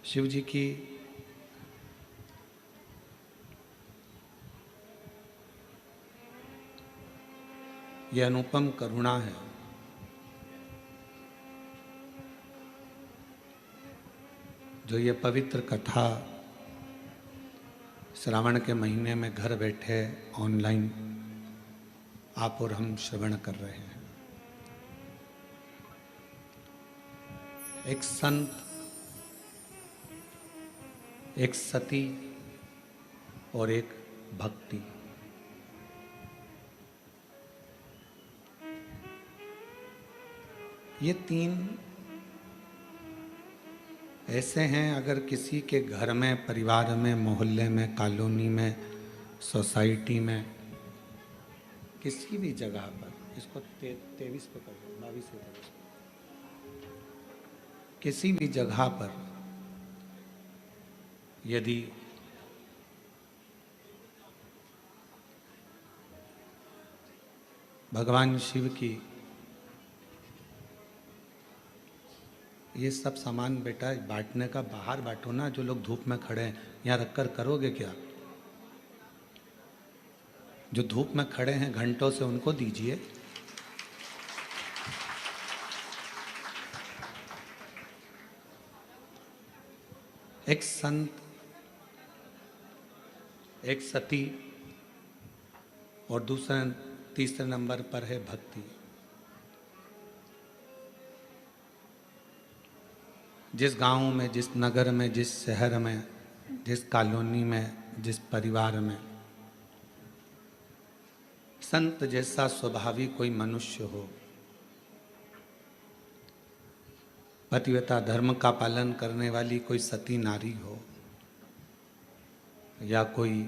शिव जी की यह अनुपम करुणा है। जो ये पवित्र कथा श्रावण के महीने में घर बैठे ऑनलाइन आप और हम श्रवण कर रहे हैं। एक संत, एक सती और एक भक्ति। ये तीन ऐसे हैं, अगर किसी के घर में, परिवार में, मोहल्ले में, कॉलोनी में, सोसाइटी में, किसी भी जगह पर, इसको 23 पे कर दो, 22 पे कर दो, किसी भी जगह पर यदि भगवान शिव की ये सब सामान बेटा बांटने का बाहर बांटो ना। जो लोग धूप में खड़े हैं यहाँ रखकर करोगे क्या? जो धूप में खड़े हैं घंटों से उनको दीजिए। एक संत, एक सती और तीसरे नंबर पर है भक्ति। जिस गांव में, जिस नगर में, जिस शहर में, जिस कॉलोनी में, जिस परिवार में संत जैसा स्वभावी कोई मनुष्य हो, पतिव्रता धर्म का पालन करने वाली कोई सती नारी हो, या कोई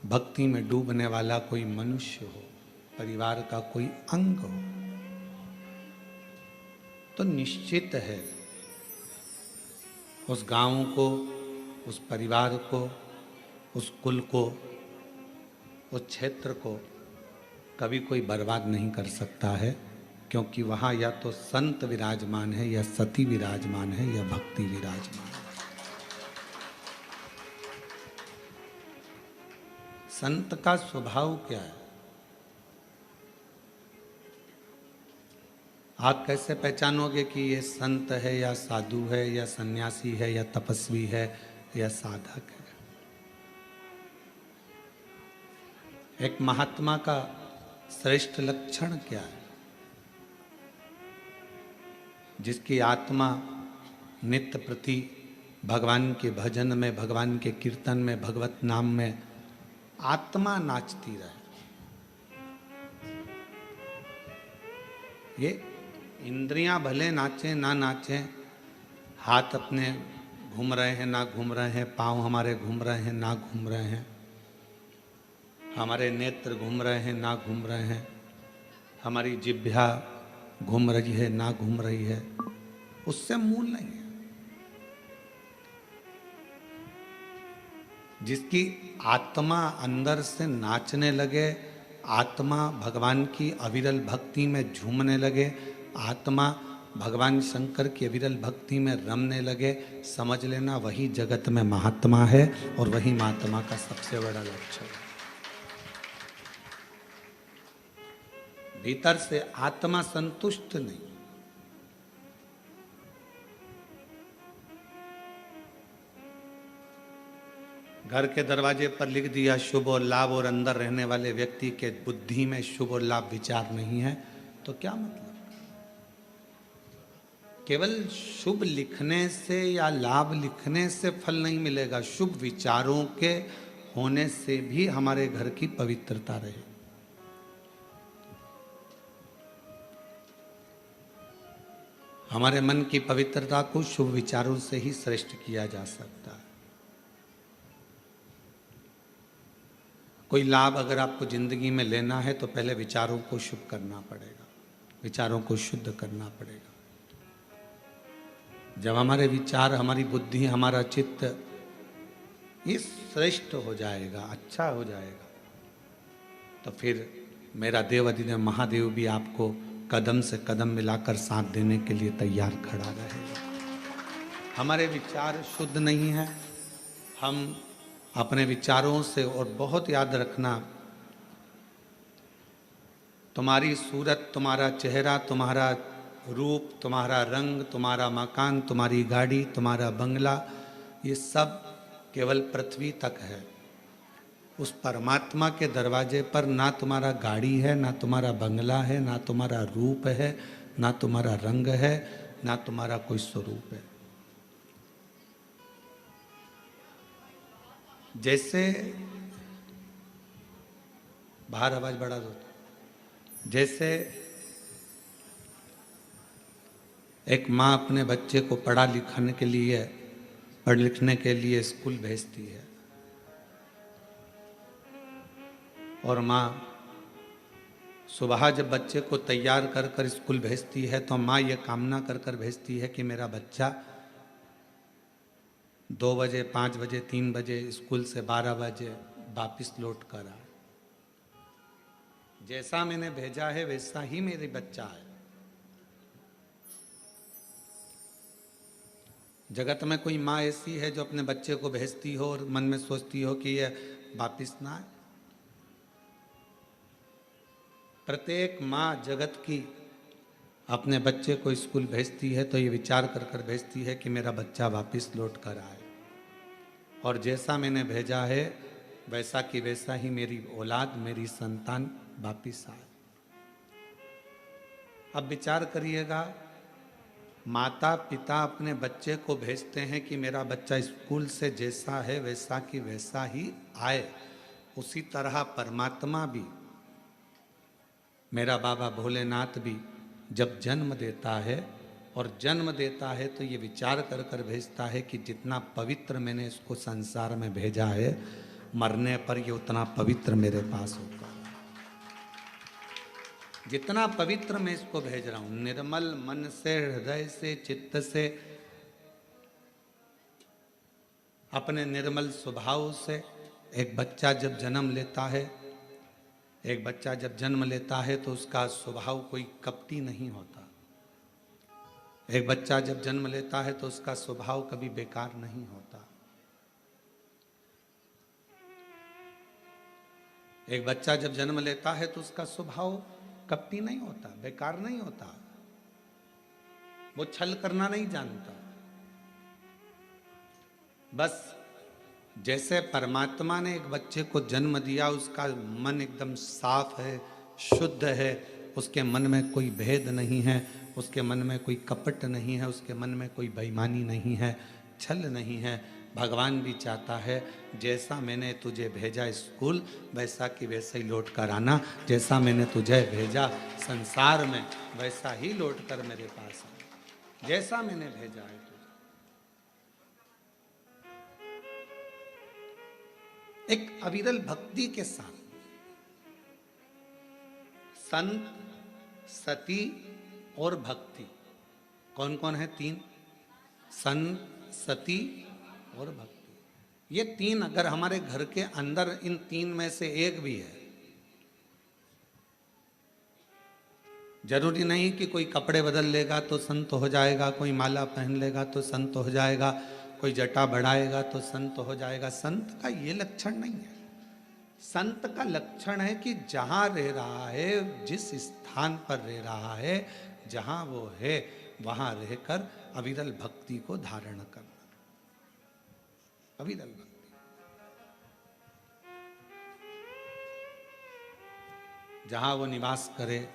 भक्ति में डूबने वाला कोई मनुष्य हो, परिवार का कोई अंग हो, तो निश्चित है उस गांव को, उस परिवार को, उस कुल को, उस क्षेत्र को कभी कोई बर्बाद नहीं कर सकता है, क्योंकि वहाँ या तो संत विराजमान है, या सती विराजमान है, या भक्ति विराजमान है। संत का स्वभाव क्या है? आप कैसे पहचानोगे कि ये संत है, या साधु है, या सन्यासी है, या तपस्वी है, या साधक है? एक महात्मा का श्रेष्ठ लक्षण क्या है? जिसकी आत्मा नित्य प्रति भगवान के भजन में, भगवान के कीर्तन में, भगवत नाम में आत्मा नाचती रहे। ये इंद्रियां भले नाचें ना नाचें, हाथ अपने घूम रहे हैं ना घूम रहे हैं, पांव हमारे घूम रहे हैं ना घूम रहे हैं, हमारे नेत्र घूम रहे हैं ना घूम रहे हैं, हमारी जिह्वा घूम रही है ना घूम रही है, उससे मूल नहीं है। जिसकी आत्मा अंदर से नाचने लगे, आत्मा भगवान की अविरल भक्ति में झूमने लगे, आत्मा भगवान शंकर की अविरल भक्ति में रमने लगे, समझ लेना वही जगत में महात्मा है, और वही महात्मा का सबसे बड़ा लक्षण है। भीतर से आत्मा संतुष्ट नहीं। घर के दरवाजे पर लिख दिया शुभ और लाभ, और अंदर रहने वाले व्यक्ति के बुद्धि में शुभ और लाभ विचार नहीं है, तो क्या मतलब? केवल शुभ लिखने से या लाभ लिखने से फल नहीं मिलेगा, शुभ विचारों के होने से भी हमारे घर की पवित्रता रहे। हमारे मन की पवित्रता को शुभ विचारों से ही श्रेष्ठ किया जा सकता है। कोई लाभ अगर आपको जिंदगी में लेना है तो पहले विचारों को शुभ करना पड़ेगा, विचारों को शुद्ध करना पड़ेगा। जब हमारे विचार, हमारी बुद्धि, हमारा चित्त ये श्रेष्ठ हो जाएगा, अच्छा हो जाएगा, तो फिर मेरा देव अधिदेव महादेव भी आपको कदम से कदम मिलाकर साथ देने के लिए तैयार खड़ा रहेगा। हमारे विचार शुद्ध नहीं है। हम अपने विचारों से, और बहुत याद रखना, तुम्हारी सूरत, तुम्हारा चेहरा, तुम्हारा रूप, तुम्हारा रंग, तुम्हारा मकान, तुम्हारी गाड़ी, तुम्हारा बंगला, ये सब केवल पृथ्वी तक है। उस परमात्मा के दरवाजे पर ना तुम्हारा गाड़ी है, ना तुम्हारा बंगला है, ना तुम्हारा रूप है, ना तुम्हारा रंग है, ना तुम्हारा कोई स्वरूप है। जैसे बाहर आवाज बढ़ा दो। जैसे एक माँ अपने बच्चे को पढ़ लिखने के लिए स्कूल भेजती है, और माँ सुबह जब बच्चे को तैयार कर कर स्कूल भेजती है तो माँ ये कामना कर कर भेजती है कि मेरा बच्चा 2 बजे, 5 बजे, 3 बजे स्कूल से 12 बजे वापिस लौट कर आए। जैसा मैंने भेजा है वैसा ही मेरे बच्चा है। जगत में कोई माँ ऐसी है जो अपने बच्चे को भेजती हो और मन में सोचती हो कि यह वापिस ना आए? प्रत्येक माँ जगत की अपने बच्चे को स्कूल भेजती है तो ये विचार कर कर भेजती है कि मेरा बच्चा वापिस लौट कर आए, और जैसा मैंने भेजा है वैसा कि वैसा ही मेरी औलाद, मेरी संतान वापिस आए। अब विचार करिएगा, माता पिता अपने बच्चे को भेजते हैं कि मेरा बच्चा स्कूल से जैसा है वैसा कि वैसा ही आए, उसी तरह परमात्मा भी, मेरा बाबा भोलेनाथ भी जब जन्म देता है, और जन्म देता है तो ये विचार कर कर भेजता है कि जितना पवित्र मैंने इसको संसार में भेजा है, मरने पर ये उतना पवित्र मेरे पास होगा। जितना पवित्र मैं इसको भेज रहा हूं, निर्मल मन से, हृदय से, चित्त से, अपने निर्मल स्वभाव से। एक बच्चा जब जन्म लेता है तो उसका स्वभाव कोई कपटी नहीं होता। एक बच्चा जब जन्म लेता है तो उसका स्वभाव कभी बेकार नहीं होता। एक बच्चा जब जन्म लेता है तो उसका स्वभाव कपटी नहीं होता, बेकार नहीं होता, वो छल करना नहीं जानता। बस जैसे परमात्मा ने एक बच्चे को जन्म दिया, उसका मन एकदम साफ है, शुद्ध है, उसके मन में कोई भेद नहीं है, उसके मन में कोई कपट नहीं है, उसके मन में कोई बेईमानी नहीं है, छल नहीं है। भगवान भी चाहता है जैसा मैंने तुझे भेजा स्कूल वैसा कि वैसा ही लौट कर आना, जैसा मैंने तुझे भेजा संसार में वैसा ही लौट कर मेरे पास आना, जैसा मैंने भेजा है तुझे। एक अविरल भक्ति के साथ संत, सती और भक्ति, कौन कौन है? 3, संत, सती और भक्ति। ये 3 अगर हमारे घर के अंदर इन 3 में से एक भी है, जरूरी नहीं कि कोई कपड़े बदल लेगा तो संत हो जाएगा, कोई माला पहन लेगा तो संत हो जाएगा, कोई जटा बढ़ाएगा तो संत हो जाएगा। संत का ये लक्षण नहीं है। संत का लक्षण है कि जहां रह रहा है, जिस स्थान पर रह रहा है, जहां वो है, वहां रहकर अविरल भक्ति को धारण करना। अविरल भक्ति, जहां वो निवास करे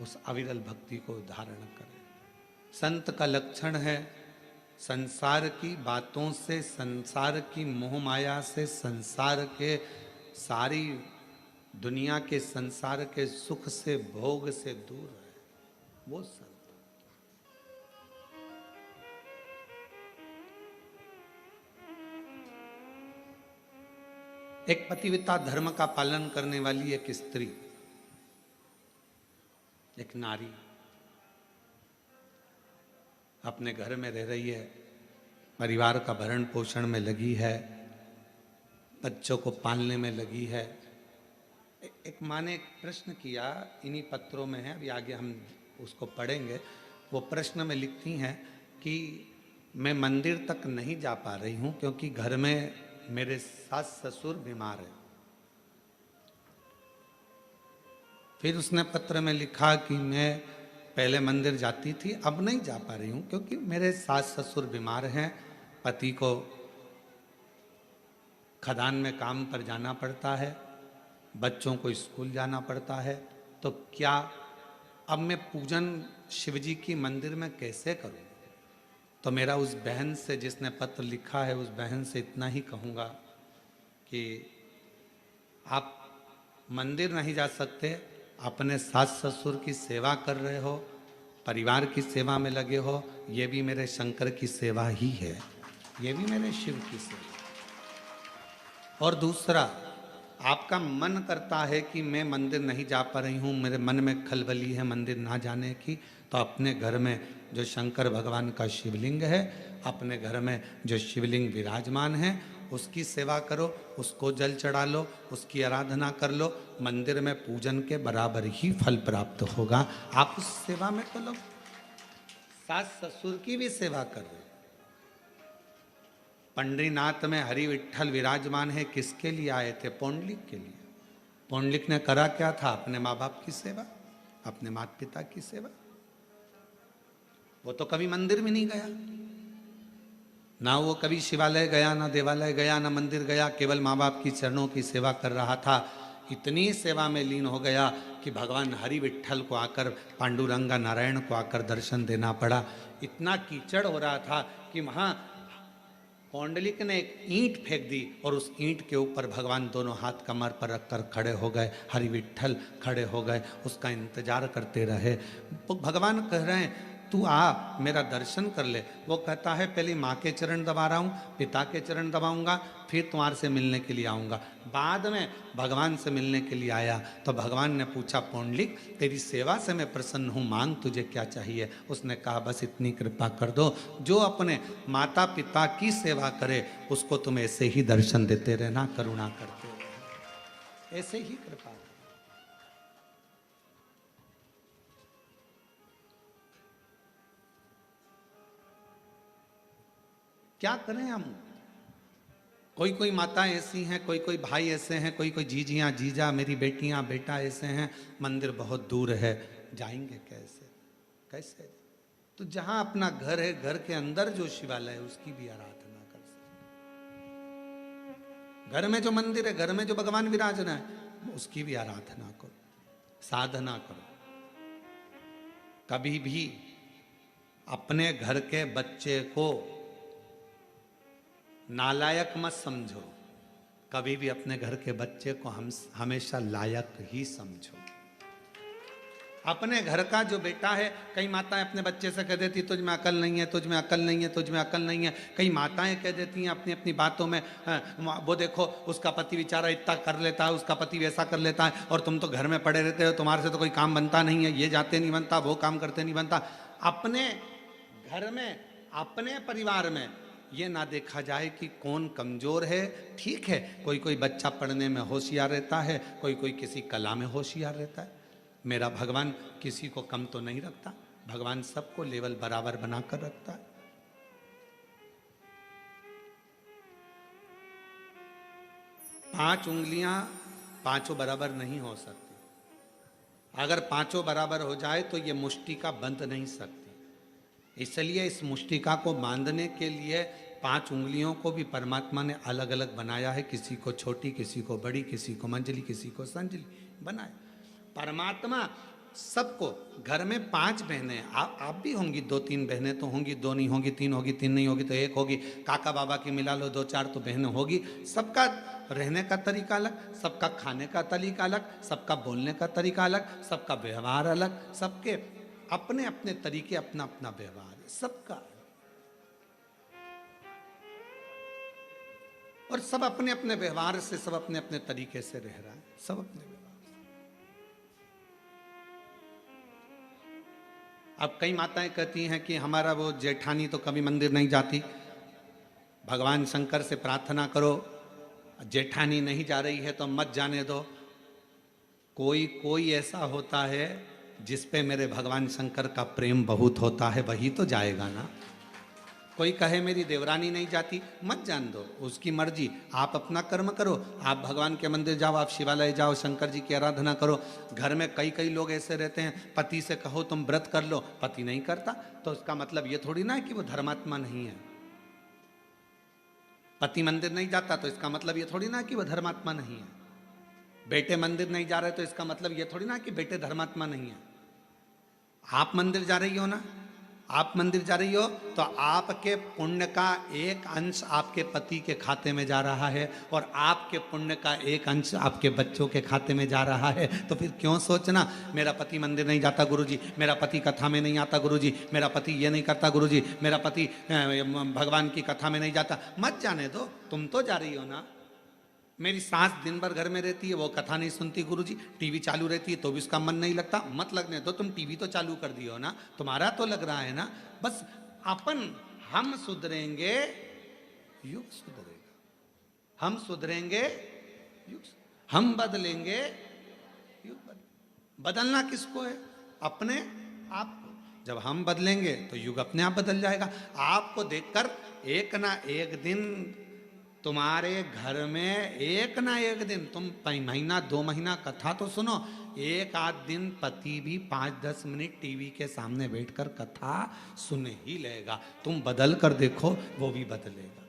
उस अविरल भक्ति को धारण करे। संत का लक्षण है संसार की बातों से, संसार की मोह माया से, संसार के सारी दुनिया के संसार के सुख से, भोग से दूर है वो संत। एक पतिव्रता धर्म का पालन करने वाली एक स्त्री, एक नारी अपने घर में रह रही है, परिवार का भरण पोषण में लगी है, बच्चों को पालने में लगी है। एक माँ ने एक प्रश्न किया, इन्हीं पत्रों में है, अभी आगे हम उसको पढ़ेंगे। वो प्रश्न में लिखती हैं कि मैं मंदिर तक नहीं जा पा रही हूं क्योंकि घर में मेरे सास ससुर बीमार है। फिर उसने पत्र में लिखा कि मैं पहले मंदिर जाती थी, अब नहीं जा पा रही हूं क्योंकि मेरे सास ससुर बीमार हैं, पति को खदान में काम पर जाना पड़ता है, बच्चों को स्कूल जाना पड़ता है, तो क्या अब मैं पूजन शिवजी की मंदिर में कैसे करूं? तो मेरा उस बहन से जिसने पत्र लिखा है, उस बहन से इतना ही कहूँगा कि आप मंदिर नहीं जा सकते, अपने सास ससुर की सेवा कर रहे हो, परिवार की सेवा में लगे हो, ये भी मेरे शंकर की सेवा ही है, ये भी मेरे शिव की सेवा। और दूसरा, आपका मन करता है कि मैं मंदिर नहीं जा पा रही हूँ, मेरे मन में खलबली है मंदिर ना जाने की, तो अपने घर में जो शंकर भगवान का शिवलिंग है, अपने घर में जो शिवलिंग विराजमान है, उसकी सेवा करो, उसको जल चढ़ा लो, उसकी आराधना कर लो, मंदिर में पूजन के बराबर ही फल प्राप्त होगा। आप उस सेवा में तो लोग सास ससुर की भी सेवा कर रहे हो। पंडरीनाथ में हरि विठ्ठल विराजमान है, किसके लिए आए थे? पौंडलिक के लिए। पौंडलिक ने करा क्या था? अपने माँ बाप की सेवा, अपने माता पिता की सेवा। वो तो कभी मंदिर में नहीं गया, ना वो कभी शिवालय गया, ना देवालय गया, ना मंदिर गया, केवल माँ बाप की चरणों की सेवा कर रहा था। इतनी सेवा में लीन हो गया कि भगवान हरि विठ्ठल को आकर, पांडुरंगा नारायण को आकर दर्शन देना पड़ा। इतना कीचड़ हो रहा था कि वहाँ पौंडलिक ने एक ईंट फेंक दी और उस ईंट के ऊपर भगवान दोनों हाथ कमर पर रखकर खड़े हो गए, हरि विठ्ठल खड़े हो गए, उसका इंतजार करते रहे। भगवान कह रहे हैं तू आ, मेरा दर्शन कर ले। वो कहता है पहले माँ के चरण दबा रहा हूँ, पिता के चरण दबाऊंगा, फिर तुम्हारे से मिलने के लिए आऊँगा। बाद में भगवान से मिलने के लिए आया तो भगवान ने पूछा, पौंडलिक तेरी सेवा से मैं प्रसन्न हूँ, मांग तुझे क्या चाहिए? उसने कहा बस इतनी कृपा कर दो, जो अपने माता पिता की सेवा करे उसको तुम ऐसे ही दर्शन देते रहना, करुणा करते रहना, ऐसे ही कृपा। क्या करें हम? कोई कोई माताएं ऐसी हैं, कोई कोई भाई ऐसे हैं, कोई कोई जीजियाँ जीजा, मेरी बेटियां बेटा ऐसे हैं, मंदिर बहुत दूर है, जाएंगे कैसे? कैसे? तो जहां अपना घर है, घर के अंदर जो शिवालय है उसकी भी आराधना कर सकते। घर में जो मंदिर है, घर में जो भगवान विराजना है, उसकी भी आराधना करो, साधना करो। कभी भी अपने घर के बच्चे को नालायक मत समझो, कभी भी अपने घर के बच्चे को हम हमेशा लायक ही समझो। अपने घर का जो बेटा है, कई माताएं अपने बच्चे से कह देती तुझ में अकल नहीं है, तुझ में अकल नहीं है, तुझ में अकल नहीं है। कई माताएं कह देती हैं अपनी अपनी बातों में, वो देखो उसका पति बेचारा इतना कर लेता है, उसका पति वैसा कर लेता है, और तुम तो घर में पड़े रहते हो, तुम्हारे से तो कोई काम बनता नहीं है, ये जाते नहीं बनता, वो काम करते नहीं बनता। अपने घर में, अपने परिवार में ये ना देखा जाए कि कौन कमजोर है। ठीक है, कोई कोई बच्चा पढ़ने में होशियार रहता है, कोई कोई किसी कला में होशियार रहता है। मेरा भगवान किसी को कम तो नहीं रखता, भगवान सबको लेवल बराबर बनाकर रखता है। पांच उंगलियां पांचों बराबर नहीं हो सकती। अगर पांचों बराबर हो जाए तो ये मुष्टिका बंध नहीं सकती। इसलिए इस मुष्टिका को बांधने के लिए 5 उंगलियों को भी परमात्मा ने अलग अलग बनाया है, किसी को छोटी, किसी को बड़ी, किसी को मंजली, किसी को संजली बनाया। परमात्मा सबको, घर में 5 बहनें, आप भी होंगी, 2-3 बहनें तो होंगी, 2 नहीं होगी, 3 होगी, 3 नहीं होगी तो 1 होगी, काका बाबा की मिला लो 2-4 तो बहनें होगी। सबका रहने का तरीका अलग, सबका खाने का तरीका अलग, सबका बोलने का तरीका अलग, सबका व्यवहार अलग, सबके अपने अपने तरीके, अपना अपना व्यवहार सबका, और सब अपने अपने व्यवहार से, सब अपने अपने तरीके से रह रहा है, सब अपने व्यवहार। अब कई माताएं कहती हैं कि हमारा वो जेठानी तो कभी मंदिर नहीं जाती, भगवान शंकर से प्रार्थना करो, जेठानी नहीं जा रही है तो मत जाने दो। कोई कोई ऐसा होता है जिस पे मेरे भगवान शंकर का प्रेम बहुत होता है, वही तो जाएगा ना। कोई कहे मेरी देवरानी नहीं जाती, मत जान दो, उसकी मर्जी। आप अपना कर्म करो, आप भगवान के मंदिर जाओ, आप शिवालय जाओ, शंकर जी की आराधना करो। घर में कई कई लोग ऐसे रहते हैं, पति से कहो तुम व्रत कर लो, पति नहीं करता, तो उसका मतलब ये थोड़ी ना है कि वो धर्मात्मा नहीं है। पति मंदिर नहीं जाता तो इसका मतलब ये थोड़ी ना कि वो धर्मात्मा नहीं है। बेटे मंदिर नहीं जा रहे तो इसका मतलब ये थोड़ी ना कि बेटे धर्मात्मा नहीं है। आप मंदिर जा रही हो ना, आप मंदिर जा रही हो तो आपके पुण्य का एक अंश आपके पति के खाते में जा रहा है और आपके पुण्य का एक अंश आपके बच्चों के खाते में जा रहा है। तो फिर क्यों सोचना मेरा पति मंदिर नहीं जाता गुरुजी, मेरा पति कथा में नहीं आता गुरुजी, मेरा पति ये नहीं करता गुरुजी, मेरा पति भगवान की कथा में नहीं जाता। मत जाने दो, तुम तो जा रही हो ना। मेरी सास दिन भर घर में रहती है, वो कथा नहीं सुनती गुरुजी, टीवी चालू रहती है तो भी उसका मन नहीं लगता। मत लगने दो, तुम टीवी तो चालू कर दियो ना, तुम्हारा तो लग रहा है ना। बस हम सुधरेंगे युग सुधरेगा, हम सुधरेंगे युग, हम बदलेंगे युग बदलना किसको है? अपने आप को। जब हम बदलेंगे तो युग अपने आप बदल जाएगा। आपको देखकर एक ना एक दिन तुम्हारे घर में, एक ना एक दिन, तुम महीना 2 महीना कथा तो सुनो, एक आध दिन पति भी 5-10 मिनट टीवी के सामने बैठकर कथा सुन ही लेगा। तुम बदल कर देखो, वो भी बदलेगा।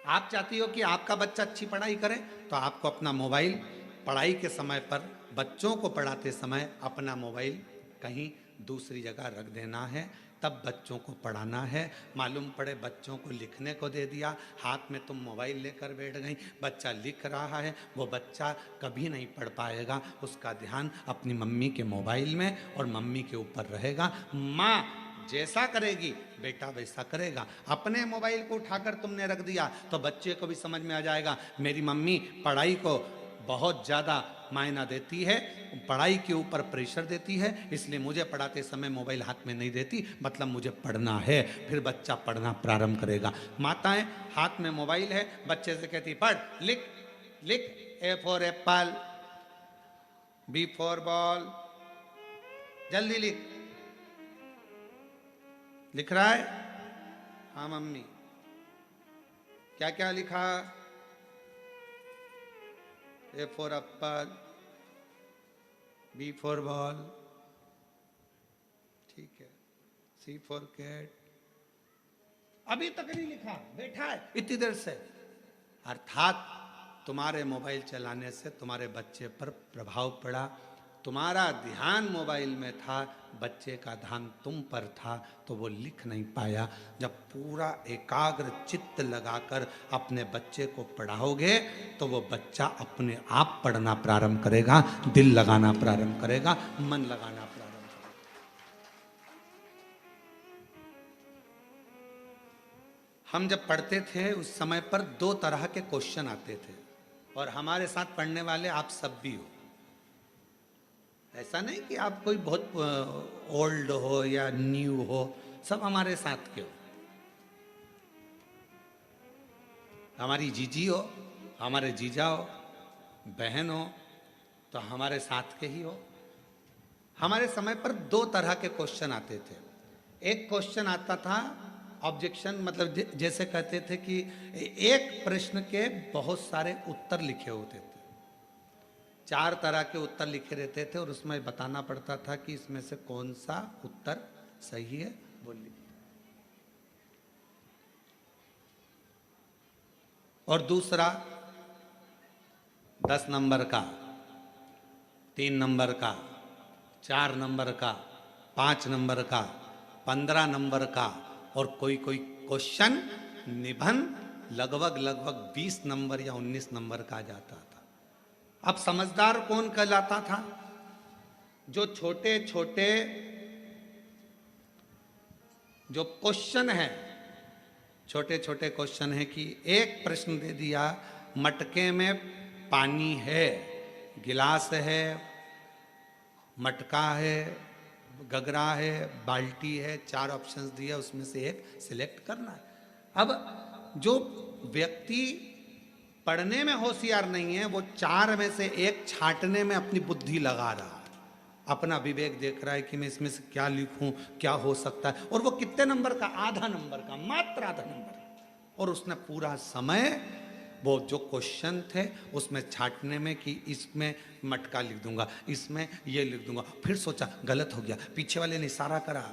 आप चाहती हो कि आपका बच्चा अच्छी पढ़ाई करे, तो आपको अपना मोबाइल पढ़ाई के समय पर, बच्चों को पढ़ाते समय अपना मोबाइल कहीं दूसरी जगह रख देना है, तब बच्चों को पढ़ाना है। मालूम पड़े बच्चों को लिखने को दे दिया, हाथ में तुम मोबाइल लेकर बैठ गई, बच्चा लिख रहा है, वो बच्चा कभी नहीं पढ़ पाएगा। उसका ध्यान अपनी मम्मी के मोबाइल में और मम्मी के ऊपर रहेगा। माँ जैसा करेगी बेटा वैसा करेगा। अपने मोबाइल को उठाकर तुमने रख दिया तो बच्चे को भी समझ में आ जाएगा मेरी मम्मी पढ़ाई को बहुत ज़्यादा मायना देती है, पढ़ाई के ऊपर प्रेशर देती है, इसलिए मुझे पढ़ाते समय मोबाइल हाथ में नहीं देती, मतलब मुझे पढ़ना है। फिर बच्चा पढ़ना प्रारंभ करेगा। माताएं हाथ में मोबाइल है, बच्चे से कहती पढ़, लिख लिख, A for apple, B for ball, जल्दी लिख। लिख रहा है? हाँ मम्मी। क्या क्या लिखा? A for apple, B for ball, ठीक है, C for cat, अभी तक नहीं लिखा, बैठा है इतनी देर से। अर्थात तुम्हारे मोबाइल चलाने से तुम्हारे बच्चे पर प्रभाव पड़ा, तुम्हारा ध्यान मोबाइल में था, बच्चे का ध्यान तुम पर था, तो वो लिख नहीं पाया। जब पूरा एकाग्र चित्त लगाकर अपने बच्चे को पढ़ाओगे तो वो बच्चा अपने आप पढ़ना प्रारंभ करेगा, दिल लगाना प्रारंभ करेगा, मन लगाना प्रारंभ करेगा। हम जब पढ़ते थे उस समय पर 2 तरह के क्वेश्चन आते थे, और हमारे साथ पढ़ने वाले आप सब भी हो। ऐसा नहीं कि आप कोई बहुत ओल्ड हो या न्यू हो, सब हमारे साथ के हो। हमारी जीजी हो, हमारे जीजा हो, बहन हो, तो हमारे साथ के ही हो। हमारे समय पर 2 तरह के क्वेश्चन आते थे। एक क्वेश्चन आता था ऑब्जेक्शन, मतलब जैसे कहते थे कि एक प्रश्न के बहुत सारे उत्तर लिखे होते थे, 4 तरह के उत्तर लिखे रहते थे, और उसमें बताना पड़ता था कि इसमें से कौन सा उत्तर सही है, बोलिए। और दूसरा 10 नंबर का, 3 नंबर का, 4 नंबर का, 5 नंबर का, 15 नंबर का, और कोई कोई क्वेश्चन निबंध लगभग 20 नंबर या 19 नंबर का जाता था। अब समझदार कौन कहलाता था? जो छोटे छोटे जो क्वेश्चन है, छोटे छोटे क्वेश्चन है कि एक प्रश्न दे दिया, मटके में पानी है, गिलास है, मटका है, गगरा है, बाल्टी है, 4 ऑप्शंस दिए, उसमें से एक सिलेक्ट करना है। अब जो व्यक्ति पढ़ने में होशियार नहीं है, वो 4 में से एक छांटने में अपनी बुद्धि लगा रहा है। अपना विवेक देख रहा है कि मैं इसमें से क्या लिखूं, क्या हो सकता है। और वो कितने नंबर का? आधा नंबर का, मात्र आधा नंबर। और उसने पूरा समय वो जो क्वेश्चन थे उसमें छांटने में कि इसमें मटका लिख दूंगा, इसमें ये लिख दूंगा। फिर सोचा गलत हो गया, पीछे वाले ने इशारा करा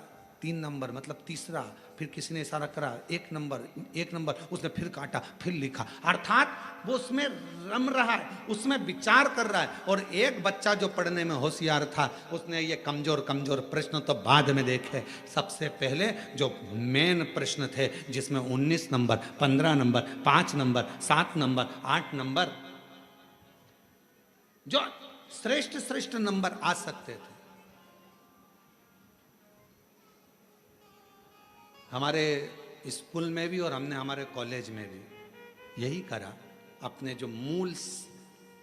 3 नंबर मतलब तीसरा, फिर किसी ने इशारा करा 1 नंबर, 1 नंबर, उसने फिर काटा, फिर लिखा। अर्थात वो उसमें रम रहा है, उसमें विचार कर रहा है। और एक बच्चा जो पढ़ने में होशियार था उसने ये कमजोर कमजोर प्रश्न तो बाद में देखे, सबसे पहले जो मेन प्रश्न थे जिसमें 19 number, 15 number, 5 number, 7 number, 8 number, जो श्रेष्ठ श्रेष्ठ नंबर आ सकते थे, हमारे स्कूल में भी और हमने हमारे कॉलेज में भी यही करा। अपने जो मूल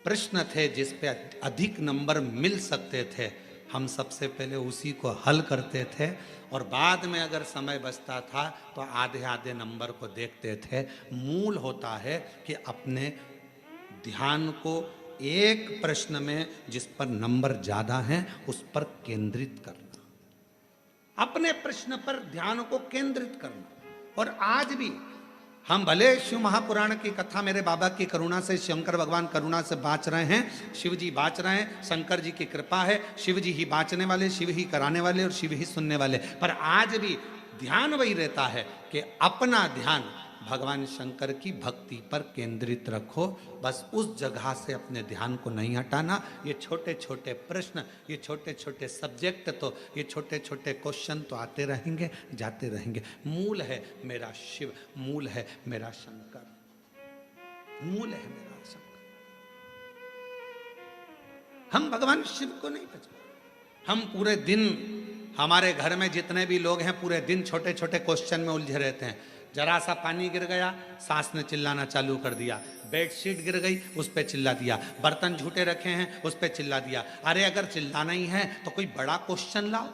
प्रश्न थे जिस पे अधिक नंबर मिल सकते थे, हम सबसे पहले उसी को हल करते थे। और बाद में अगर समय बचता था तो आधे आधे नंबर को देखते थे। मूल होता है कि अपने ध्यान को एक प्रश्न में जिस पर नंबर ज्यादा हैं उस पर केंद्रित करना, अपने प्रश्न पर ध्यान को केंद्रित करना। और आज भी हम भले शिव महापुराण की कथा मेरे बाबा की करुणा से, शंकर भगवान करुणा से बाँच रहे हैं, शिव जी बाँच रहे हैं, शंकर जी की कृपा है, शिव जी ही बाँचने वाले, शिव ही कराने वाले और शिव ही सुनने वाले। पर आज भी ध्यान वही रहता है कि अपना ध्यान भगवान शंकर की भक्ति पर केंद्रित रखो। बस उस जगह से अपने ध्यान को नहीं हटाना। ये छोटे छोटे प्रश्न, ये छोटे छोटे सब्जेक्ट, तो ये छोटे छोटे क्वेश्चन तो आते रहेंगे, जाते रहेंगे। मूल है मेरा शिव, मूल है मेरा शंकर, मूल है मेरा शंकर। हम भगवान शिव को नहीं पहचानते। हम पूरे दिन, हमारे घर में जितने भी लोग हैं पूरे दिन छोटे छोटे क्वेश्चन में उलझे रहते हैं। जरा सा पानी गिर गया, सास ने चिल्लाना चालू कर दिया, बेडशीट गिर गई, उस पर चिल्ला दिया, बर्तन झूठे रखे हैं, उस पर चिल्ला दिया। अरे अगर चिल्लाना ही है तो कोई बड़ा क्वेश्चन लाओ,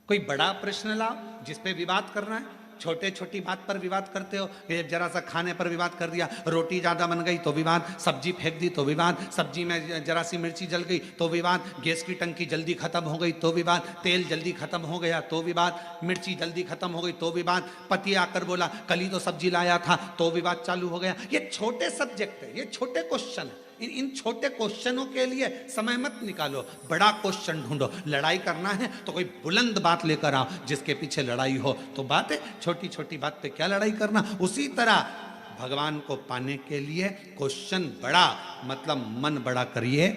कोई बड़ा प्रश्न लाओ जिस पे विवाद करना है। छोटे छोटी बात पर विवाद करते हो। ये जरा सा खाने पर विवाद कर दिया, रोटी ज्यादा बन गई तो विवाद, सब्जी फेंक दी तो विवाद, सब्जी में जरा सी मिर्ची जल गई तो विवाद, गैस की टंकी जल्दी खत्म हो गई तो विवाद, तेल जल्दी खत्म हो गया तो विवाद, मिर्ची जल्दी खत्म हो गई तो विवाद, पति आकर बोला कल ही तो सब्जी लाया था तो विवाद चालू हो गया। ये छोटे सब्जेक्ट है, ये छोटे क्वेश्चन है। इन छोटे क्वेश्चनों के लिए समय मत निकालो, बड़ा क्वेश्चन ढूंढो। लड़ाई करना है तो कोई बुलंद बात लेकर आओ जिसके पीछे लड़ाई हो। तो बात है, छोटी छोटी बात पे क्या लड़ाई करना। उसी तरह भगवान को पाने के लिए क्वेश्चन बड़ा, मतलब मन बड़ा करिए,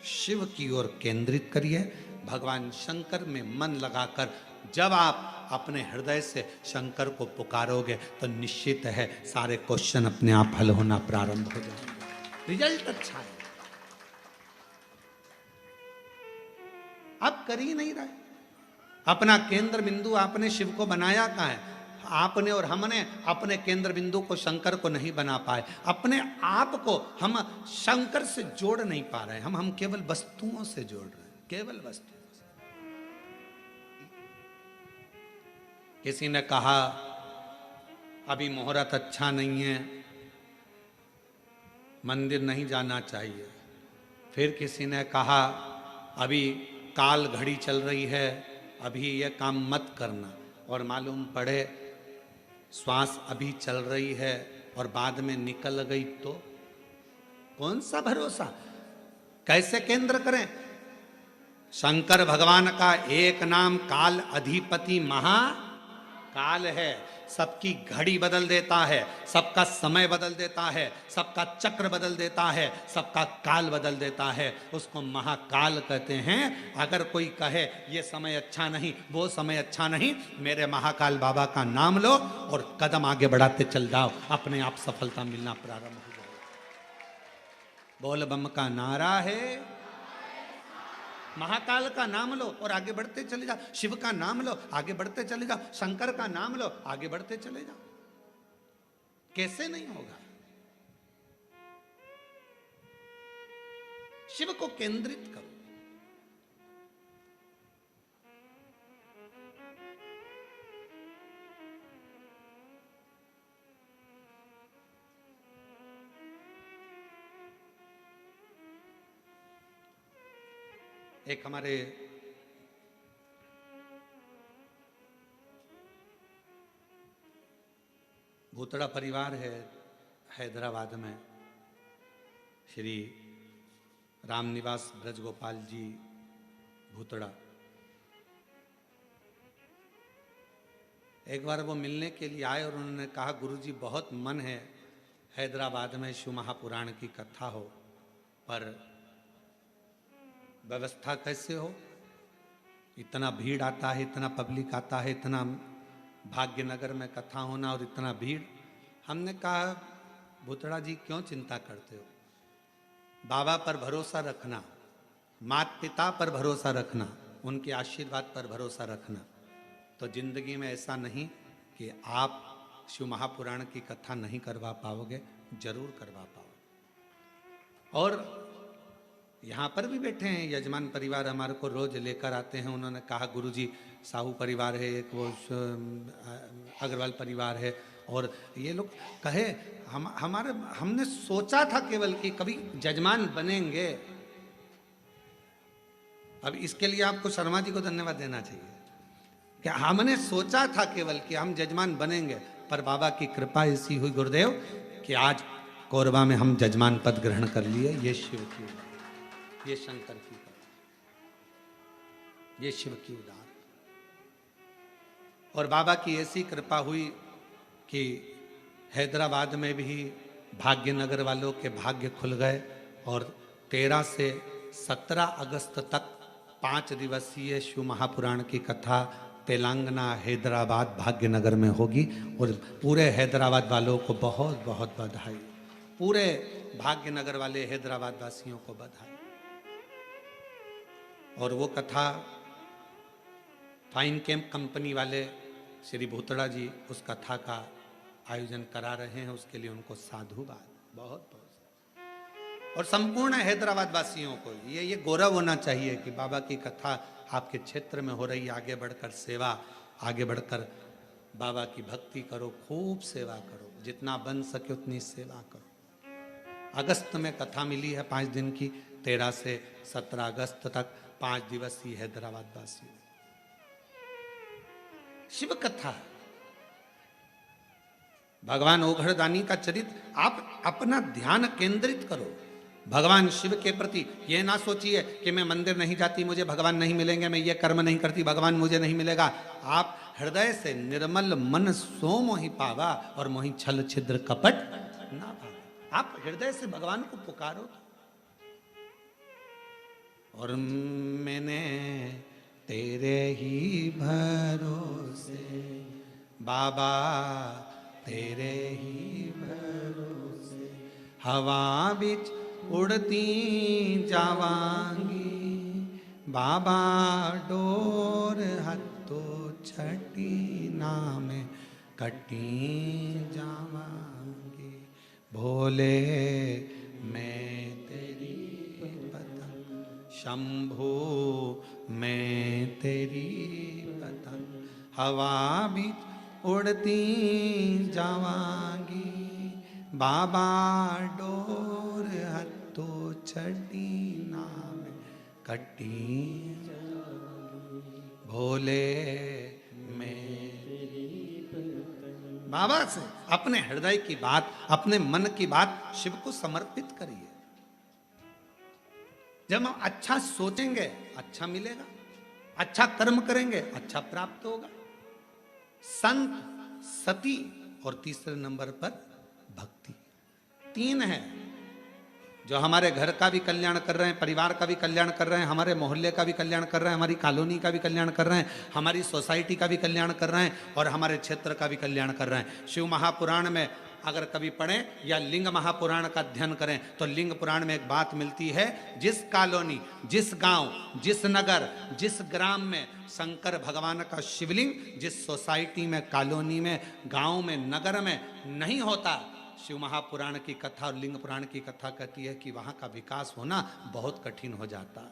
शिव की ओर केंद्रित करिए। भगवान शंकर में मन लगाकर जब आप अपने हृदय से शंकर को पुकारोगे तो निश्चित है सारे क्वेश्चन अपने आप हल होना प्रारंभ हो जाएंगे, रिजल्ट अच्छा है। आप कर ही नहीं रहे। अपना केंद्र बिंदु आपने शिव को बनाया कहाँ है? आपने और हमने अपने केंद्र बिंदु को शंकर को नहीं बना पाए। अपने आप को हम शंकर से जोड़ नहीं पा रहे। हम केवल वस्तुओं से जोड़ रहे हैं, केवल वस्तुओं से। किसी ने कहा अभी मुहूर्त अच्छा नहीं है, मंदिर नहीं जाना चाहिए। फिर किसी ने कहा अभी काल घड़ी चल रही है, अभी ये काम मत करना। और मालूम पड़े श्वास अभी चल रही है और बाद में निकल गई तो कौन सा भरोसा? कैसे केंद्र करें? शंकर भगवान का एक नाम काल अधिपति महाकाल है। सबकी घड़ी बदल देता है, सबका समय बदल देता है, सबका चक्र बदल देता है, सबका काल बदल देता है। उसको महाकाल कहते हैं। अगर कोई कहे ये समय अच्छा नहीं, वो समय अच्छा नहीं, मेरे महाकाल बाबा का नाम लो और कदम आगे बढ़ाते चल जाओ, अपने आप सफलता मिलना प्रारंभ हो जाए। बोल बम का नारा है, महाकाल का नाम लो और आगे बढ़ते चले जाओ। शिव का नाम लो, आगे बढ़ते चले जाओ। शंकर का नाम लो, आगे बढ़ते चले जाओ। कैसे नहीं होगा? शिव को केंद्रित करो। एक हमारे भूतड़ा परिवार है हैदराबाद में, श्री रामनिवास ब्रजगोपाल जी भूतड़ा। एक बार वो मिलने के लिए आए और उन्होंने कहा, गुरुजी बहुत मन है हैदराबाद में शिव महापुराण की कथा हो, पर व्यवस्था कैसे हो? इतना भीड़ आता है, इतना पब्लिक आता है, इतना भाग्यनगर में कथा होना और इतना भीड़। हमने कहा, भूतड़ा जी क्यों चिंता करते हो? बाबा पर भरोसा रखना, माता पिता पर भरोसा रखना, उनके आशीर्वाद पर भरोसा रखना, तो जिंदगी में ऐसा नहीं कि आप शिव महापुराण की कथा नहीं करवा पाओगे, जरूर करवा पाओगे। और यहाँ पर भी बैठे हैं यजमान परिवार, हमारे को रोज लेकर आते हैं। उन्होंने कहा, गुरुजी साहू परिवार है, एक वो अग्रवाल परिवार है, और ये लोग कहे हमने सोचा था केवल कि कभी जजमान बनेंगे। अब इसके लिए आपको शर्मा जी को धन्यवाद देना चाहिए कि हमने सोचा था केवल कि हम जजमान बनेंगे, पर बाबा की कृपा ऐसी हुई गुरुदेव कि आज कोरबा में हम जजमान पद ग्रहण कर लिए। ये शिव की उदार, ये शंकर की उदार, ये शिव की उदार। और बाबा की ऐसी कृपा हुई कि हैदराबाद में भी भाग्यनगर वालों के भाग्य खुल गए, और 13 से 17 अगस्त तक 5 दिवसीय शिव महापुराण की कथा तेलंगाना हैदराबाद भाग्यनगर में होगी। और पूरे हैदराबाद वालों को बहुत बहुत बधाई, पूरे भाग्यनगर वाले हैदराबाद वासियों को बधाई। और वो कथा फाइन कैंप कंपनी वाले श्री भूतड़ा जी उस कथा का आयोजन करा रहे हैं, उसके लिए उनको साधुवाद बहुत बहुत। और संपूर्ण हैदराबाद वासियों को ये गौरव होना चाहिए कि बाबा की कथा आपके क्षेत्र में हो रही है। आगे बढ़कर सेवा, आगे बढ़कर बाबा की भक्ति करो, खूब सेवा करो, जितना बन सके उतनी सेवा करो। अगस्त में कथा मिली है 5 दिन की, 13 से 17 अगस्त तक 5 दिवसीय हैदराबाद वासियों शिव कथा। भगवान ओघड़दानी का चरित्र, आप अपना ध्यान केंद्रित करो भगवान शिव के प्रति। ये ना सोचिए कि मैं मंदिर नहीं जाती, मुझे भगवान नहीं मिलेंगे, मैं ये कर्म नहीं करती, भगवान मुझे नहीं मिलेगा। आप हृदय से निर्मल मन सो मोहि पावा, और मोहि छल छिद्र कपट ना भावा। आप हृदय से भगवान को पुकारो। और मैंने तेरे ही भरोसे बाबा, तेरे ही भरोसे हवा बिच उड़ती जावांगी, बाबा डोर हत्तो छठी नाम कटी जावांगी। भोले मैं तेरी पतंग, शंभू मैं तेरी पतंग, हवा बिच उड़ती जावांगी, बाबा डोर हत्तो छठी नाम कटी जावांगी। भोले मैं बाबा से अपने हृदय की बात, अपने मन की बात शिव को समर्पित करिए। जब हम अच्छा सोचेंगे अच्छा मिलेगा, अच्छा कर्म करेंगे अच्छा प्राप्त होगा। संत, सती, और तीसरे नंबर पर भक्ति। 3 है जो हमारे घर का भी कल्याण कर रहे हैं, परिवार का भी कल्याण कर रहे हैं, हमारे मोहल्ले का भी कल्याण कर रहे हैं, हमारी कॉलोनी का भी कल्याण कर रहे हैं, हमारी सोसाइटी का भी कल्याण कर रहे हैं, और हमारे क्षेत्र का भी कल्याण कर रहे हैं। शिव महापुराण में अगर कभी पढ़ें या लिंग महापुराण का अध्ययन करें तो लिंग पुराण में एक बात मिलती है, जिस कॉलोनी, जिस गांव, जिस नगर, जिस ग्राम में शंकर भगवान का शिवलिंग, जिस सोसाइटी में, कॉलोनी में, गांव में, नगर में नहीं होता, शिव महापुराण की कथा और लिंग पुराण की कथा कहती है कि वहां का विकास होना बहुत कठिन हो जाता है।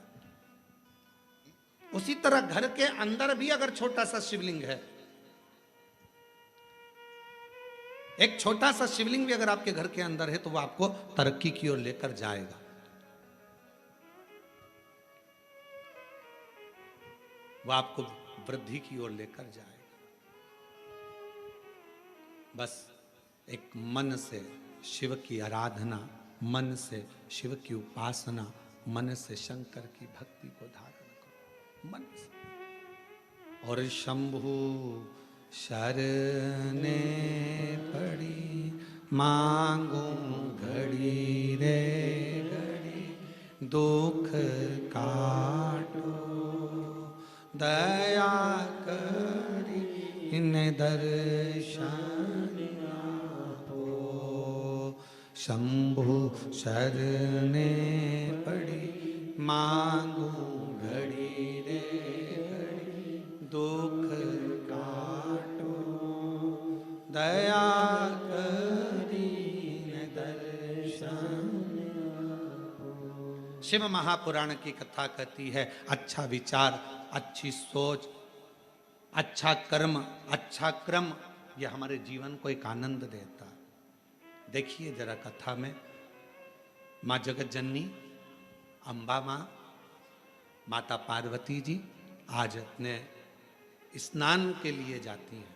उसी तरह घर के अंदर भी अगर छोटा सा शिवलिंग है, एक छोटा सा शिवलिंग भी अगर आपके घर के अंदर है तो वो आपको तरक्की की ओर लेकर जाएगा। वो आपको वृद्धि की ओर लेकर जाएगा। बस एक मन से शिव की आराधना, मन से शिव की उपासना, मन से शंकर की भक्ति को धारण करो, मन से। और शंभु शरणे पड़ी मांगू घड़ी रे घड़ी, दुख काटो दया करी इन दर्शन आपो। शंभु शरणे पड़ी मांगू घड़ी रे घड़ी, दुख काटो दया करी इन दर्शन। शिव महापुराण की कथा कहती है, अच्छा विचार, अच्छी सोच, अच्छा कर्म, अच्छा क्रम, यह हमारे जीवन को एक आनंद देता है। देखिए जरा कथा में माँ जगत जननी अम्बा माँ, माता पार्वती जी आज अपने स्नान के लिए जाती हैं।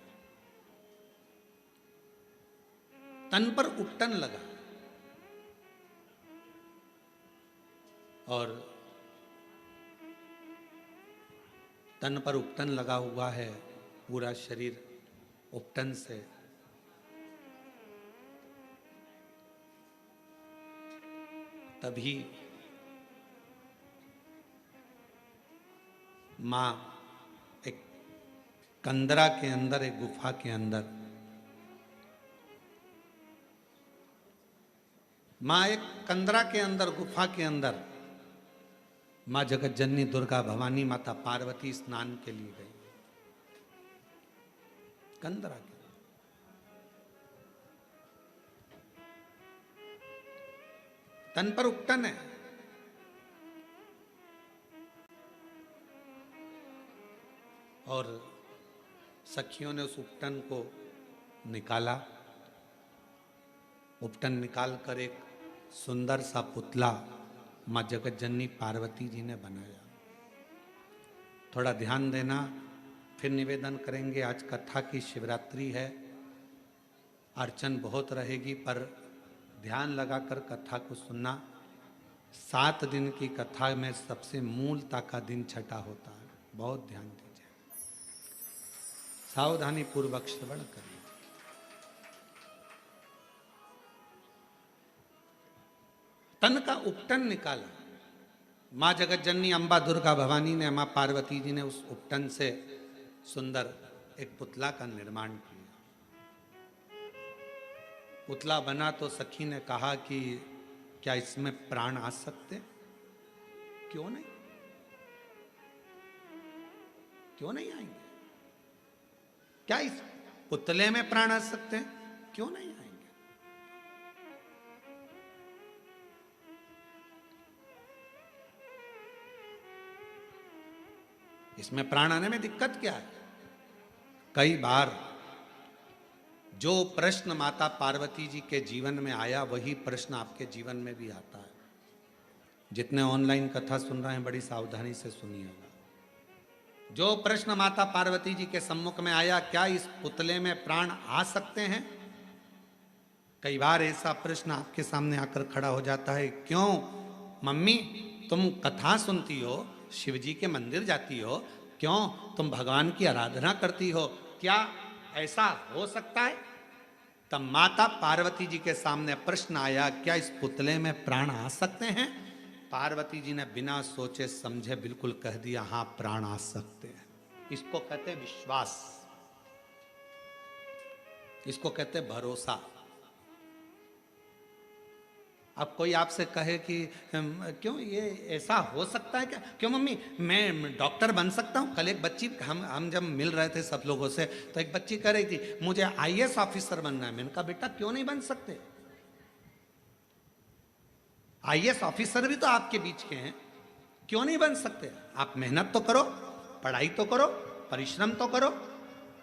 तन पर उपटन लगा और तन पर उपटन लगा हुआ है, पूरा शरीर उपटन से तभी मां एक कंदरा के अंदर, एक गुफा के अंदर, मां एक कंदरा के अंदर, गुफा के अंदर मां जगत जननी दुर्गा भवानी माता पार्वती स्नान के लिए गई कंदरा के। तन पर उपटन है और सखियों ने उस उपटन को निकाला। उपटन निकालकर एक सुंदर सा पुतला माँ जगत जननी पार्वती जी ने बनाया। थोड़ा ध्यान देना, फिर निवेदन करेंगे। आज कथा की शिवरात्रि है, अर्चन बहुत रहेगी, पर ध्यान लगाकर कथा को सुनना। 7 दिन की कथा में सबसे मूलता का दिन छठा होता है, बहुत ध्यान दीजिए, सावधानी पूर्वक श्रवण करिए। तन का उपटन निकाला। माँ जगत जननी अम्बा दुर्गा भवानी ने, माँ पार्वती जी ने उस उपटन से सुंदर एक पुतला का निर्माण किया। पुतला बना तो सखी ने कहा कि क्या इसमें प्राण आ सकते? क्यों नहीं, क्यों नहीं आएंगे? क्या इस पुतले में प्राण आ सकते हैं? क्यों नहीं आएंगे? इसमें प्राण आने में दिक्कत क्या है? कई बार जो प्रश्न माता पार्वती जी के जीवन में आया, वही प्रश्न आपके जीवन में भी आता है। जितने ऑनलाइन कथा सुन रहे हैं, बड़ी सावधानी से सुनिएगा। जो प्रश्न माता पार्वती जी के सम्मुख में आया, क्या इस पुतले में प्राण आ सकते हैं? कई बार ऐसा प्रश्न आपके सामने आकर खड़ा हो जाता है, क्यों मम्मी तुम कथा सुनती हो, शिव जी के मंदिर जाती हो, क्यों तुम भगवान की आराधना करती हो, क्या ऐसा हो सकता है? तब माता पार्वती जी के सामने प्रश्न आया, क्या इस पुतले में प्राण आ सकते हैं? पार्वती जी ने बिना सोचे समझे बिल्कुल कह दिया, हाँ प्राण आ सकते हैं। इसको कहते हैं विश्वास, इसको कहते हैं भरोसा। अब कोई आपसे कहे कि क्यों ये ऐसा हो सकता है क्या? क्यों मम्मी मैं डॉक्टर बन सकता हूँ? कल एक बच्ची, हम जब मिल रहे थे सब लोगों से, तो एक बच्ची कह रही थी मुझे आईएएस ऑफिसर बनना है। मैंने कहा बेटा क्यों नहीं बन सकते? आईएएस ऑफिसर भी तो आपके बीच के हैं, क्यों नहीं बन सकते? आप मेहनत तो करो, पढ़ाई तो करो, परिश्रम तो करो।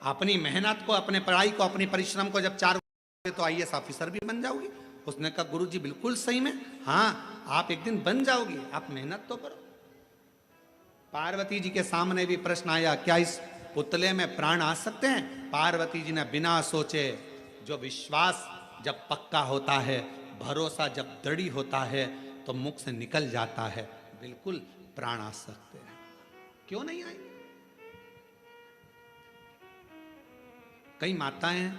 अपनी मेहनत को, अपने पढ़ाई को, अपनी परिश्रम को जब 4 तो आईएएस ऑफिसर भी बन जाओगी। उसने कहा गुरुजी बिल्कुल सही में, हाँ आप एक दिन बन जाओगी, आप मेहनत तो करो। पार्वती जी के सामने भी प्रश्न आया, क्या इस पुतले में प्राण आ सकते हैं? पार्वती जी ने बिना सोचे, जो विश्वास जब पक्का होता है, भरोसा जब दृढ़ होता है, तो मुख से निकल जाता है, बिल्कुल प्राण आ सकते हैं। क्यों नहीं आए? कई माताएं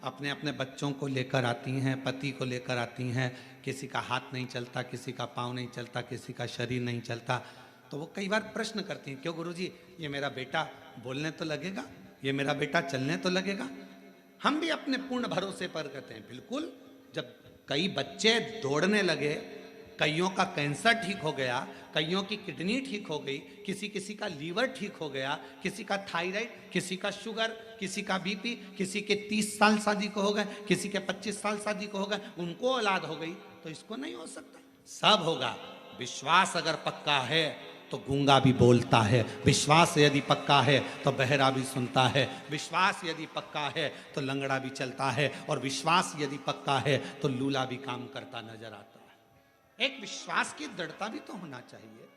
अपने अपने बच्चों को लेकर आती हैं, पति को लेकर आती हैं, किसी का हाथ नहीं चलता, किसी का पाँव नहीं चलता, किसी का शरीर नहीं चलता, तो वो कई बार प्रश्न करती हैं, क्यों गुरुजी, ये मेरा बेटा बोलने तो लगेगा, ये मेरा बेटा चलने तो लगेगा? हम भी अपने पूर्ण भरोसे पर कहते हैं बिल्कुल। जब कई बच्चे दौड़ने लगे, कईयों का कैंसर ठीक हो गया, कईयों की किडनी ठीक हो गई, किसी किसी का लीवर ठीक हो गया, किसी का थायराइड, किसी का शुगर, किसी का बीपी, किसी के 30 साल शादी को हो गए, किसी के 25 साल शादी को हो गए, उनको औलाद हो गई, तो इसको नहीं हो सकता? सब होगा। विश्वास अगर पक्का है तो गूंगा भी बोलता है, विश्वास यदि पक्का है तो बहरा भी सुनता है, विश्वास यदि पक्का है तो लंगड़ा भी चलता है, और विश्वास यदि पक्का है तो लूला भी काम करता नजर आता है। एक विश्वास की दृढ़ता भी तो होना चाहिए।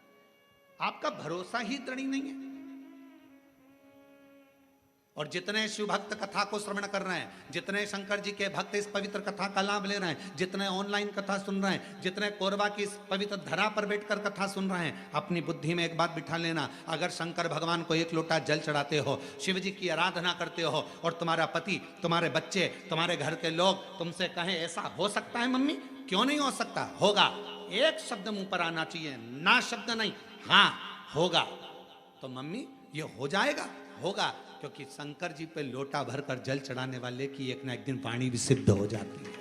आपका भरोसा ही दृढ़ नहीं है। और जितने शिव भक्त कथा को श्रवण कर रहे हैं, जितने शंकर जी के भक्त इस पवित्र कथा का लाभ ले रहे हैं, जितने ऑनलाइन कथा सुन रहे हैं, जितने कोरबा की इस पवित्र धरा पर बैठकर कथा सुन रहे हैं, अपनी बुद्धि में एक बात बिठा लेना, अगर शंकर भगवान को एक लोटा जल चढ़ाते हो, शिव जी की आराधना करते हो, और तुम्हारा पति, तुम्हारे बच्चे, तुम्हारे घर के लोग तुमसे कहें ऐसा हो सकता है मम्मी, क्यों नहीं हो सकता? होगा। एक शब्द मुंह पर आना चाहिए, ना शब्द नहीं, हाँ होगा। तो मम्मी ये हो जाएगा, होगा, क्योंकि शंकर जी पे लोटा भरकर जल चढ़ाने वाले की एक ना एक दिन वाणी भी सिद्ध हो जाती है,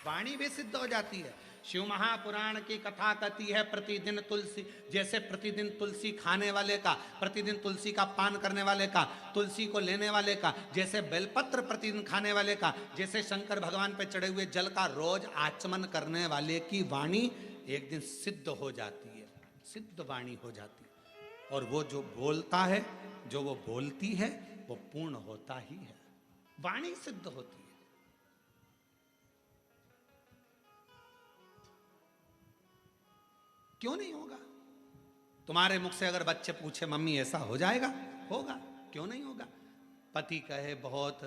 वाणी भी सिद्ध हो जाती है। शिव महापुराण की कथा कहती है, प्रतिदिन तुलसी, जैसे प्रतिदिन तुलसी खाने वाले का, प्रतिदिन तुलसी का पान करने वाले का, तुलसी को लेने वाले का, जैसे बेलपत्र प्रतिदिन खाने वाले का, जैसे शंकर भगवान पे चढ़े हुए जल का रोज आचमन करने वाले की वाणी एक दिन सिद्ध हो जाती है, सिद्ध वाणी हो जाती है। और वो जो बोलता है, जो वो बोलती है, वो पूर्ण होता ही है, वाणी सिद्ध होती है। क्यों नहीं होगा? तुम्हारे मुख से अगर बच्चे पूछे मम्मी ऐसा हो जाएगा, होगा, क्यों नहीं होगा? पति कहे बहुत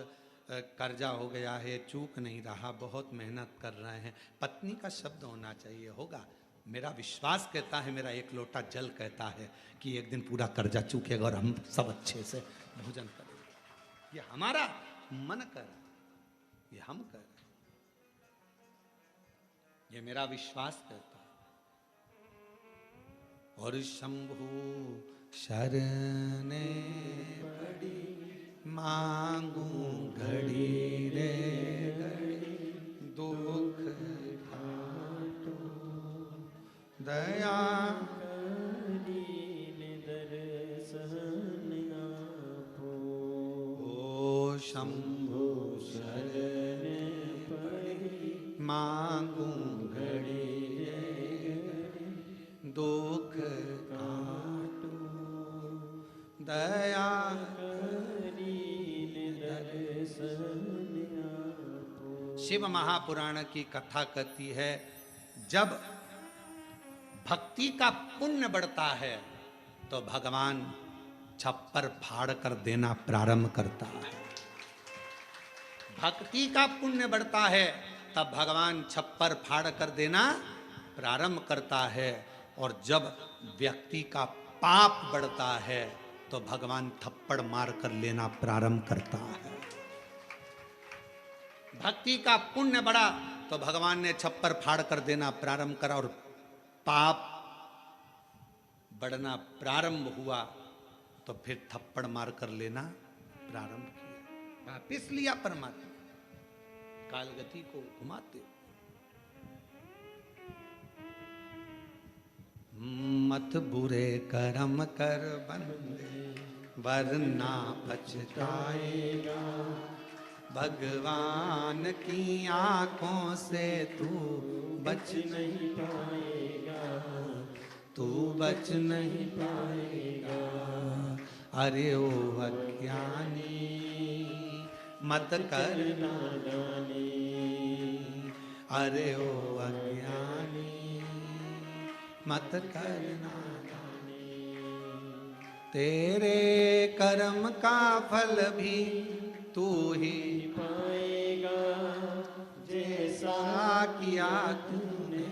कर्जा हो गया है, चूक नहीं रहा, बहुत मेहनत कर रहे हैं, पत्नी का शब्द होना चाहिए, होगा। मेरा विश्वास कहता है, मेरा एक लोटा जल कहता है कि एक दिन पूरा कर्जा चूकेगा और हम सब अच्छे से भोजन करेंगे। ये हमारा मन कर, ये हम कर, ये मेरा विश्वास कहता है। और शंभु शरणे पड़ी मांगू घड़ी रे घड़ी, दुख काटो दया ओ शंभु शरण पड़ी मांगू घड़ी रे घड़ी, दुख काटो दया शिव महापुराण की कथा कहती है, जब भक्ति का पुण्य बढ़ता है तो भगवान छप्पर फाड़ कर देना प्रारंभ करता है। भक्ति का पुण्य बढ़ता है तब भगवान छप्पर फाड़ कर देना प्रारंभ करता है, और जब व्यक्ति का पाप बढ़ता है तो भगवान थप्पड़ मार कर लेना प्रारंभ करता है। भक्ति का पुण्य बढ़ा तो भगवान ने छप्पर फाड़ कर देना प्रारंभ करा, और पाप बढ़ना प्रारंभ हुआ तो फिर थप्पड़ मार कर लेना प्रारंभ किया, वापिस लिया परमात्मा, कालगति को घुमाते। मत बुरे कर्म कर बंदे वरना पछताएगा, भगवान की आंखों से तू बच नहीं पाएगा, तू बच नहीं पाएगा। अरे ओ अज्ञानी मत कर नादानी, अरे ओ अज्ञानी मत कर नादानी। तेरे कर्म का फल भी तू ही पाएगा, जैसा किया तूने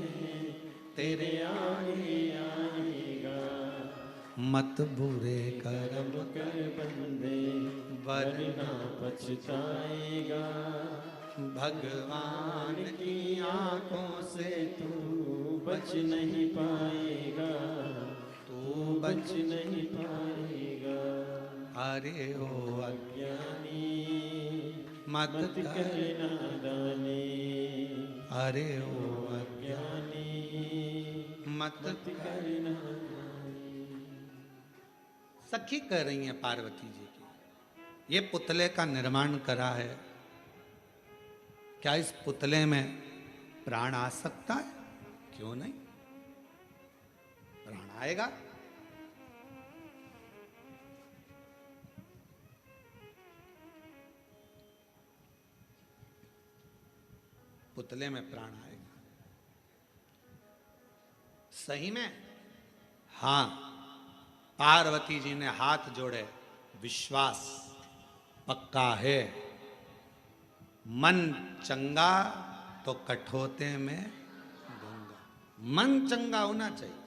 तेरे आगे आएगा। मत बुरे कर्म कर बंदे वरना पछताएगा, भगवान की आंखों से तू बच नहीं पाएगा, तू बच नहीं पाएगा। अरे ओ अज्ञानी मत कर नादानी, अरे ओ अज्ञानी मत कर नादानी। सखी कह रही है पार्वती जी की, ये पुतले का निर्माण करा है, क्या इस पुतले में प्राण आ सकता है? क्यों नहीं, प्राण आएगा। पुतले में प्राण आएगा। सही में? हां, पार्वती जी ने हाथ जोड़े, विश्वास पक्का है। मन चंगा तो कठोते में गंगा। मन चंगा होना चाहिए।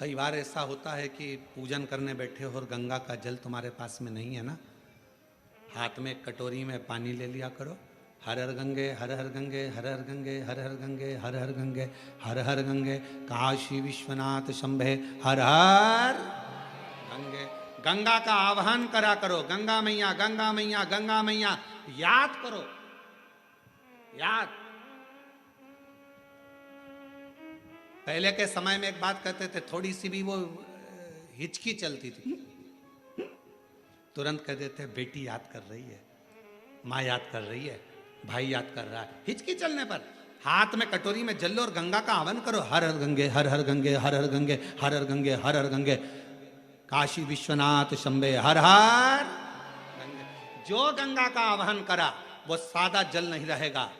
कई बार ऐसा होता है कि पूजन करने बैठे हो और गंगा का जल तुम्हारे पास में नहीं है ना, हाथ में कटोरी में पानी ले लिया करो। हर हर गंगे हर हर गंगे हर हर गंगे हर हर गंगे हर हर गंगे हर हर गंगे, काशी विश्वनाथ शंभे हर हर गंगे। गंगा का आह्वान करा करो, गंगा मैया गंगा मैया गंगा मैया, याद करो, याद। पहले के समय में एक बात कहते थे, थोड़ी सी भी वो हिचकी चलती थी, तुरंत कह देते बेटी याद कर रही है, माँ याद कर रही है, भाई याद कर रहा है। हिचकी चलने पर हाथ में कटोरी में जल लो और गंगा का आह्वान करो, हर हर गंगे हर हर गंगे हर हर गंगे हर हर गंगे हर हर गंगे, काशी विश्वनाथ शंभे हर हर गंगे। जो गंगा का आह्वान करा वो सादा जल नहीं रहेगा,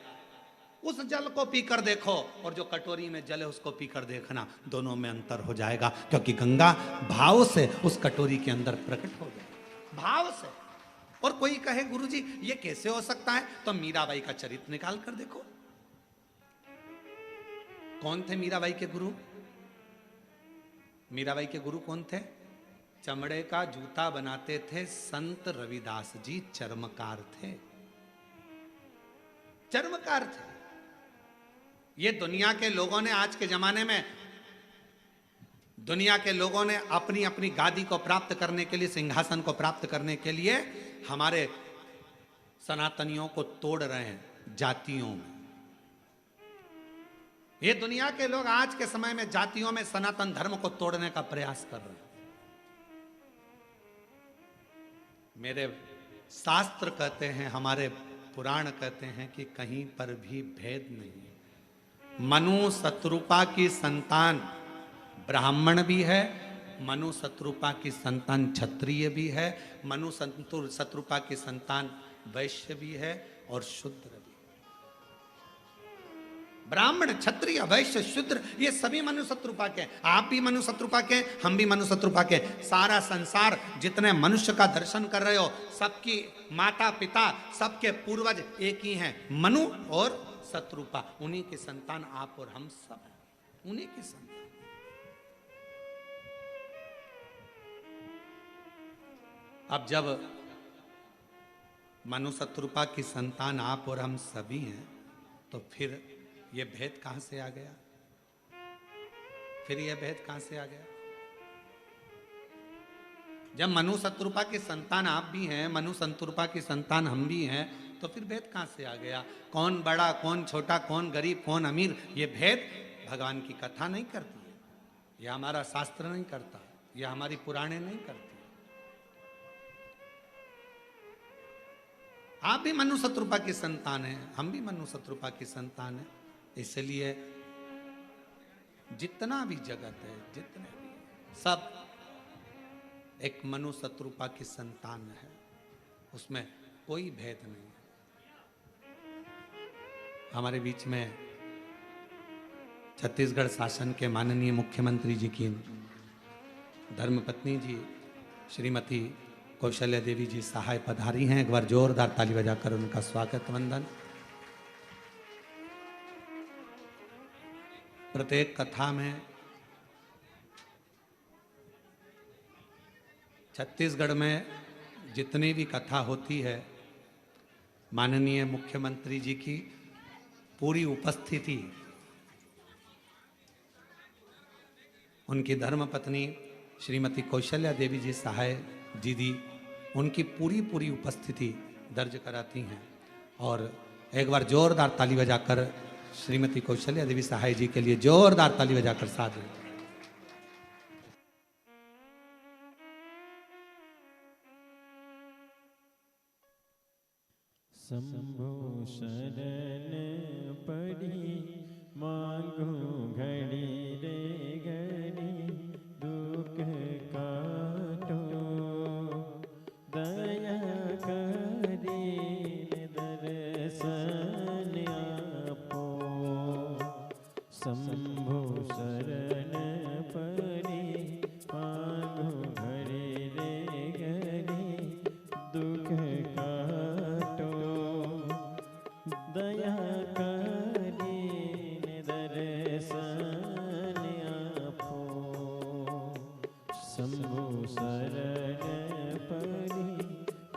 उस जल को पीकर देखो और जो कटोरी में जल है उसको पीकर देखना, दोनों में अंतर हो जाएगा, क्योंकि गंगा भाव से उस कटोरी के अंदर प्रकट हो गई, भाव से। और कोई कहे गुरुजी ये कैसे हो सकता है, तो मीराबाई का चरित्र निकाल कर देखो। कौन थे मीराबाई के गुरु? मीराबाई के गुरु कौन थे? चमड़े का जूता बनाते थे संत रविदास जी, चर्मकार थे, चर्मकार थे। ये दुनिया के लोगों ने, आज के जमाने में दुनिया के लोगों ने अपनी अपनी गादी को प्राप्त करने के लिए, सिंहासन को प्राप्त करने के लिए हमारे सनातनियों को तोड़ रहे हैं जातियों में। ये दुनिया के लोग आज के समय में जातियों में सनातन धर्म को तोड़ने का प्रयास कर रहे हैं। मेरे शास्त्र कहते हैं, हमारे पुराण कहते हैं कि कहीं पर भी भेद नहीं है। मनु शत्रुपा की संतान ब्राह्मण भी है, मनु शत्रुपा की संतान क्षत्रिय भी है, मनु शत्रुपा की संतान वैश्य भी है और शूद्र भी। ब्राह्मण क्षत्रिय वैश्य शूद्र ये सभी मनु शत्रुपा के। आप भी मनु शत्रुपा के, हम भी मनु शत्रुपा के। सारा संसार जितने मनुष्य का दर्शन कर रहे हो, सबकी माता पिता सबके पूर्वज एक ही हैं, मनु और शत्रुपा। उन्हीं के संतान आप और हम सब हैं, उन्हीं की संतान। अब जब मनु शत्रुपा की संतान आप और हम सभी हैं, तो फिर ये भेद कहां से आ गया? फिर ये भेद कहां से आ गया? जब मनु शत्रुपा की संतान आप भी हैं, मनु शत्रुपा की संतान हम भी हैं, तो फिर भेद कहां से आ गया? कौन बड़ा कौन छोटा, कौन गरीब कौन अमीर, ये भेद भगवान की कथा नहीं करती है, यह हमारा शास्त्र नहीं करता, यह हमारी पुराणे नहीं करती। आप भी मनु शत्रुपा की संतान हैं, हम भी मनु शत्रुपा की संतान हैं। इसलिए जितना भी जगत है, जितने भी सब एक मनु शत्रुपा की संतान है। उसमें कोई भेद नहीं है। हमारे बीच में छत्तीसगढ़ शासन के माननीय मुख्यमंत्री जी की धर्मपत्नी जी श्रीमती कौशल्या देवी जी सहाय पधारी हैं। एक बार जोरदार ताली बजाकर उनका स्वागत वंदन। प्रत्येक कथा में छत्तीसगढ़ में जितनी भी कथा होती है, माननीय मुख्यमंत्री जी की पूरी उपस्थिति, उनकी धर्मपत्नी श्रीमती कौशल्या देवी जी सहाय दीदी, उनकी पूरी उपस्थिति दर्ज कराती हैं। और एक बार जोरदार ताली बजाकर श्रीमती कौशल्या देवी सहाय जी के लिए जोरदार ताली बजाकर साधु। शंभो शरण पड़ी मांगू घड़ी रे घड़ी दुख काटो दया करी दर्शन आपो। शंभो शरण पड़ी मांगू घड़ी रे घड़ी दुख काटो दया करी दर्शन आपो। शंभु शरण पड़ी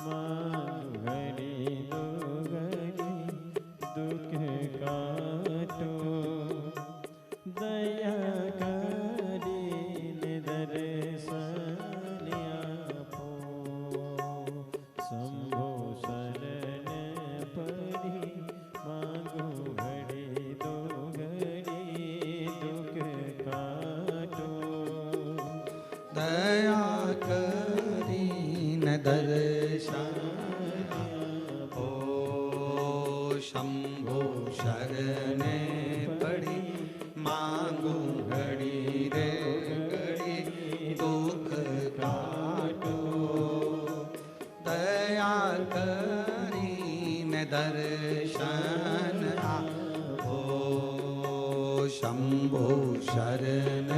मांग घड़ी दो घड़ी दुख काटो दया करी दर्शन आपो। शंभो शरण पड़ी मांगो घड़ी दो घड़ी दुख काटो दया करी न दर्शन हो। शंभो शरण पड़ी मांगू घड़ी रे घड़ी दुख काटो दया करी न दर्शन हो। शंभो शरण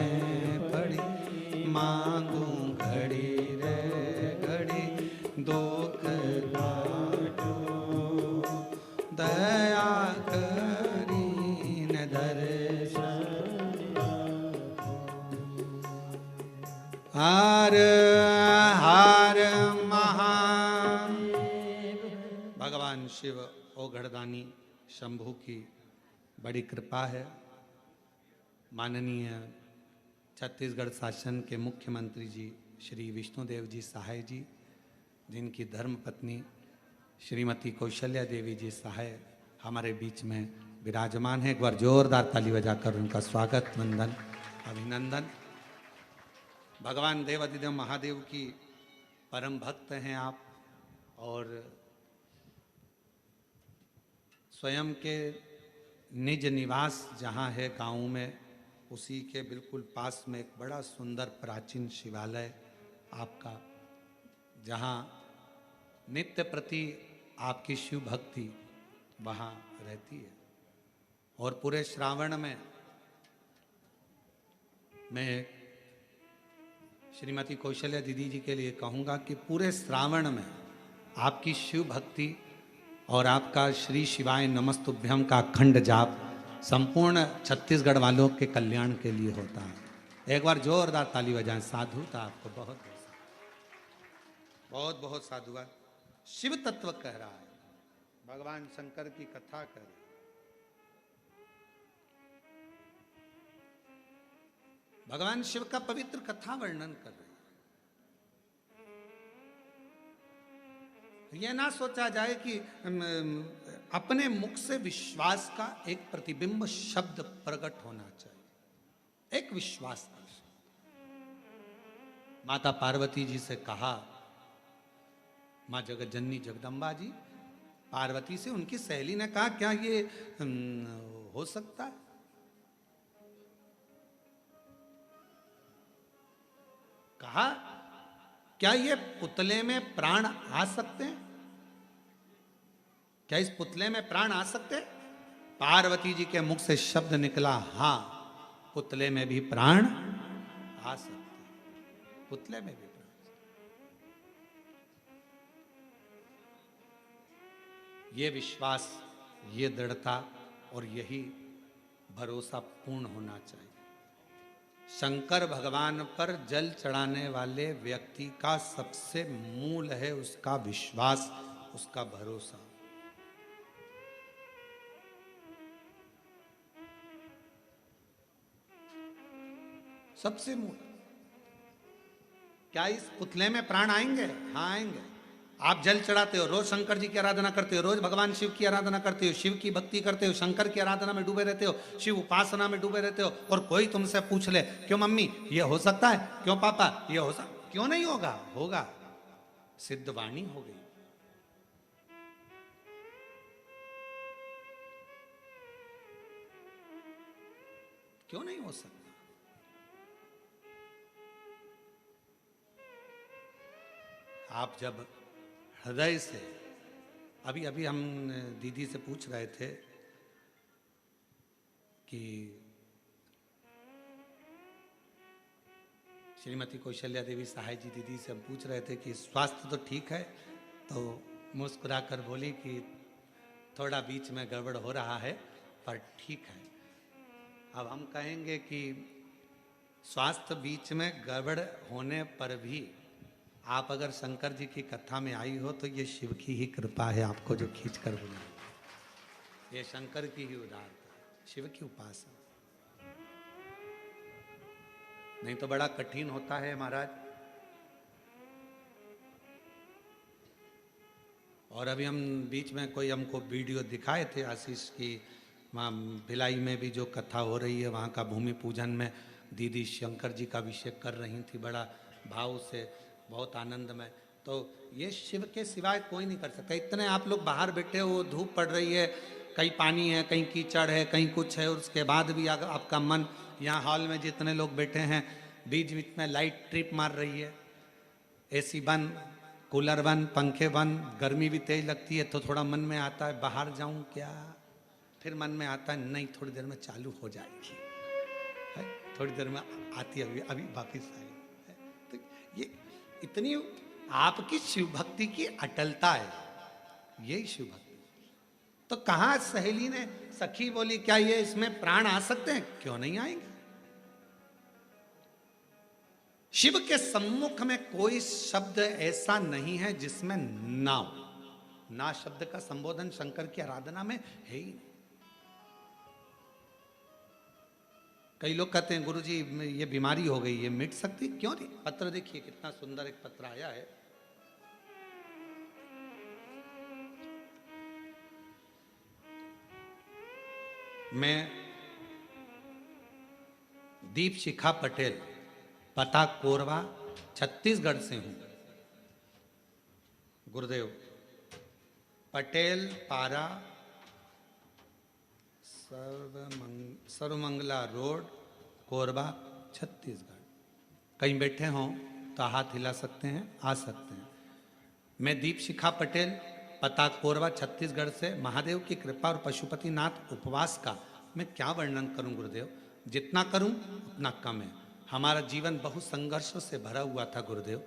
पड़ी मांगू घड़ी रे घड़ी दुख काटो दया करी न दर्शन। हर हर महादेव। भगवान शिव ओघड़दानी शंभु की बड़ी कृपा है। माननीय छत्तीसगढ़ शासन के मुख्यमंत्री जी श्री विष्णुदेव जी सहाय जी, जिनकी धर्मपत्नी श्रीमती कौशल्या देवी जी सहाय हमारे बीच में विराजमान है। एक बार जोरदार ताली बजाकर उनका स्वागत वंदन अभिनंदन। भगवान देवाधिदेव महादेव की परम भक्त हैं आप, और स्वयं के निज निवास जहाँ है गाँव में, उसी के बिल्कुल पास में एक बड़ा सुंदर प्राचीन शिवालय आपका, जहाँ नित्य प्रति आपकी शिव भक्ति वहाँ रहती है। और पूरे श्रावण में मैं श्रीमती कौशल्या दीदी जी के लिए कहूँगा कि पूरे श्रावण में आपकी शिव भक्ति और आपका श्री शिवाय नमस्तुभ्यं का अखंड जाप संपूर्ण छत्तीसगढ़ वालों के कल्याण के लिए होता है। एक बार जोरदार ताली बजाएं। साधुता आपको बहुत बहुत बहुत साधुवाद। शिव तत्व कह रहा है, भगवान शंकर की कथा कर रही है। भगवान शिव का पवित्र कथा वर्णन कर रहे हैं। यह ना सोचा जाए कि अपने मुख से विश्वास का एक प्रतिबिंब शब्द प्रकट होना चाहिए, एक विश्वास का शब्द। माता पार्वती जी से कहा, माँ जगत जननी जगदम्बा जी पार्वती से, उनकी सहेली ने कहा क्या ये हो सकता है? कहा क्या ये पुतले में प्राण आ सकते हैं? क्या इस पुतले में प्राण आ सकते? पार्वती जी के मुख से शब्द निकला, हां, पुतले में भी प्राण आ सकते, पुतले में भी प्राण। ये विश्वास, ये दृढ़ता और यही भरोसा पूर्ण होना चाहिए। शंकर भगवान पर जल चढ़ाने वाले व्यक्ति का सबसे मूल है उसका विश्वास, उसका भरोसा। सबसे मूल। क्या इस पुतले में प्राण आएंगे? हाँ आएंगे। आप जल चढ़ाते हो, रोज शंकर जी की आराधना करते हो, रोज भगवान शिव की आराधना करते हो, शिव की भक्ति करते हो, शंकर की आराधना में डूबे रहते हो, शिव उपासना में डूबे रहते हो, और कोई तुमसे पूछ ले, क्यों मम्मी ये हो सकता है, क्यों पापा ये हो सकता, क्यों नहीं होगा? होगा, सिद्ध वाणी हो गई। क्यों नहीं हो सकता? आप जब हृदय से, अभी अभी हम दीदी से पूछ रहे थे कि श्रीमती कौशल्या देवी सहाय जी दीदी से हम पूछ रहे थे कि स्वास्थ्य तो ठीक है, तो मुस्कुराकर बोली कि थोड़ा बीच में गड़बड़ हो रहा है पर ठीक है। अब हम कहेंगे कि स्वास्थ्य बीच में गड़बड़ होने पर भी आप अगर शंकर जी की कथा में आई हो तो ये शिव की ही कृपा है आपको जो खींच कर बुलाई। ये शंकर की ही उदारता, शिव की उपासना। नहीं तो बड़ा कठिन होता है महाराज। और अभी हम बीच में कोई हमको वीडियो दिखाए थे आशीष की, वहाँ भिलाई में भी जो कथा हो रही है, वहाँ का भूमि पूजन में दीदी शंकर जी का अभिषेक कर रही थी बड़ा भाव से, बहुत आनंद में। तो ये शिव के सिवाय कोई नहीं कर सकता। इतने आप लोग बाहर बैठे हो, धूप पड़ रही है, कहीं पानी है, कहीं कीचड़ है, कहीं कुछ है, और उसके बाद भी आपका मन, यहाँ हॉल में जितने लोग बैठे हैं, बीच बीच में लाइट ट्रिप मार रही है, एसी बंद, कूलर बंद, पंखे बंद, गर्मी भी तेज लगती है, तो थोड़ा मन में आता है बाहर जाऊं क्या, फिर मन में आता है नहीं थोड़ी देर में चालू हो जाएगी, है? थोड़ी देर में आती है, अभी अभी वापिस आई। तो ये इतनी आपकी शिव भक्ति की अटलता है, यही शिव भक्ति। तो कहा सहेली ने, सखी बोली क्या ये इसमें प्राण आ सकते हैं? क्यों नहीं आएंगे? शिव के सम्मुख में कोई शब्द ऐसा नहीं है जिसमें ना हो। ना शब्द का संबोधन शंकर की आराधना में है ही नहीं। कई लोग कहते हैं गुरुजी ये बीमारी हो गई, ये मिट सकती? क्यों नहीं। पत्र देखिए कितना सुंदर एक पत्र आया है। मैं दीप शिखा पटेल, पता कोरबा, छत्तीसगढ़ से हूं। गुरुदेव, पटेल पारा, सर्वमंगला रोड, कोरबा, छत्तीसगढ़। कहीं बैठे हों तो हाथ हिला सकते हैं, आ सकते हैं। मैं दीप शिखा पटेल, पता कोरबा, छत्तीसगढ़ से। महादेव की कृपा और पशुपतिनाथ उपवास का मैं क्या वर्णन करूं गुरुदेव, जितना करूं उतना कम है। हमारा जीवन बहुत संघर्षों से भरा हुआ था गुरुदेव,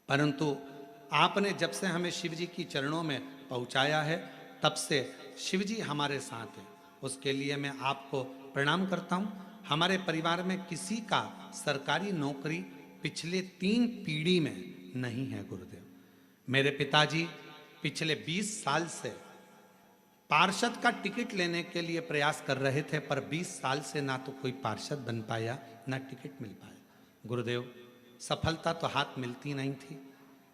परंतु आपने जब से हमें शिव जी की चरणों में पहुंचाया है तब से शिव जी हमारे साथ हैं। उसके लिए मैं आपको प्रणाम करता हूं। हमारे परिवार में किसी का सरकारी नौकरी पिछले 3 पीढ़ी में नहीं है गुरुदेव। मेरे पिताजी पिछले 20 साल से पार्षद का टिकट लेने के लिए प्रयास कर रहे थे, पर 20 साल से ना तो कोई पार्षद बन पाया ना टिकट मिल पाया। गुरुदेव, सफलता तो हाथ मिलती नहीं थी।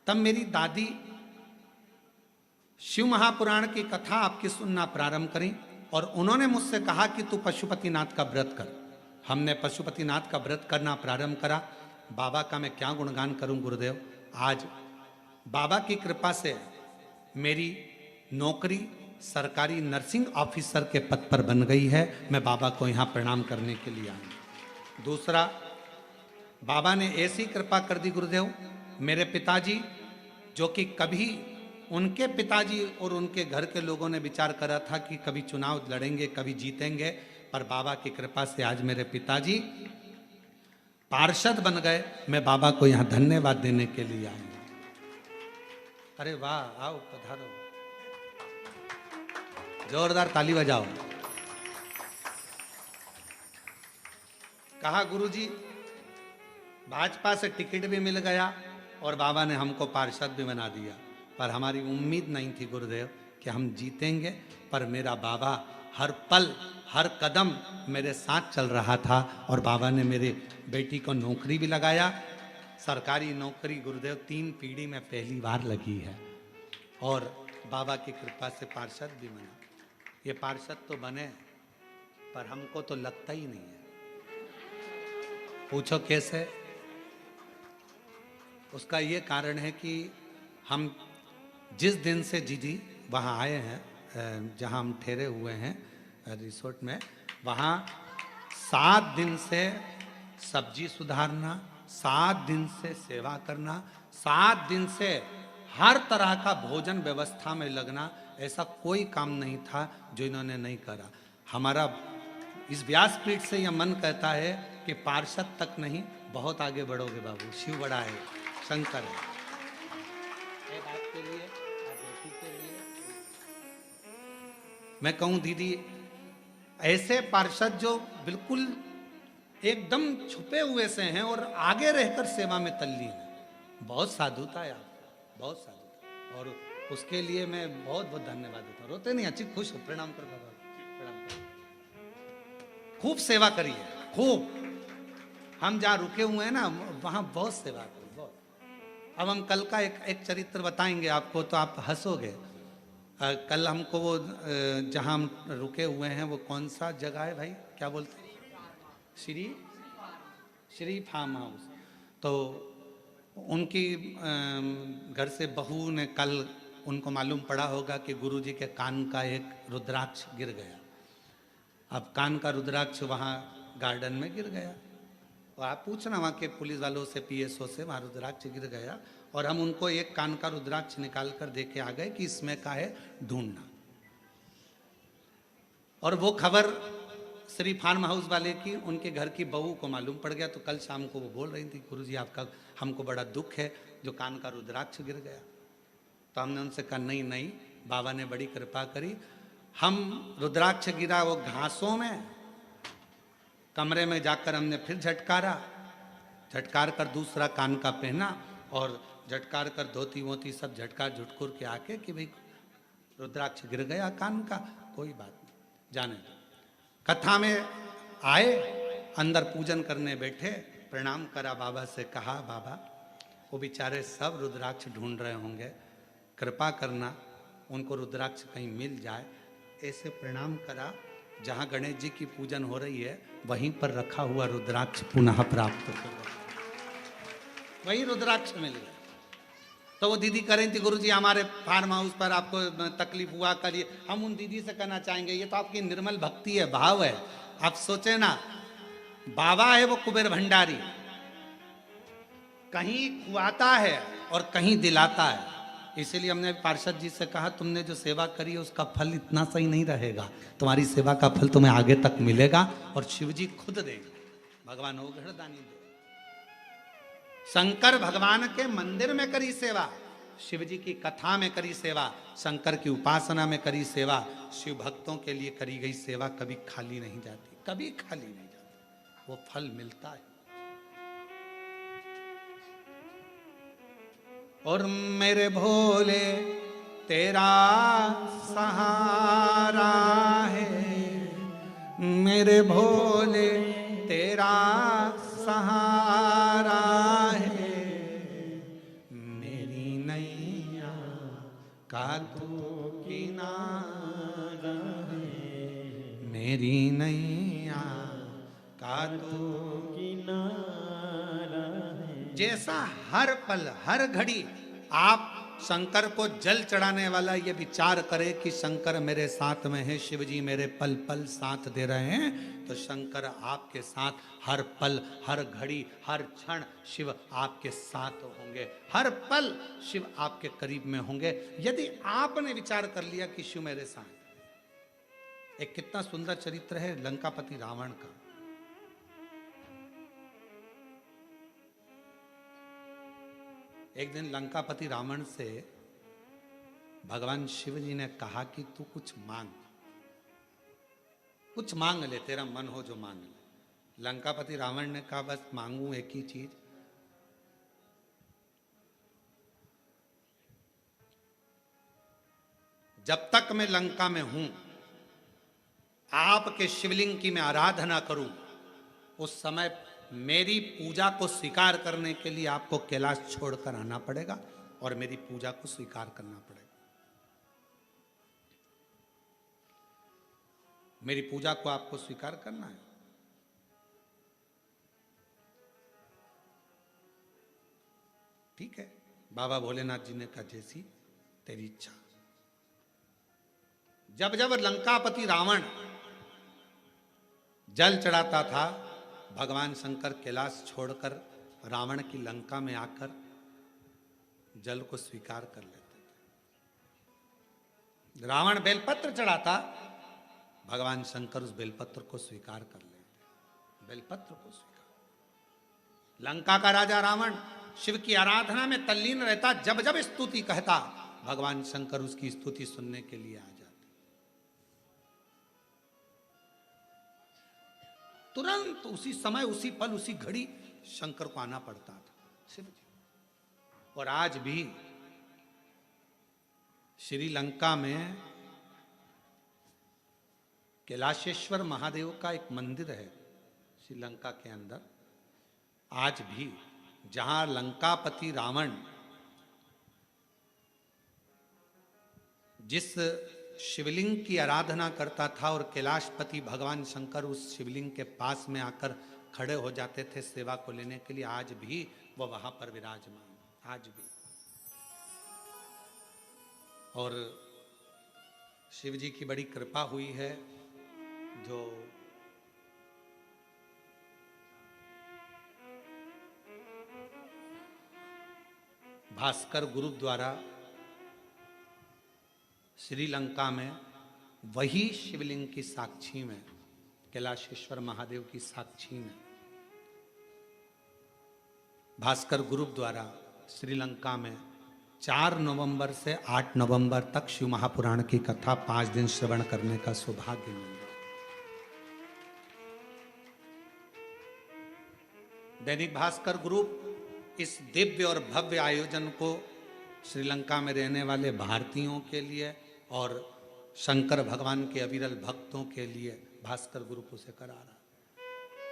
तब मेरी दादी शिव महापुराण की कथा आपकी सुनना प्रारंभ करी और उन्होंने मुझसे कहा कि तू पशुपतिनाथ का व्रत कर। हमने पशुपतिनाथ का व्रत करना प्रारंभ करा। बाबा का मैं क्या गुणगान करूं गुरुदेव। आज बाबा की कृपा से मेरी नौकरी सरकारी नर्सिंग ऑफिसर के पद पर बन गई है। मैं बाबा को यहाँ प्रणाम करने के लिए आया। दूसरा, बाबा ने ऐसी कृपा कर दी गुरुदेव, मेरे पिताजी जो कि कभी उनके पिताजी और उनके घर के लोगों ने विचार करा था कि कभी चुनाव लड़ेंगे, कभी जीतेंगे, पर बाबा की कृपा से आज मेरे पिताजी पार्षद बन गए। मैं बाबा को यहाँ धन्यवाद देने के लिए आया हूं। अरे वाह, आओ पधारो, जोरदार ताली बजाओ। कहा गुरुजी भाजपा से टिकट भी मिल गया और बाबा ने हमको पार्षद भी बना दिया, पर हमारी उम्मीद नहीं थी गुरुदेव कि हम जीतेंगे। पर मेरा बाबा हर पल हर कदम मेरे साथ चल रहा था और बाबा ने मेरे बेटी को नौकरी भी लगाया, सरकारी नौकरी गुरुदेव 3 पीढ़ी में पहली बार लगी है और बाबा की कृपा से पार्षद भी बना। ये पार्षद तो बने पर हमको तो लगता ही नहीं है। पूछो कैसे? उसका ये कारण है कि हम जिस दिन से जीजी वहाँ आए हैं, जहाँ हम ठहरे हुए हैं रिसोर्ट में, वहाँ 7 दिन से सब्जी सुधारना, 7 दिन से सेवा करना, 7 दिन से हर तरह का भोजन व्यवस्था में लगना, ऐसा कोई काम नहीं था जो इन्होंने नहीं करा। हमारा इस व्यासपीठ से यह मन कहता है कि पार्षद तक नहीं, बहुत आगे बढ़ोगे बाबू। शिव बड़ा है, शंकर है। एक आपके लिए, आप बेटी के लिए मैं कहूँ दीदी, ऐसे पार्षद जो बिल्कुल एकदम छुपे हुए से हैं और आगे रहकर सेवा में तल्लीन है, बहुत साधुता है आप, बहुत साधुता। और उसके लिए मैं बहुत बहुत धन्यवाद देता हूँ। रोते नहीं, अच्छी खुश हो। प्रणाम करो बाबा, प्रणाम करो। खूब सेवा करिए, खूब। हम जहाँ रुके हुए हैं ना, वहाँ बहुत सेवा करी, बहुत। अब हम कल का एक चरित्र बताएंगे आपको तो आप हंसोगे। कल हमको वो जहाँ हम रुके हुए हैं वो कौन सा जगह है भाई, क्या बोलते हैं? Shri farm house. तो उनकी घर से बहू ने कल, उनको मालूम पड़ा होगा कि गुरुजी के कान का एक रुद्राक्ष गिर गया। अब कान का रुद्राक्ष वहाँ गार्डन में गिर गया और आप पूछना वहाँ के पुलिस वालों से, पीएसओ से, वहाँ रुद्राक्ष गिर गया और हम उनको एक कान का रुद्राक्ष निकाल कर दे के आ गए कि इसमें का है, ढूंढना। और वो खबर श्री फार्म हाउस वाले की उनके घर की बहू को मालूम पड़ गया। तो कल शाम को वो बोल रही थी, गुरुजी आपका, हमको बड़ा दुख है जो कान का रुद्राक्ष गिर गया। तो हमने उनसे कहा नहीं नहीं, बाबा ने बड़ी कृपा करी। हम रुद्राक्ष गिरा वो घासों में, कमरे में जाकर हमने फिर झटकारा, झटकार कर दूसरा कान का पहना और झटकार कर धोती वोती सब झटकार झुटकुर के आके कि भाई रुद्राक्ष गिर गया कान का, कोई बात नहीं, जाने दो। कथा में आए, अंदर पूजन करने बैठे, प्रणाम करा, बाबा से कहा बाबा वो बेचारे सब रुद्राक्ष ढूंढ रहे होंगे, कृपा करना उनको रुद्राक्ष कहीं मिल जाए। ऐसे प्रणाम करा, जहाँ गणेश जी की पूजन हो रही है वहीं पर रखा हुआ रुद्राक्ष पुनः प्राप्त हो गया, वही रुद्राक्ष मिल गया। तो वो दीदी कह रही थी गुरुजी हमारे फार्म हाउस पर आपको तकलीफ हुआ, करिए। हम उन दीदी से कहना चाहेंगे ये तो आपकी निर्मल भक्ति है, भाव है। आप सोचे ना, बाबा है वो कुबेर भंडारी, कहीं खुआता है और कहीं दिलाता है। इसीलिए हमने पार्षद जी से कहा तुमने जो सेवा करी है उसका फल इतना सही नहीं रहेगा, तुम्हारी सेवा का फल तुम्हें आगे तक मिलेगा और शिव जी खुद देंगे। भगवान हो घड़दानी दे। शंकर भगवान के मंदिर में करी सेवा, शिव जी की कथा में करी सेवा, शंकर की उपासना में करी सेवा, शिव भक्तों के लिए करी गई सेवा कभी खाली नहीं जाती, कभी खाली नहीं जाती, वो फल मिलता है। और मेरे भोले तेरा सहारा है, मेरे भोले तेरा सहारा है, मेरी नैया का तू किनारा है, मेरी नैया का तू किनारा है। जैसा हर पल हर घड़ी आप शंकर को जल चढ़ाने वाला ये विचार करे कि शंकर मेरे साथ में है, शिव जी मेरे पल पल साथ दे रहे हैं, तो शंकर आपके साथ हर पल, हर घड़ी, हर क्षण शिव आपके साथ होंगे, हर पल शिव आपके करीब में होंगे। यदि आपने विचार कर लिया कि शिव मेरे साथ। एक कितना सुंदर चरित्र है लंकापति रावण का। एक दिन लंकापति रावण से भगवान शिव जी ने कहा कि तू कुछ मांग ले, तेरा मन हो जो मांग ले। लंकापति रावण ने कहा बस मांगू एक ही चीज, जब तक मैं लंका में हूं, आपके शिवलिंग की मैं आराधना करूं, उस समय मेरी पूजा को स्वीकार करने के लिए आपको कैलाश छोड़कर आना पड़ेगा और मेरी पूजा को स्वीकार करना पड़ेगा। मेरी पूजा को आपको स्वीकार करना है। ठीक है, बाबा भोलेनाथ जी ने कहा जैसी तेरी इच्छा। जब जब लंकापति रावण जल चढ़ाता था, भगवान शंकर कैलाश छोड़कर रावण की लंका में आकर जल को स्वीकार कर लेते थे। रावण बेलपत्र चढ़ाता, भगवान शंकर उस बेलपत्र को स्वीकार कर लेते। बेलपत्र को स्वीकार। लंका का राजा रावण शिव की आराधना में तल्लीन रहता, जब जब स्तुति कहता, भगवान शंकर उसकी स्तुति सुनने के लिए आ जाते। तुरंत उसी समय, उसी पल, उसी घड़ी शंकर को आना पड़ता था शिव जी। और आज भी श्रीलंका में कैलाशेश्वर महादेव का एक मंदिर है श्रीलंका के अंदर। आज भी जहां लंकापति रावण जिस शिवलिंग की आराधना करता था और कैलाशपति भगवान शंकर उस शिवलिंग के पास में आकर खड़े हो जाते थे सेवा को लेने के लिए, आज भी वो वहां पर विराजमान, आज भी। और शिव जी की बड़ी कृपा हुई है, जो भास्कर ग्रुप द्वारा श्रीलंका में वही शिवलिंग की साक्षी में, कैलाशेश्वर महादेव की साक्षी में, भास्कर ग्रुप द्वारा श्रीलंका में 4 नवंबर से 8 नवंबर तक शिव महापुराण की कथा 5 दिन श्रवण करने का सौभाग्य मिला। दैनिक भास्कर ग्रुप इस दिव्य और भव्य आयोजन को श्रीलंका में रहने वाले भारतीयों के लिए और शंकर भगवान के अविरल भक्तों के लिए भास्कर ग्रुप उसे करा रहा।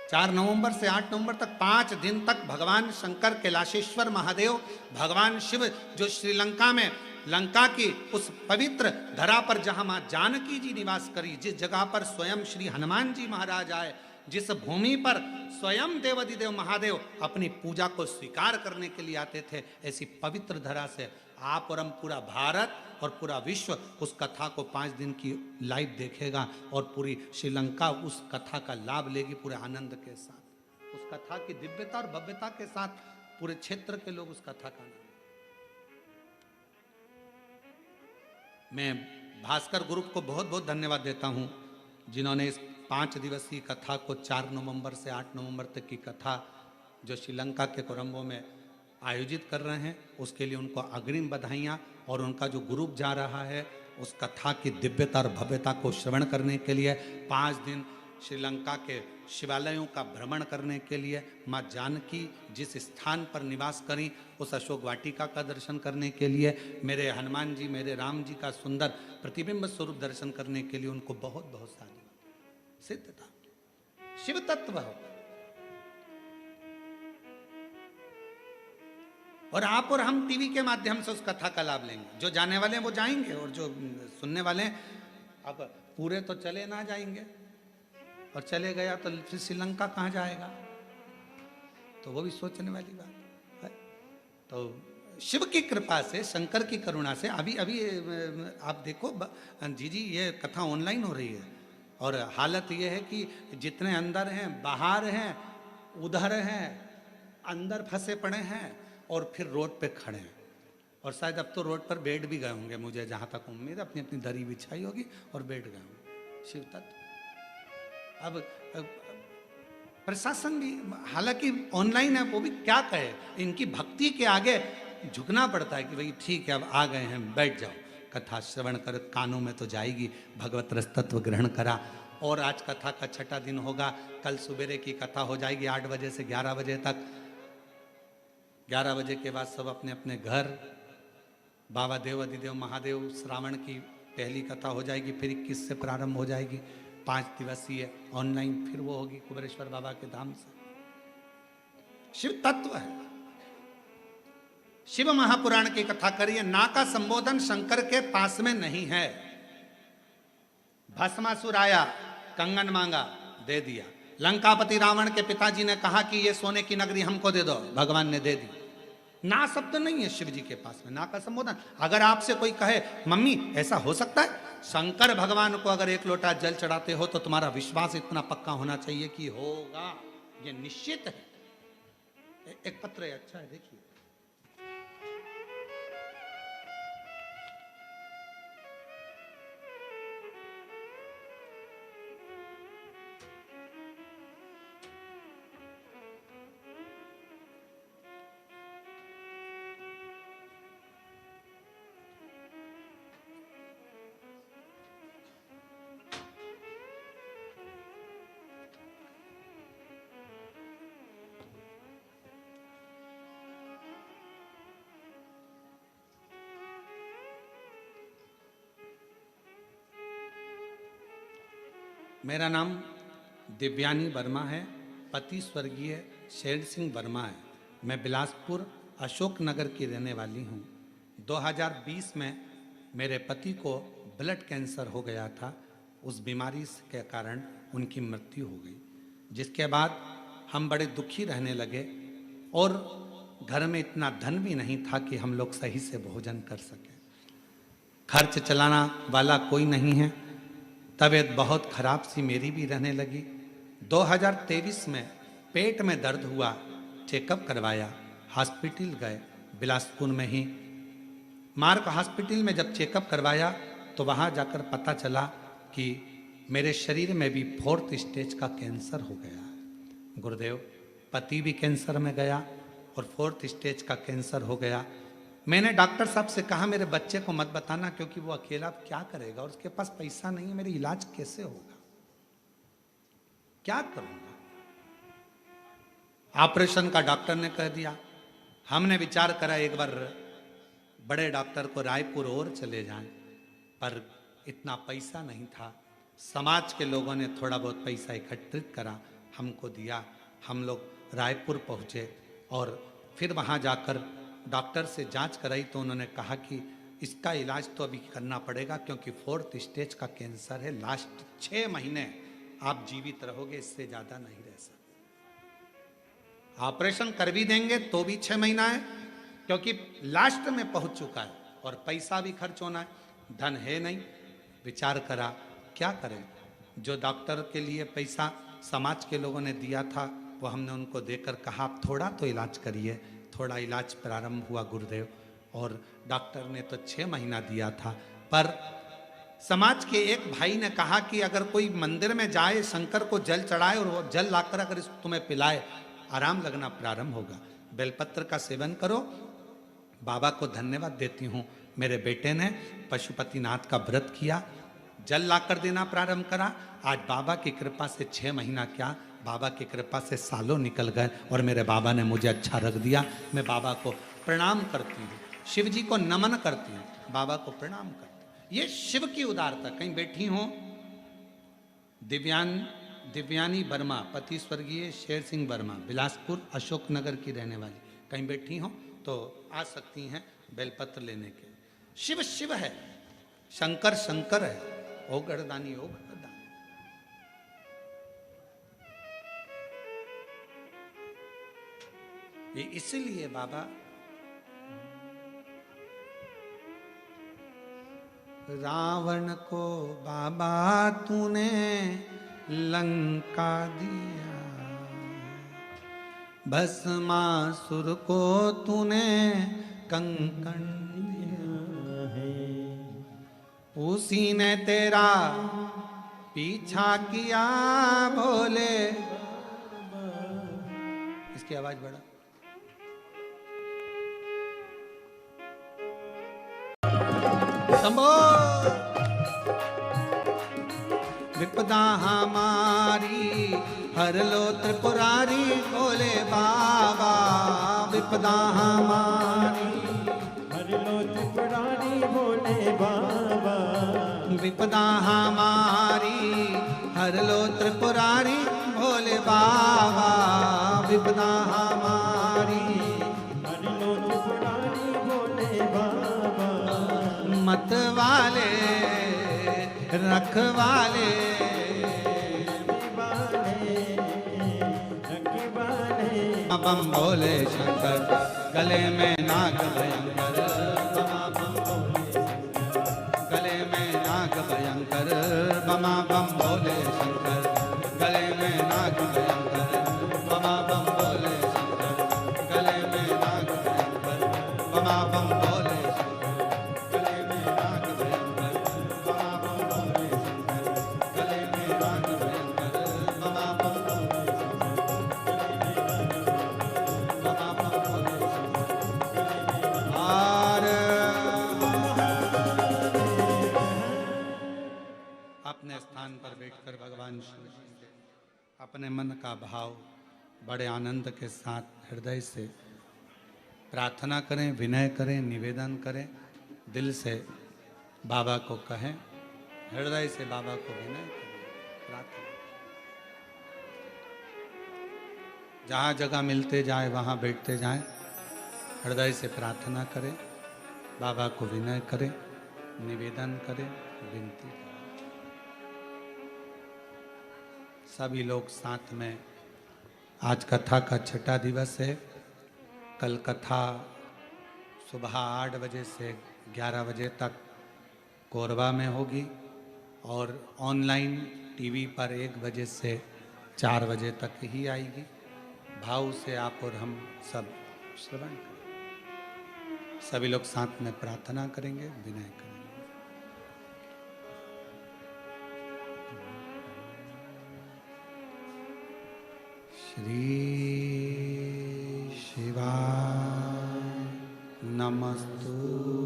4 नवंबर से 8 नवंबर तक 5 दिन तक भगवान शंकर, कैलाशेश्वर महादेव, भगवान शिव जो श्रीलंका में, लंका की उस पवित्र धरा पर जहां मां जानकी जी निवास करी, जिस जगह पर स्वयं श्री हनुमान जी महाराज आए, जिस भूमि पर स्वयं देवाधिदेव महादेव अपनी पूजा को स्वीकार करने के लिए आते थे, ऐसी पवित्र धरा से आप और हम, पूरा भारत और पूरा विश्व उस कथा को 5 दिन की लाइव देखेगा और पूरी श्रीलंका उस कथा का लाभ लेगी पूरे आनंद के साथ। उस कथा की दिव्यता और भव्यता के साथ पूरे क्षेत्र के लोग उस कथा का आनंद। मैं भास्कर ग्रुप को बहुत बहुत धन्यवाद देता हूं, जिन्होंने इस 5 दिवसीय कथा को 4 नवंबर से 8 नवंबर तक की कथा जो श्रीलंका के कोलंबो में आयोजित कर रहे हैं, उसके लिए उनको अग्रिम बधाइयाँ। और उनका जो ग्रुप जा रहा है उस कथा की दिव्यता और भव्यता को श्रवण करने के लिए 5 दिन श्रीलंका के शिवालयों का भ्रमण करने के लिए, माँ जानकी जिस स्थान पर निवास करी उस अशोक वाटिका का दर्शन करने के लिए, मेरे हनुमान जी, मेरे राम जी का सुंदर प्रतिबिंब स्वरूप दर्शन करने के लिए उनको बहुत बहुत सारी सिद्धता, शिव तत्व हो। और आप और हम टीवी के माध्यम से उस कथा का लाभ लेंगे। जो जाने वाले हैं वो जाएंगे और जो सुनने वाले हैं, अब पूरे तो चले ना जाएंगे, और चले गया तो फिर श्रीलंका कहाँ जाएगा, तो वो भी सोचने वाली बात है। तो शिव की कृपा से, शंकर की करुणा से, अभी अभी आप देखो जी ये कथा ऑनलाइन हो रही है और हालत ये है कि जितने अंदर हैं, बाहर हैं, उधर हैं, अंदर फंसे पड़े हैं और फिर रोड पे खड़े हैं। और शायद अब तो रोड पर बैठ भी गए होंगे, मुझे जहाँ तक उम्मीद है, अपनी अपनी दरी बिछाई होगी और बैठ गए होंगे शिव तत्व। अब प्रशासन भी हालांकि ऑनलाइन है, वो भी क्या कहे, इनकी भक्ति के आगे झुकना पड़ता है कि भाई ठीक है अब आ गए हैं, बैठ जाओ, कथा श्रवण कर, कानों में तो जाएगी, भगवत रस तत्व ग्रहण करा। और आज कथा का 6ठा दिन होगा, कल सुबेरे की कथा हो जाएगी 8 बजे से 11 बजे तक। 11 बजे के बाद सब अपने अपने घर, बाबा देव अधिदेव महादेव श्रावण की पहली कथा हो जाएगी, फिर 21 से प्रारंभ हो जाएगी 5 दिवसीय ऑनलाइन, फिर वो होगी कुबेरेश्वर बाबा के धाम से। शिव तत्व है। शिव महापुराण की कथा करिए, ना का संबोधन शंकर के पास में नहीं है। भस्मासुर आया, कंगन मांगा, दे दिया। लंकापति रावण के पिताजी ने कहा कि ये सोने की नगरी हमको दे दो, भगवान ने दे दी। ना शब्द नहीं है शिव जी के पास में, ना का संबोधन। अगर आपसे कोई कहे मम्मी ऐसा हो सकता है, शंकर भगवान को अगर 1 लोटा जल चढ़ाते हो तो तुम्हारा विश्वास इतना पक्का होना चाहिए कि होगा, ये निश्चित है। एक पत्र है, अच्छा है, देखिए। मेरा नाम दिव्यानी वर्मा है, पति स्वर्गीय शेर सिंह वर्मा है। मैं बिलासपुर अशोक नगर की रहने वाली हूँ। 2020 में मेरे पति को ब्लड कैंसर हो गया था, उस बीमारी के कारण उनकी मृत्यु हो गई, जिसके बाद हम बड़े दुखी रहने लगे और घर में इतना धन भी नहीं था कि हम लोग सही से भोजन कर सकें। खर्च चलाना वाला कोई नहीं है। तबीयत बहुत खराब सी मेरी भी रहने लगी। 2023 में पेट में दर्द हुआ, चेकअप करवाया, हॉस्पिटल गए बिलासपुर में ही। मार्क हॉस्पिटल में जब चेकअप करवाया तो वहाँ जाकर पता चला कि मेरे शरीर में भी 4th स्टेज का कैंसर हो गया। गुरुदेव, पति भी कैंसर में गया और 4th स्टेज का कैंसर हो गया। मैंने डॉक्टर साहब से कहा मेरे बच्चे को मत बताना, क्योंकि वो अकेला क्या करेगा और उसके पास पैसा नहीं है, मेरी इलाज कैसे होगा, क्या करूंगा। ऑपरेशन का डॉक्टर ने कह दिया। हमने विचार करा एक बार बड़े डॉक्टर को रायपुर और चले जाएं, पर इतना पैसा नहीं था। समाज के लोगों ने थोड़ा बहुत पैसा एकत्रित करा, हमको दिया। हम लोग रायपुर पहुंचे और फिर वहां जाकर डॉक्टर से जांच कराई तो उन्होंने कहा कि इसका इलाज तो अभी करना पड़ेगा, क्योंकि 4th स्टेज का कैंसर है, लास्ट 6 महीने आप जीवित रहोगे, इससे ज़्यादा नहीं रह सकते। ऑपरेशन कर भी देंगे तो भी 6 महीना है, क्योंकि लास्ट में पहुंच चुका है और पैसा भी खर्च होना है, धन है नहीं। विचार करा क्या करें। जो डॉक्टर के लिए पैसा समाज के लोगों ने दिया था वो हमने उनको देकर कहा आप थोड़ा तो इलाज करिए। थोड़ा इलाज प्रारंभ हुआ गुरुदेव, और डॉक्टर ने तो 6 महीना दिया था। पर समाज के एक भाई ने कहा कि अगर कोई मंदिर में जाए, शंकर को जल चढ़ाए और वो जल लाकर अगर इस तुम्हें पिलाए, आराम लगना प्रारंभ होगा। बेलपत्र का सेवन करो। बाबा को धन्यवाद देती हूँ, मेरे बेटे ने पशुपतिनाथ का व्रत किया, जल लाकर देना प्रारंभ करा। आज बाबा की कृपा से 6 महीना क्या, बाबा की कृपा से सालों निकल गए और मेरे बाबा ने मुझे अच्छा रख दिया। मैं बाबा को प्रणाम करती हूँ, शिव जी को नमन करती हूँ, बाबा को प्रणाम करती हूँ। ये शिव की उदारता। कहीं बैठी हो दिव्यानी वर्मा, पति स्वर्गीय शेर सिंह वर्मा, बिलासपुर अशोक नगर की रहने वाली, कहीं बैठी हो तो आ सकती हैं बेलपत्र लेने के। शिव शिव है, शंकर शंकर है, ओ गणदानी ओ गणदानी। ये इसलिए बाबा रावण को बाबा तूने लंका दिया, भस्मासुर को तूने कंकण दिया है, उसी ने तेरा पीछा किया भोले। इसकी आवाज बढ़ा। संभो विपदा हमारी हर लो त्रिपुरारी भोले बाबा, विपदा हमारी हर लो त्रिपुरारी भोले बाबा, विपदा हमारी हर लो त्रिपुरारी भोले बाबा, विपदा हमारी हर लो त्रिपुरारी भोले बाबा, मत वाले रखवाले बम भोले शंकर, गले में नाग भयंकर, बमा बम भोले शंकर, गले में नाग भयंकर, बमा बम भोले शंकर, गले में नाग भयंकर, बमा बम भोले शंकर, गले में नाग भयंकर, बमा बम भोले शंकर, गले में नाग भयंकर, बमा बम भोले शंकर, गले में नाग भयंकर, बमा बम भोले अपने स्थान पर बैठकर भगवान शिव से अपने मन का भाव बड़े आनंद के साथ हृदय से प्रार्थना करें, विनय करें, निवेदन करें, दिल से बाबा को कहें, हृदय से बाबा को विनय करें, प्रार्थना। जहाँ जगह मिलते जाए वहाँ बैठते जाएं, हृदय से प्रार्थना करें, बाबा को विनय करें, निवेदन करें, विनती करें। सभी लोग साथ में, आज कथा का छठा दिवस है। कल कथा सुबह 8 बजे से 11 बजे तक कोरबा में होगी और ऑनलाइन टीवी पर 1 बजे से 4 बजे तक ही आएगी। भाव से आप और हम सब श्रवण करें। सभी लोग साथ में प्रार्थना करेंगे, विनय करेंगे। श्री शिवाय नमस्तुभ्यं,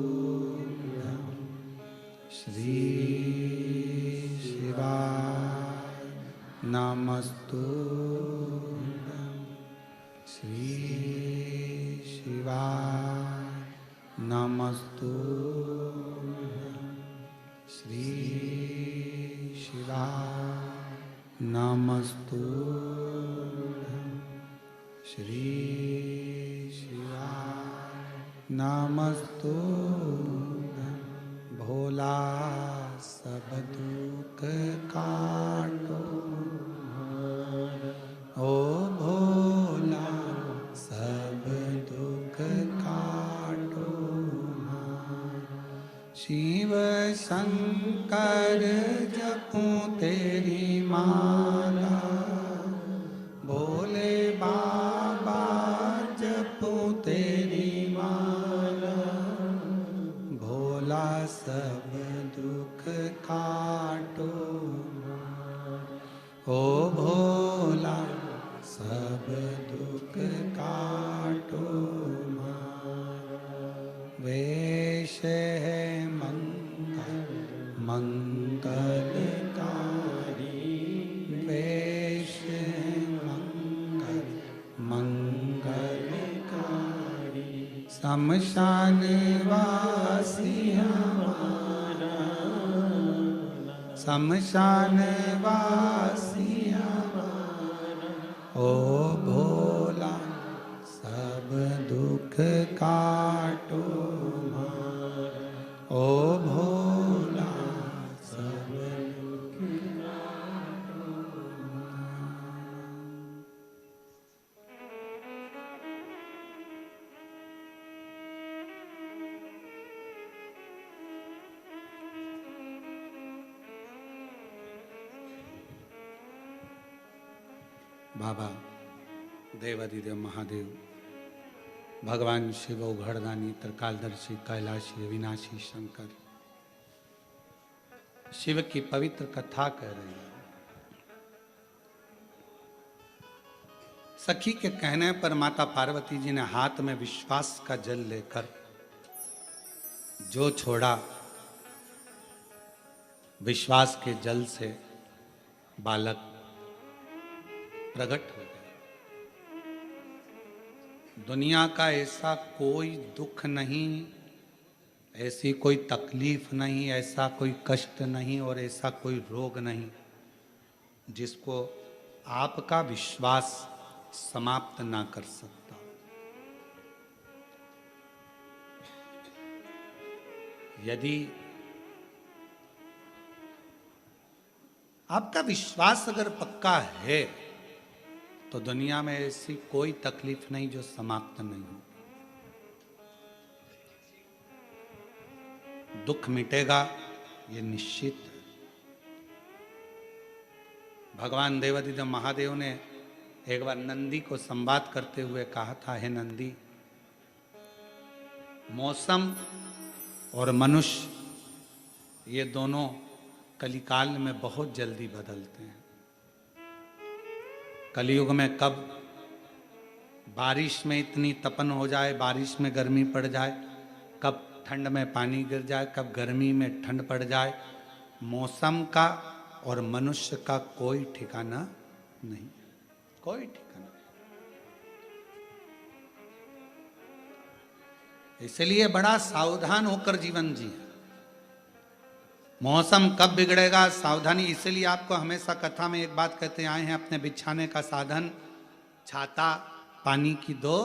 श्री शिवाय नमस्तुभ्यं, श्री शिवाय नमस्तुभ्यं, श्री शिवाय नमस्तुभ्यं, श्री शिवाय नमस्तुभ्यं। भोला सब दुख काटो, ओ भोला सब दुख काटो, शिव शंकर जपूं तेरी माला, भोले बाबा जपूं तेरी माला, भोला सब दुख काटो, ओ भोला सब दुख काटो। वेश है मंगल मंगलकारी, वेश है मंगल मंगलकारी, शमशान वासी हमारा, शमशान वासी हमारा, ओ भोला सब दुख काटो, ओ भोला सब दुख काटो। बाबा देवादिदेव महादेव, भगवान शिव उघड़दानी, त्रिकालदर्शी, कैलाशी, अविनाशी शंकर शिव की पवित्र कथा कह रही है। सखी के कहने पर माता पार्वती जी ने हाथ में विश्वास का जल लेकर जो छोड़ा, विश्वास के जल से बालक प्रकट हो गया। दुनिया का ऐसा कोई दुख नहीं, ऐसी कोई तकलीफ नहीं, ऐसा कोई कष्ट नहीं और ऐसा कोई रोग नहीं जिसको आपका विश्वास समाप्त ना कर सकता। यदि आपका विश्वास अगर पक्का है तो दुनिया में ऐसी कोई तकलीफ नहीं जो समाप्त नहीं हो। दुख मिटेगा ये निश्चित है। भगवान देवादिदेव महादेव ने एक बार नंदी को संवाद करते हुए कहा था, हे नंदी, मौसम और मनुष्य ये दोनों कलिकाल में बहुत जल्दी बदलते हैं। कलयुग में कब बारिश में इतनी तपन हो जाए, बारिश में गर्मी पड़ जाए, कब ठंड में पानी गिर जाए, कब गर्मी में ठंड पड़ जाए, मौसम का और मनुष्य का कोई ठिकाना नहीं, कोई ठिकाना। इसलिए बड़ा सावधान होकर जीवन जिए। मौसम कब बिगड़ेगा, सावधानी। इसलिए आपको हमेशा कथा में एक बात कहते आए हैं, अपने बिछाने का साधन, छाता, पानी की 2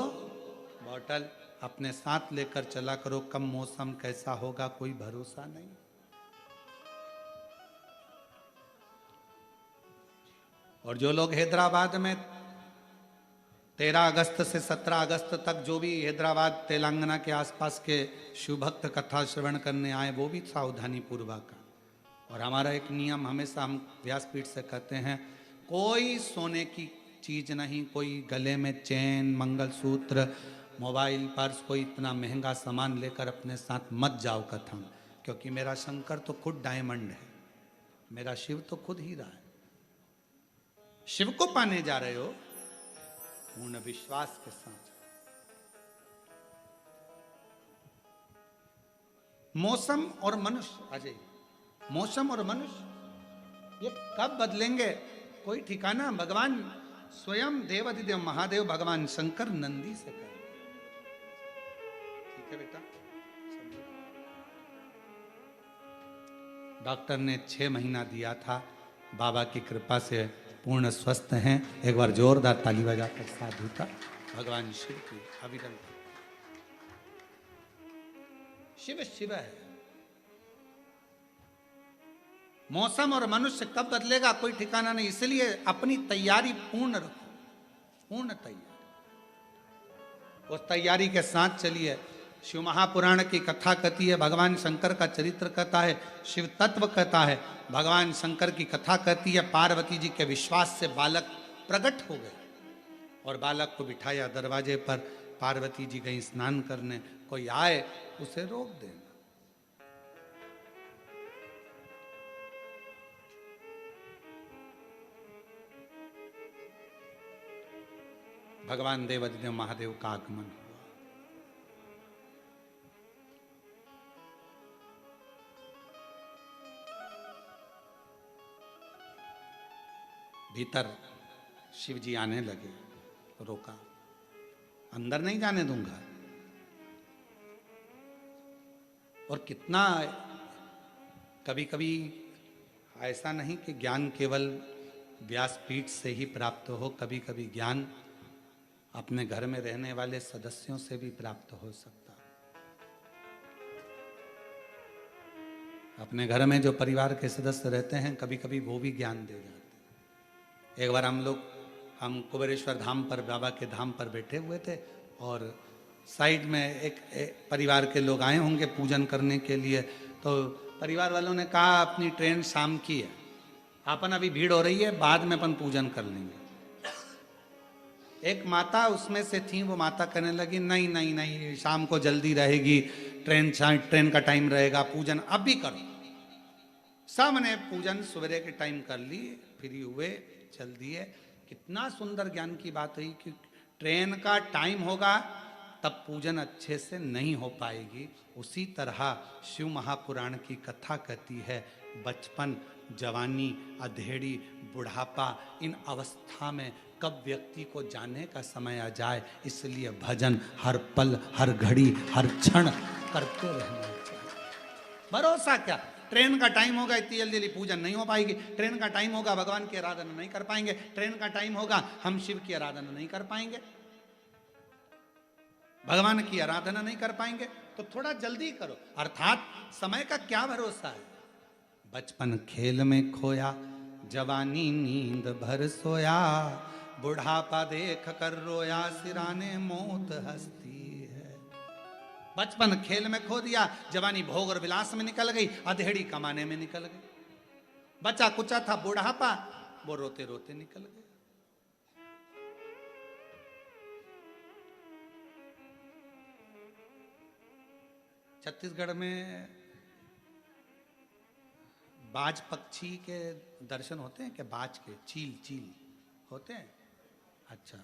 बॉटल अपने साथ लेकर चला करो। कब मौसम कैसा होगा कोई भरोसा नहीं। और जो लोग हैदराबाद में 13 अगस्त से 17 अगस्त तक जो भी हैदराबाद तेलंगाना के आसपास के शिव भक्त कथा श्रवण करने आए, वो भी सावधानी पूर्वक। और हमारा एक नियम हमेशा हम व्यासपीठ से कहते हैं, कोई सोने की चीज नहीं, कोई गले में चेन, मंगलसूत्र, मोबाइल, पर्स, कोई इतना महंगा सामान लेकर अपने साथ मत जाओ कथा में। क्योंकि मेरा शंकर तो खुद डायमंड है, मेरा शिव तो खुद हीरा है। शिव को पाने जा रहे हो पूर्ण विश्वास के साथ। मौसम और मनुष्य, अजय, मौसम और मनुष्य ये कब बदलेंगे कोई ठिकाना। भगवान स्वयं देवादिदेव महादेव, भगवान शंकर नंदी से कहे, ठीक है बेटा। डॉक्टर ने 6 महीना दिया था, बाबा की कृपा से पूर्ण स्वस्थ हैं। एक बार जोरदार ताली बजाकर साधुता भगवान शिव की अविरल। शिव शिव है। मौसम और मनुष्य कब बदलेगा कोई ठिकाना नहीं। इसलिए अपनी तैयारी पूर्ण रखो, पूर्ण तैयारी, उस तैयारी के साथ चलिए। शिव महापुराण की कथा कहती है, भगवान शंकर का चरित्र कहता है, शिव तत्व कहता है। भगवान शंकर की कथा कहती है, पार्वती जी के विश्वास से बालक प्रकट हो गए और बालक को बिठाया दरवाजे पर। पार्वती जी गई स्नान करने, कोई आए उसे रोक देना। भगवान देवादिदेव महादेव का आगमन हुआ। भीतर शिव जी आने लगे, रोका, अंदर नहीं जाने दूंगा। और कितना कभी कभी ऐसा नहीं कि ज्ञान केवल व्यासपीठ से ही प्राप्त हो, कभी कभी ज्ञान अपने घर में रहने वाले सदस्यों से भी प्राप्त हो सकता। अपने घर में जो परिवार के सदस्य रहते हैं, कभी कभी वो भी ज्ञान दे जाते। एक बार हम कुबेरेश्वर धाम पर, बाबा के धाम पर बैठे हुए थे और साइड में एक परिवार के लोग आए होंगे पूजन करने के लिए। तो परिवार वालों ने कहा, अपनी ट्रेन शाम की है, अपन अभी भीड़ हो रही है, बाद में अपन पूजन कर लेंगे। एक माता उसमें से थी, वो माता कहने लगी नहीं नहीं नहीं, शाम को जल्दी रहेगी, ट्रेन का टाइम रहेगा, पूजन अभी करो। सबने पूजन सवेरे के टाइम कर ली, फ्री हुए, चल दिए। कितना सुंदर ज्ञान की बात हुई कि ट्रेन का टाइम होगा तब पूजन अच्छे से नहीं हो पाएगी। उसी तरह शिव महापुराण की कथा कहती है, बचपन, जवानी, अधेड़ी, बुढ़ापा, इन अवस्था में कब व्यक्ति को जाने का समय आ जाए, इसलिए भजन हर पल, हर घड़ी, हर क्षण करते रहना चाहिए। भरोसा क्या, ट्रेन का टाइम होगा, इतनी जल्दी जल्दी पूजन नहीं हो पाएगी। ट्रेन का टाइम होगा, भगवान की आराधना नहीं कर पाएंगे। ट्रेन का टाइम होगा, हम शिव की आराधना नहीं कर पाएंगे, भगवान की आराधना नहीं कर पाएंगे। तो थोड़ा जल्दी करो। अर्थात समय का क्या भरोसा है। बचपन खेल में खोया, जवानी नींद भर सोया, बुढ़ापा देख कर रोया, सिराने मौत हंसती है। बचपन खेल में खो दिया, जवानी भोग और विलास में निकल गई, अधेड़ी कमाने में निकल गई। बचा कुचा था बुढ़ापा, वो रोते रोते निकल गया। छत्तीसगढ़ में बाज पक्षी के दर्शन होते हैं क्या? बाज के, चील होते हैं। अच्छा,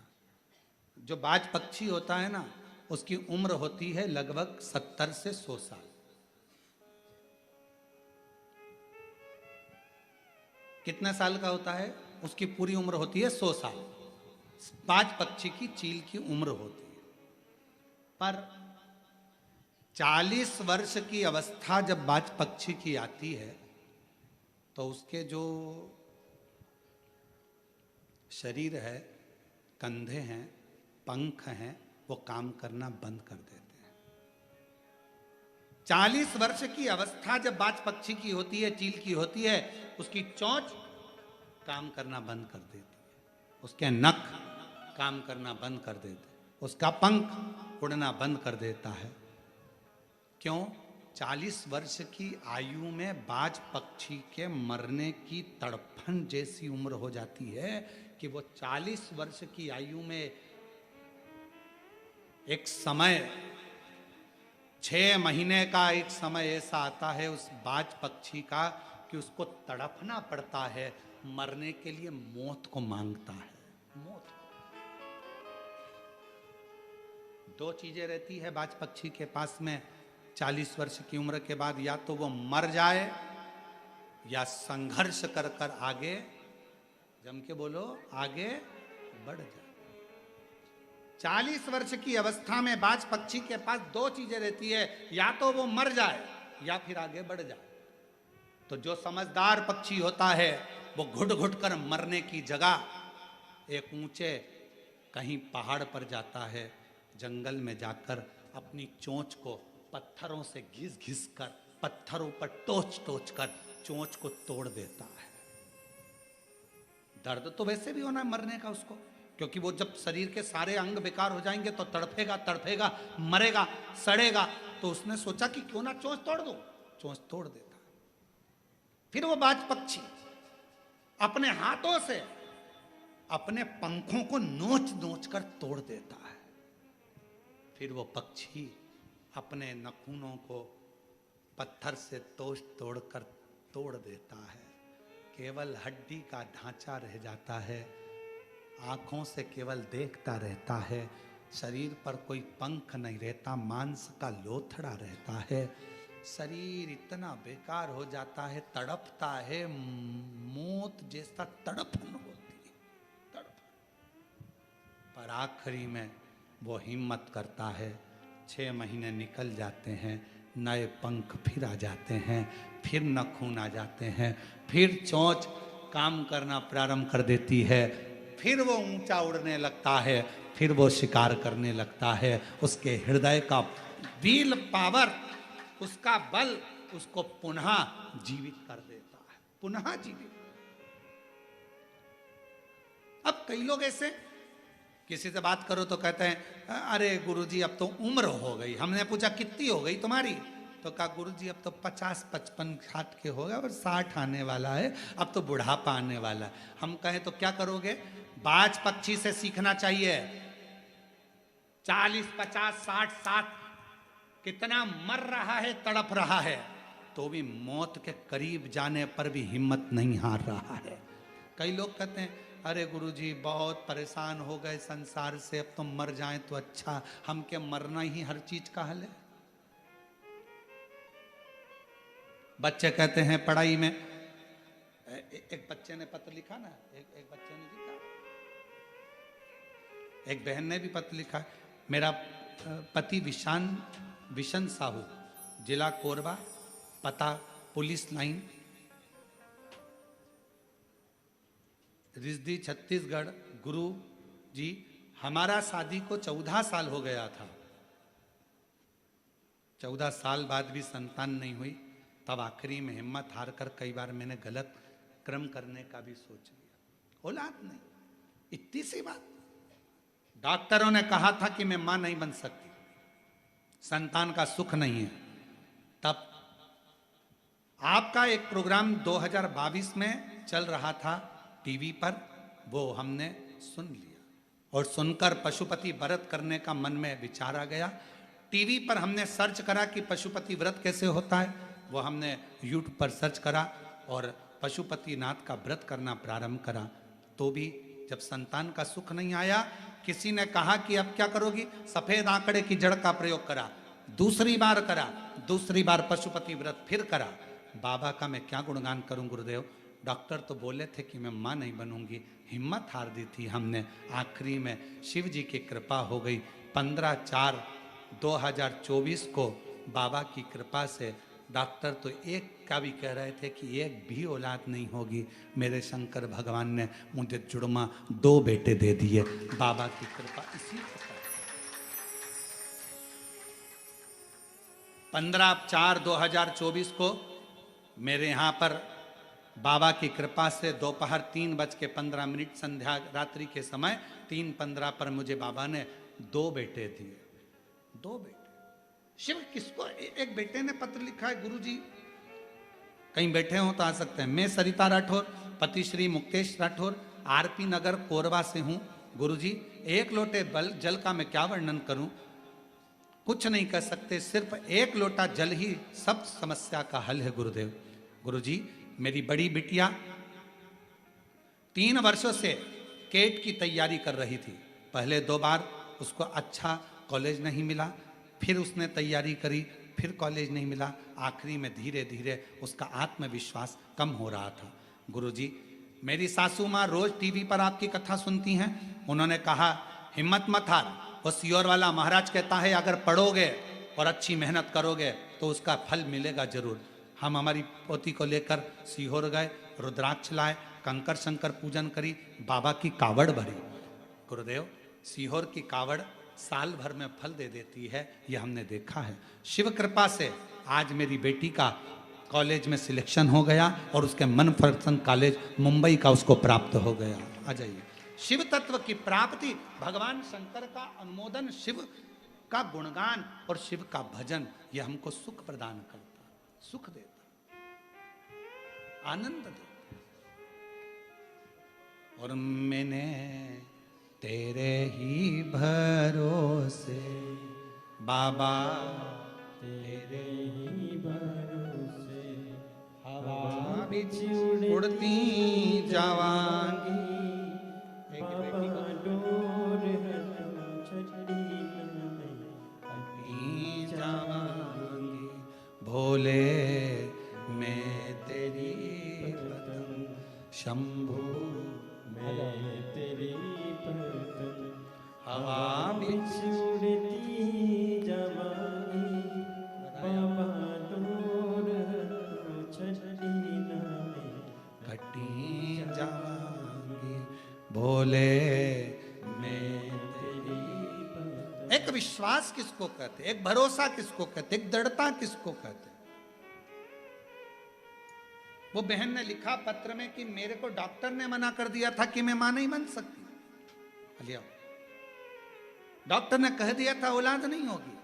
जो बाज पक्षी होता है ना, उसकी उम्र होती है लगभग 70 से 100 साल। कितने साल का होता है? उसकी पूरी उम्र होती है 100 साल। बाज पक्षी की, चील की उम्र होती है। पर 40 वर्ष की अवस्था जब बाज पक्षी की आती है तो उसके जो शरीर है, कंधे हैं, पंख हैं, वो काम करना बंद कर देते हैं। 40 वर्ष की अवस्था जब बाज पक्षी की होती है, चील की होती है, उसकी चोंच काम करना बंद कर देती है, उसके नख काम करना बंद कर देते हैं, उसका पंख उड़ना बंद कर देता है। क्यों? 40 वर्ष की आयु में बाज पक्षी के मरने की तड़फन जैसी उम्र हो जाती है कि वो 40 वर्ष की आयु में एक समय, 6 महीने का एक समय ऐसा आता है उस बाज पक्षी का कि उसको तड़पना पड़ता है, मरने के लिए मौत को मांगता है। मौत। 2 चीजें रहती है बाज पक्षी के पास में 40 वर्ष की उम्र के बाद, या तो वो मर जाए या संघर्ष कर कर आगे, जम के बोलो, आगे बढ़ जाए। 40 वर्ष की अवस्था में बाज पक्षी के पास 2 चीजें रहती है, या तो वो मर जाए या फिर आगे बढ़ जाए। तो जो समझदार पक्षी होता है वो घुट घुट कर मरने की जगह एक ऊंचे कहीं पहाड़ पर जाता है, जंगल में जाकर अपनी चोंच को पत्थरों से घिस घिस कर, पत्थरों पर टोच टोच कर चोंच को तोड़ देता है। दर्द तो वैसे भी होना है मरने का उसको, क्योंकि वो जब शरीर के सारे अंग बेकार हो जाएंगे तो तड़फेगा तड़फेगा, मरेगा, सड़ेगा। तो उसने सोचा कि क्यों ना चोंच तोड़ दो, चोंच तोड़ देता। फिर वो बाज पक्षी अपने हाथों से अपने पंखों को नोच नोच कर तोड़ देता है। फिर वो पक्षी अपने नखूनों को पत्थर से तोड़कर तोड़ देता है। केवल हड्डी का ढांचा रह जाता है, आंखों से केवल देखता रहता है, शरीर पर कोई पंख नहीं रहता, मांस का लोथड़ा रहता है। शरीर इतना बेकार हो जाता है, तड़पता है, मौत जैसा तड़पन होती है, तड़प। पर आखिरी में वो हिम्मत करता है। 6 महीने निकल जाते हैं, नए पंख फिर आ जाते हैं, फिर नखून आ जाते हैं, फिर चोंच काम करना प्रारंभ कर देती है, फिर वो ऊंचा उड़ने लगता है, फिर वो शिकार करने लगता है। उसके हृदय का विल पावर, उसका बल उसको पुनः जीवित कर देता है, पुनः जीवित। अब कई लोग ऐसे, किसी से बात करो तो कहते हैं अरे गुरुजी अब तो उम्र हो गई। हमने पूछा कितनी हो गई तुम्हारी? तो कहा गुरुजी अब तो 50-55 60 के हो गए और 60 आने वाला है, अब तो बुढ़ापा आने वाला है। हम कहें तो क्या करोगे? बाज पक्षी से सीखना चाहिए। 40, 50, 60, 60 कितना मर रहा है, तड़प रहा है, तो भी मौत के करीब जाने पर भी हिम्मत नहीं हार रहा है। कई लोग कहते हैं अरे गुरुजी बहुत परेशान हो गए संसार से, अब तो मर जाएं तो अच्छा, हम क्या मरना ही हर चीज का हल है? बच्चे कहते हैं पढ़ाई में, एक बच्चे ने पत्र लिखा ना, एक बच्चे ने लिखा, एक बहन ने भी पत्र लिखा, मेरा पति विशन साहू, जिला कोरबा, पता पुलिस लाइन, रिजदी छत्तीसगढ़। गुरु जी हमारा शादी को 14 साल हो गया था, 14 साल बाद भी संतान नहीं हुई। तब आखिरी में हिम्मत हार कर कई बार मैंने गलत कर्म करने का भी सोच लिया, औलाद नहीं। इतनी सी बात। डॉक्टरों ने कहा था कि मैं मां नहीं बन सकती, संतान का सुख नहीं है। तब आपका एक प्रोग्राम 2022 में चल रहा था टीवी पर, वो हमने सुन लिया और सुनकर पशुपति व्रत करने का मन में विचार आ गया। टीवी पर हमने सर्च करा कि पशुपति व्रत कैसे होता है, वो हमने यूट्यूब पर सर्च करा और पशुपतिनाथ का व्रत करना प्रारंभ करा। तो भी जब संतान का सुख नहीं आया, किसी ने कहा कि अब क्या करोगी, सफेद आंकड़े की जड़ का प्रयोग करा, दूसरी बार करा, दूसरी बार पशुपति व्रत फिर करा। बाबा का मैं क्या गुणगान करूं गुरुदेव, डॉक्टर तो बोले थे कि मैं मां नहीं बनूंगी, हिम्मत हार दी थी हमने। आखिरी में शिव जी की कृपा हो गई। 15/4/2024 को बाबा की कृपा से, डॉक्टर तो एक का भी कह रहे थे कि एक भी औलाद नहीं होगी, मेरे शंकर भगवान ने मुझे जुड़मा 2 बेटे दे दिए। बाबा की कृपा इसी प्रकार। 15/4/2024 को मेरे यहाँ पर बाबा की कृपा से दोपहर 3:15 संध्या रात्रि के समय 3:15 पर मुझे बाबा ने 2 बेटे दिए। 2 बेटे। शिव किसको, एक बेटे ने पत्र लिखा है, गुरुजी कहीं बैठे हो तो आ सकते हैं। मैं सरिता राठौर, पति श्री मुक्तेश राठौर, आरपी नगर कोरबा से हूँ। गुरुजी एक लोटे जल का मैं क्या वर्णन करूं, कुछ नहीं कर सकते, सिर्फ एक लोटा जल ही सब समस्या का हल है गुरुदेव। गुरुजी मेरी बड़ी बिटिया 3 वर्षों से केट की तैयारी कर रही थी। पहले 2 बार उसको अच्छा कॉलेज नहीं मिला, फिर उसने तैयारी करी, फिर कॉलेज नहीं मिला। आखिरी में धीरे धीरे उसका आत्मविश्वास कम हो रहा था। गुरुजी मेरी सासू माँ रोज टीवी पर आपकी कथा सुनती हैं। उन्होंने कहा हिम्मत मत हार, वो सियोर वाला महाराज कहता है अगर पढ़ोगे और अच्छी मेहनत करोगे तो उसका फल मिलेगा जरूर। हम हमारी पोती को लेकर सीहोर गए, रुद्राक्ष लाए, कंकर शंकर पूजन करी, बाबा की कावड़ भरी। गुरुदेव सीहोर की कावड़ साल भर में फल दे देती है, ये हमने देखा है। शिव कृपा से आज मेरी बेटी का कॉलेज में सिलेक्शन हो गया और उसके मनपसंद कॉलेज मुंबई का उसको प्राप्त हो गया। आ जाइए। शिव तत्व की प्राप्ति, भगवान शंकर का अनुमोदन, शिव का गुणगान और शिव का भजन, यह हमको सुख प्रदान करता, सुख देता, आनंद देता। और मैंने तेरे ही भरोसे बाबा, तेरे ही भरोसे हवा बिच उड़ती जावांगी। बाबा डोर छड़ी जावांगी, भोले मैं तेरी पतंग, शंभू मैं तेरी पतंग, हवा बिच उड़ती जावांगी। बाबा डोर छड़ी घटी जावांगी, भोले मैं तेरी पतंग। एक विश्वास किसको कहते, एक भरोसा किसको कहते, एक दृढ़ता किसको कहते। वो बहन ने लिखा पत्र में कि मेरे को डॉक्टर ने मना कर दिया था कि मैं मां नहीं बन सकती। लिया, डॉक्टर ने कह दिया था औलाद नहीं होगी।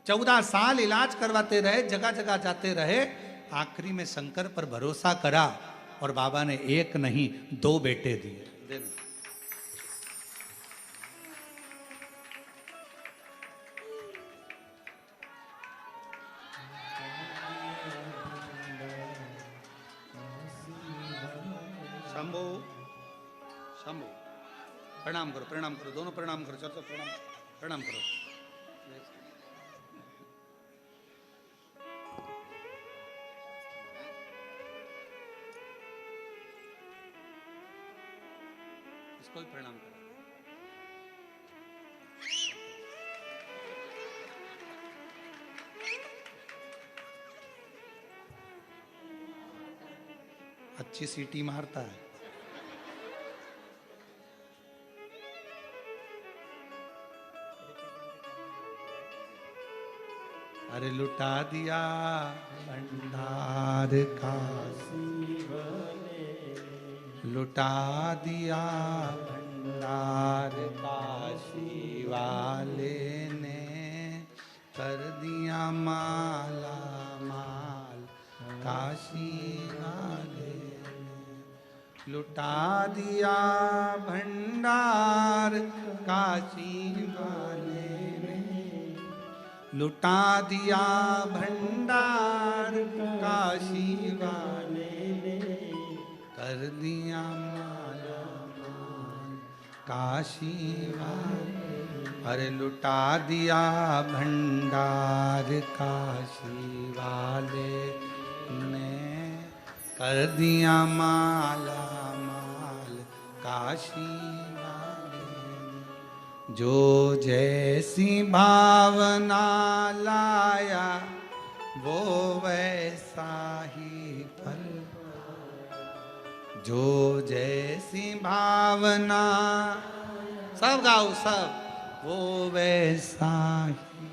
14 साल इलाज करवाते रहे, जगह जगह जाते रहे, आखिरी में शंकर पर भरोसा करा और बाबा ने 1 नहीं 2 बेटे दिए। शंभो शंभो। प्रणाम करो, दोनों प्रणाम करो, चलो प्रणाम प्रणाम करो। इसको भी प्रणाम करो। अच्छी सीटी मारता है। अरे लुटा दिया भंडार का, लुटा दिया भंडार काशी वाले ने, कर दिया माला माल काशी वाले ने, लुटा दिया भंडार काशी वाले ने, लुटा दिया भंडार काशी वाले ने, कर दिया माला माल काशी वाले। अरे लुटा दिया भंडार काशी वाले ने, कर दिया माला माल काशी वाले ने। जो जैसी भावना लाया वो वैसा ही फल, जो जैसी भावना, सब गाओ सब, वो वैसा ही,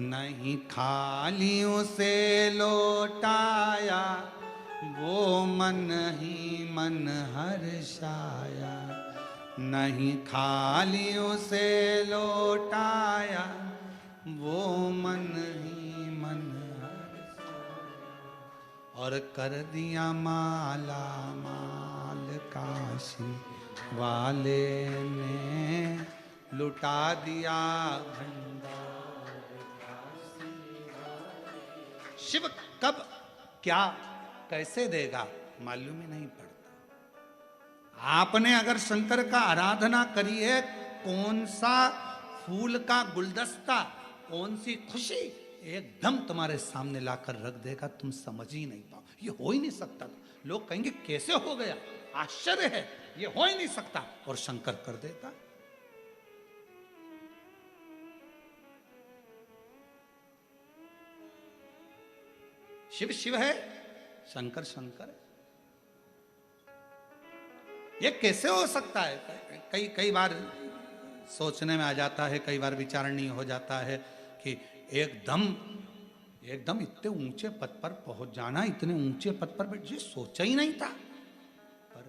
नहीं खाली उसे लौटाया वो मन ही मन हर्षाया, नहीं खाली उसे लौटाया वो मन ही मन हर्षाया, और कर दिया माला माल काशी वाले ने, लुटा दिया भंडार काशी वाले। शिव कब क्या कैसे देगा मालूम ही नहीं पड़ता। आपने अगर शंकर का आराधना करी है, कौन सा फूल का गुलदस्ता, कौन सी खुशी एकदम तुम्हारे सामने लाकर रख देगा, तुम समझ ही नहीं पाओ। ये हो ही नहीं सकता। लोग कहेंगे कैसे हो गया, आश्चर्य है, ये हो ही नहीं सकता, और शंकर कर देता। शिव शिव है, शंकर शंकर है। ये कैसे हो सकता है? कई बार सोचने में आ जाता है, कई बार विचारणीय हो जाता है कि एकदम इतने ऊंचे पद पर पहुंच जाना, इतने ऊंचे पद पर बैठ, ये सोचा ही नहीं था। पर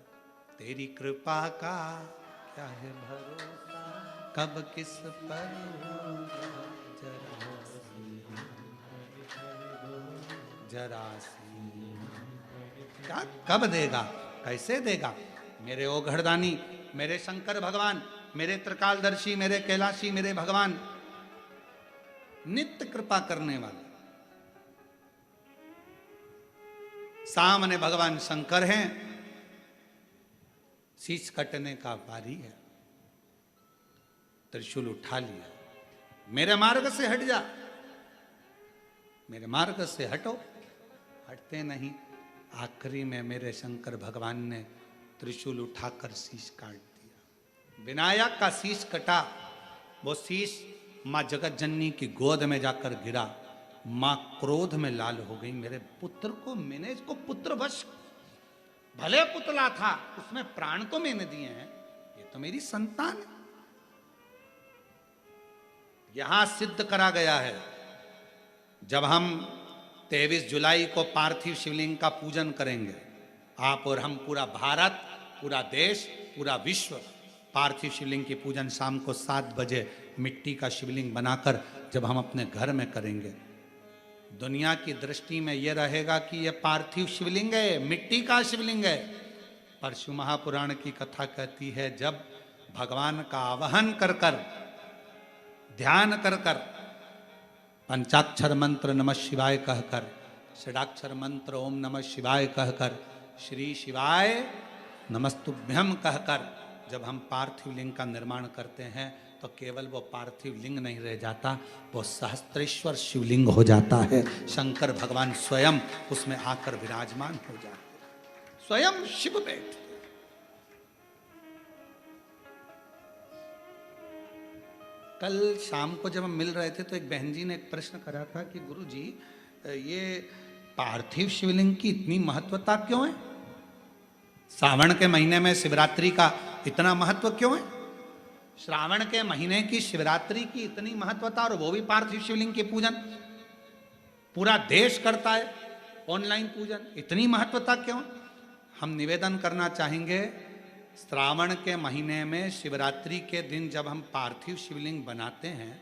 तेरी कृपा का क्या है भरोसा, कब किस पर जरा सी क्या कब देगा, कैसे देगा? मेरे ओ घरदानी, मेरे शंकर भगवान, मेरे त्रिकालदर्शी, मेरे कैलाशी, मेरे भगवान, नित्य कृपा करने वाले। सामने भगवान शंकर हैं, शीश कटने का बारी है, त्रिशूल उठा लिया, मेरे मार्ग से हट जा, मेरे मार्ग से हटो। हटते नहीं, आखिरी में मेरे शंकर भगवान ने त्रिशूल उठाकर शीश काट दिया। विनायक का शीश कटा, वो शीश मां जगत जननी की गोद में जाकर गिरा। मां क्रोध में लाल हो गई, मेरे पुत्र को मैंने इसको पुत्र वश, भले पुतला था उसमें प्राण तो मैंने दिए हैं, ये तो मेरी संतान है। यहां सिद्ध करा गया है, जब हम 23 जुलाई को पार्थिव शिवलिंग का पूजन करेंगे, आप और हम, पूरा भारत, पूरा देश, पूरा विश्व, पार्थिव शिवलिंग की पूजन शाम को 7 बजे मिट्टी का शिवलिंग बनाकर जब हम अपने घर में करेंगे, दुनिया की दृष्टि में यह रहेगा कि यह पार्थिव शिवलिंग है, मिट्टी का शिवलिंग है। पर शिव महापुराण की कथा कहती है, जब भगवान का आवाहन कर कर, ध्यान कर कर, पंचाक्षर मंत्र नमः शिवाय कहकर, षडाक्षर मंत्र ओम नमः शिवाय कहकर श्री शिवाय नमस्तुभ्यम कहकर जब हम पार्थिव लिंग का निर्माण करते हैं तो केवल वो पार्थिव लिंग नहीं रह जाता, वो सहस्त्रेश्वर शिवलिंग हो जाता है। शंकर भगवान स्वयं उसमें आकर विराजमान हो जाते, स्वयं शिव बैठ। कल शाम को जब हम मिल रहे थे तो एक बहन जी ने एक प्रश्न करा था कि गुरु जी ये पार्थिव शिवलिंग की इतनी महत्वता क्यों है? श्रावण के महीने में शिवरात्रि का इतना महत्व क्यों है? श्रावण के महीने की शिवरात्रि की इतनी महत्वता, और वो भी पार्थिव शिवलिंग के पूजन पूरा देश करता है, ऑनलाइन पूजन, इतनी महत्वता क्यों? हम निवेदन करना चाहेंगे, श्रावण के महीने में शिवरात्रि के दिन जब हम पार्थिव शिवलिंग बनाते हैं,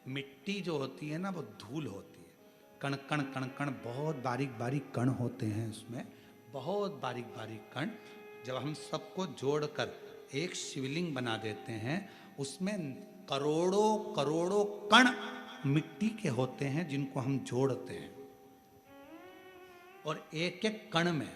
मिट्टी जो होती है ना वो धूल होती है, कण कण कण कण, बहुत बारीक बारीक कण होते हैं उसमें, बहुत बारीक बारीक कण। जब हम सबको जोड़कर एक शिवलिंग बना देते हैं, उसमें करोड़ों करोड़ों कण मिट्टी के होते हैं जिनको हम जोड़ते हैं, और एक एक कण में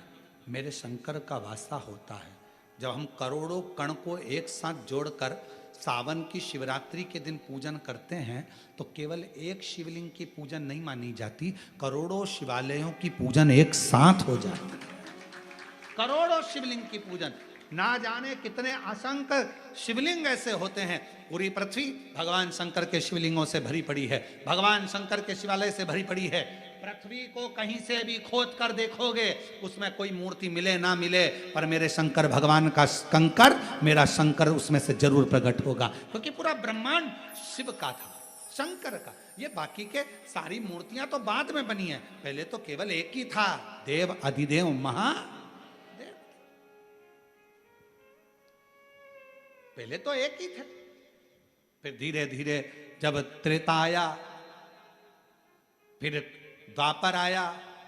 मेरे शंकर का वासा होता है। जब हम करोड़ों कण को एक साथ जोड़कर सावन की शिवरात्रि के दिन पूजन करते हैं तो केवल एक शिवलिंग की पूजन नहीं मानी जाती, करोड़ों शिवालयों की पूजन एक साथ हो जाती है। करोड़ों शिवलिंग की पूजन, ना जाने कितने असंख्य शिवलिंग ऐसे होते हैं। पूरी पृथ्वी भगवान शंकर के शिवलिंगों से भरी पड़ी है, भगवान शंकर के शिवालय से भरी पड़ी है। पृथ्वी को कहीं से भी खोद कर देखोगे, उसमें कोई मूर्ति मिले ना मिले, पर मेरे शंकर भगवान का कंकर, मेरा शंकर उसमें से जरूर प्रकट होगा, क्योंकि पूरा ब्रह्मांड शिव का था, शंकर का। ये बाकी के सारी मूर्तियां तो बाद में बनी है, पहले तो केवल एक ही था, देव अधिदेव महादेव। पहले तो एक ही थे, फिर धीरे धीरे जब त्रेता आया, फिर द्वापर आया,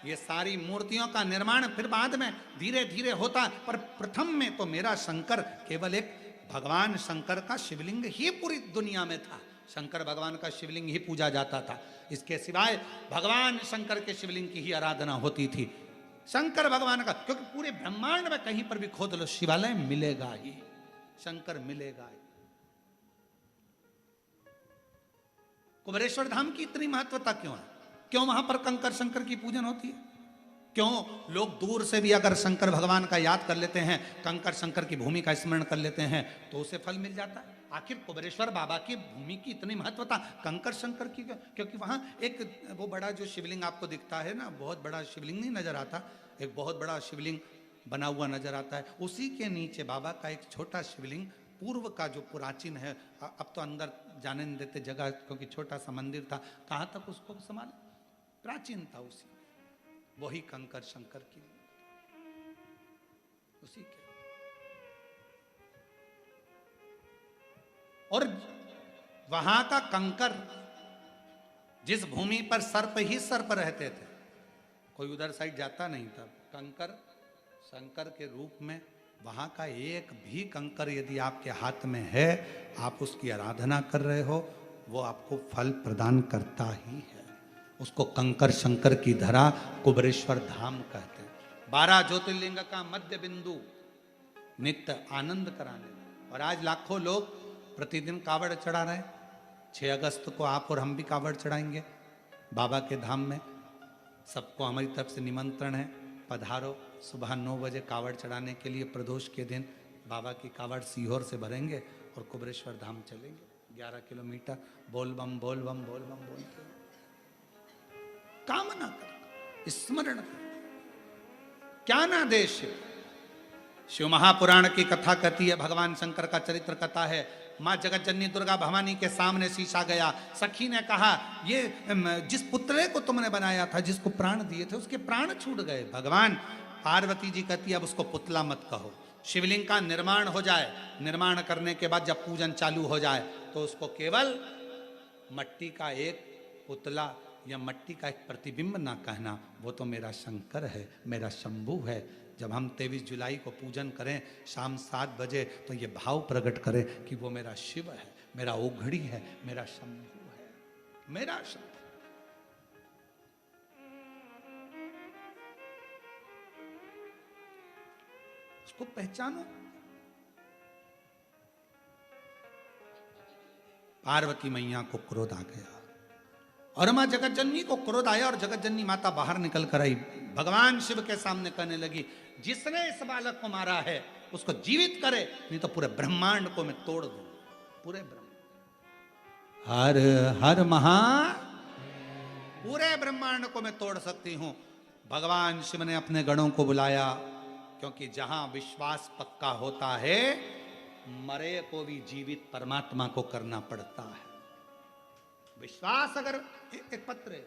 ये सारी मूर्तियों का निर्माण फिर बाद में धीरे धीरे होता, पर प्रथम में तो मेरा शंकर केवल एक भगवान शंकर का शिवलिंग ही पूरी दुनिया में था। शंकर भगवान का शिवलिंग ही पूजा जाता था, इसके सिवाय भगवान शंकर के शिवलिंग की ही आराधना होती थी, शंकर भगवान का। क्योंकि पूरे ब्रह्मांड में कहीं पर भी खोद लो, शिवालय मिलेगा ही, शंकर मिलेगा ही। कुबेरेश्वर धाम की इतनी महत्वता क्यों है? क्यों वहां पर कंकर शंकर की पूजन होती है? क्यों लोग दूर से भी अगर शंकर भगवान का याद कर लेते हैं, कंकर शंकर की भूमि का स्मरण कर लेते हैं, तो उसे फल मिल जाता है? आखिर कुबेरेश्वर बाबा की भूमि की इतनी महत्वता कंकर शंकर की क्यों? क्योंकि वहां एक वो बड़ा जो शिवलिंग आपको दिखता है ना, बहुत बड़ा शिवलिंग नहीं नजर आता, एक बहुत बड़ा शिवलिंग बना हुआ नजर आता है, उसी के नीचे बाबा का एक छोटा शिवलिंग पूर्व का जो प्राचीन है, अब तो अंदर जाने नहीं देते जगह, क्योंकि छोटा सा मंदिर था, कहाँ तक उसको संभाले, प्राचीन था उसी, वही कंकर शंकर की उसी के। और वहां का कंकर, जिस भूमि पर सर्प ही सर्प रहते थे, कोई उधर साइड जाता नहीं था, कंकर शंकर के रूप में वहां का एक भी कंकर यदि आपके हाथ में है, आप उसकी आराधना कर रहे हो, वो आपको फल प्रदान करता ही है। उसको कंकर शंकर की धरा कुबेरेश्वर धाम कहते हैं। 12 ज्योतिर्लिंग का मध्य बिंदु, नित्य आनंद कराने। और आज लाखों लोग प्रतिदिन कावड़ चढ़ा रहे हैं। 6 अगस्त को आप और हम भी कावड़ चढ़ाएंगे बाबा के धाम में। सबको हमारी तरफ से निमंत्रण है, पधारो। सुबह 9 बजे कावड़ चढ़ाने के लिए प्रदोष के दिन बाबा की कावड़ सीहोर से भरेंगे और कुबेरेश्वर धाम चलेंगे 11 किलोमीटर। बोल बम बोल बम बोल बम बोलते कामना कर, स्मरण कर, क्या ना देश। शिव महापुराण की कथा कहती है, भगवान शंकर का चरित्र कथा है। माँ जगत जननी दुर्गा भवानी के सामने शीशा गया। सखी ने कहा, ये जिस पुतले को तुमने बनाया था, जिसको प्राण दिए थे, उसके प्राण छूट गए। भगवान पार्वती जी कहती है, अब उसको पुतला मत कहो। शिवलिंग का निर्माण हो जाए, निर्माण करने के बाद जब पूजन चालू हो जाए तो उसको केवल मट्टी का एक पुतला या मट्टी का एक प्रतिबिंब ना कहना, वो तो मेरा शंकर है, मेरा शंभू है। जब हम 23 जुलाई को पूजन करें शाम 7 बजे, तो ये भाव प्रकट करें कि वो मेरा शिव है, मेरा ओघड़ी है, मेरा शंभू है, मेरा शंभू। उसको पहचानो। पार्वती मैया को क्रोध आ गया और मां जगत जननी को क्रोध आया और जगत जननी माता बाहर निकल कर आई, भगवान शिव के सामने कहने लगी, जिसने इस बालक को मारा है उसको जीवित करे, नहीं तो पूरे ब्रह्मांड को मैं तोड़ दूं। पूरे ब्रह्मांड, हर हर महा, पूरे ब्रह्मांड को मैं तोड़ सकती हूं। भगवान शिव ने अपने गणों को बुलाया, क्योंकि जहां विश्वास पक्का होता है मरे को भी जीवित परमात्मा को करना पड़ता है। विश्वास अगर एक पत्र है,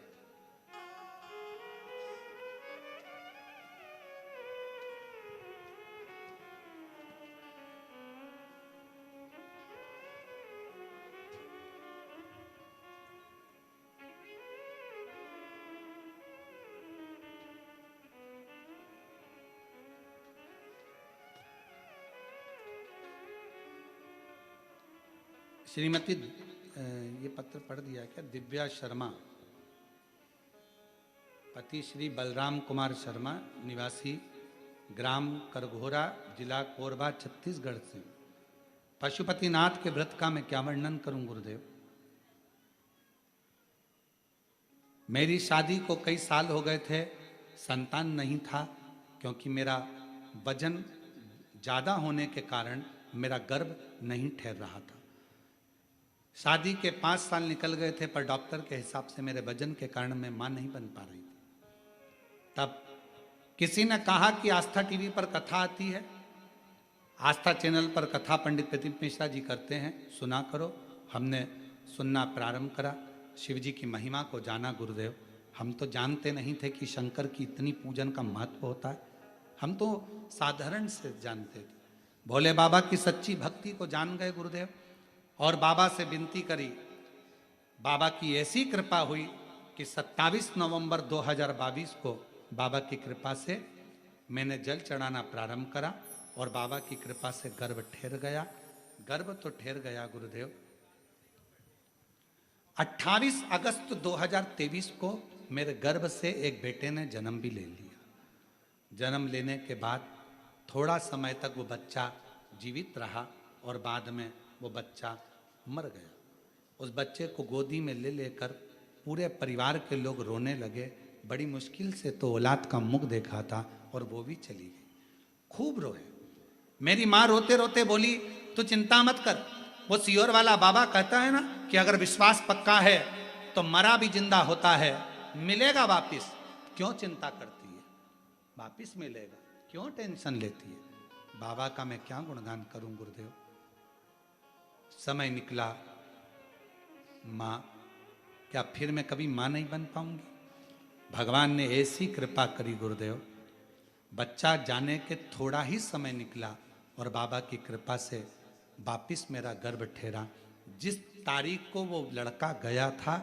श्रीमती ये पत्र पढ़ दिया क्या? दिव्या शर्मा, पति श्री बलराम कुमार शर्मा, निवासी ग्राम करघोरा, जिला कोरबा, छत्तीसगढ़ से। पशुपतिनाथ के व्रत का मैं क्या वर्णन करूं गुरुदेव। मेरी शादी को कई साल हो गए थे, संतान नहीं था, क्योंकि मेरा वजन ज्यादा होने के कारण मेरा गर्भ नहीं ठहर रहा था। शादी के 5 साल निकल गए थे, पर डॉक्टर के हिसाब से मेरे वजन के कारण मैं मां नहीं बन पा रही थी। तब किसी ने कहा कि आस्था टीवी पर कथा आती है, आस्था चैनल पर कथा पंडित प्रदीप मिश्रा जी करते हैं, सुना करो। हमने सुनना प्रारंभ करा, शिव जी की महिमा को जाना। गुरुदेव, हम तो जानते नहीं थे कि शंकर की इतनी पूजन का महत्व होता है, हम तो साधारण से जानते थे। भोले बाबा की सच्ची भक्ति को जान गए गुरुदेव, और बाबा से विनती करी। बाबा की ऐसी कृपा हुई कि 27 नवंबर 2022 को बाबा की कृपा से मैंने जल चढ़ाना प्रारंभ करा, और बाबा की कृपा से गर्भ ठहर गया। गर्भ तो ठहर गया गुरुदेव। 28 अगस्त 2023 को मेरे गर्भ से एक बेटे ने जन्म भी ले लिया। जन्म लेने के बाद थोड़ा समय तक वो बच्चा जीवित रहा, और बाद में वो बच्चा मर गया। उस बच्चे को गोदी में ले लेकर पूरे परिवार के लोग रोने लगे। बड़ी मुश्किल से तो औलाद का मुख देखा था, और वो भी चली गई। खूब रोए। मेरी माँ रोते रोते बोली, तू चिंता मत कर, वो सियोर वाला बाबा कहता है ना कि अगर विश्वास पक्का है तो मरा भी जिंदा होता है, मिलेगा वापिस, क्यों चिंता करती है, वापिस मिलेगा, क्यों टेंशन लेती है। बाबा का मैं क्या गुणगान करूं गुरुदेव। समय निकला, माँ, क्या फिर मैं कभी माँ नहीं बन पाऊंगी। भगवान ने ऐसी कृपा करी गुरुदेव, बच्चा जाने के थोड़ा ही समय निकला, और बाबा की कृपा से वापिस मेरा गर्भ ठहरा। जिस तारीख को वो लड़का गया था,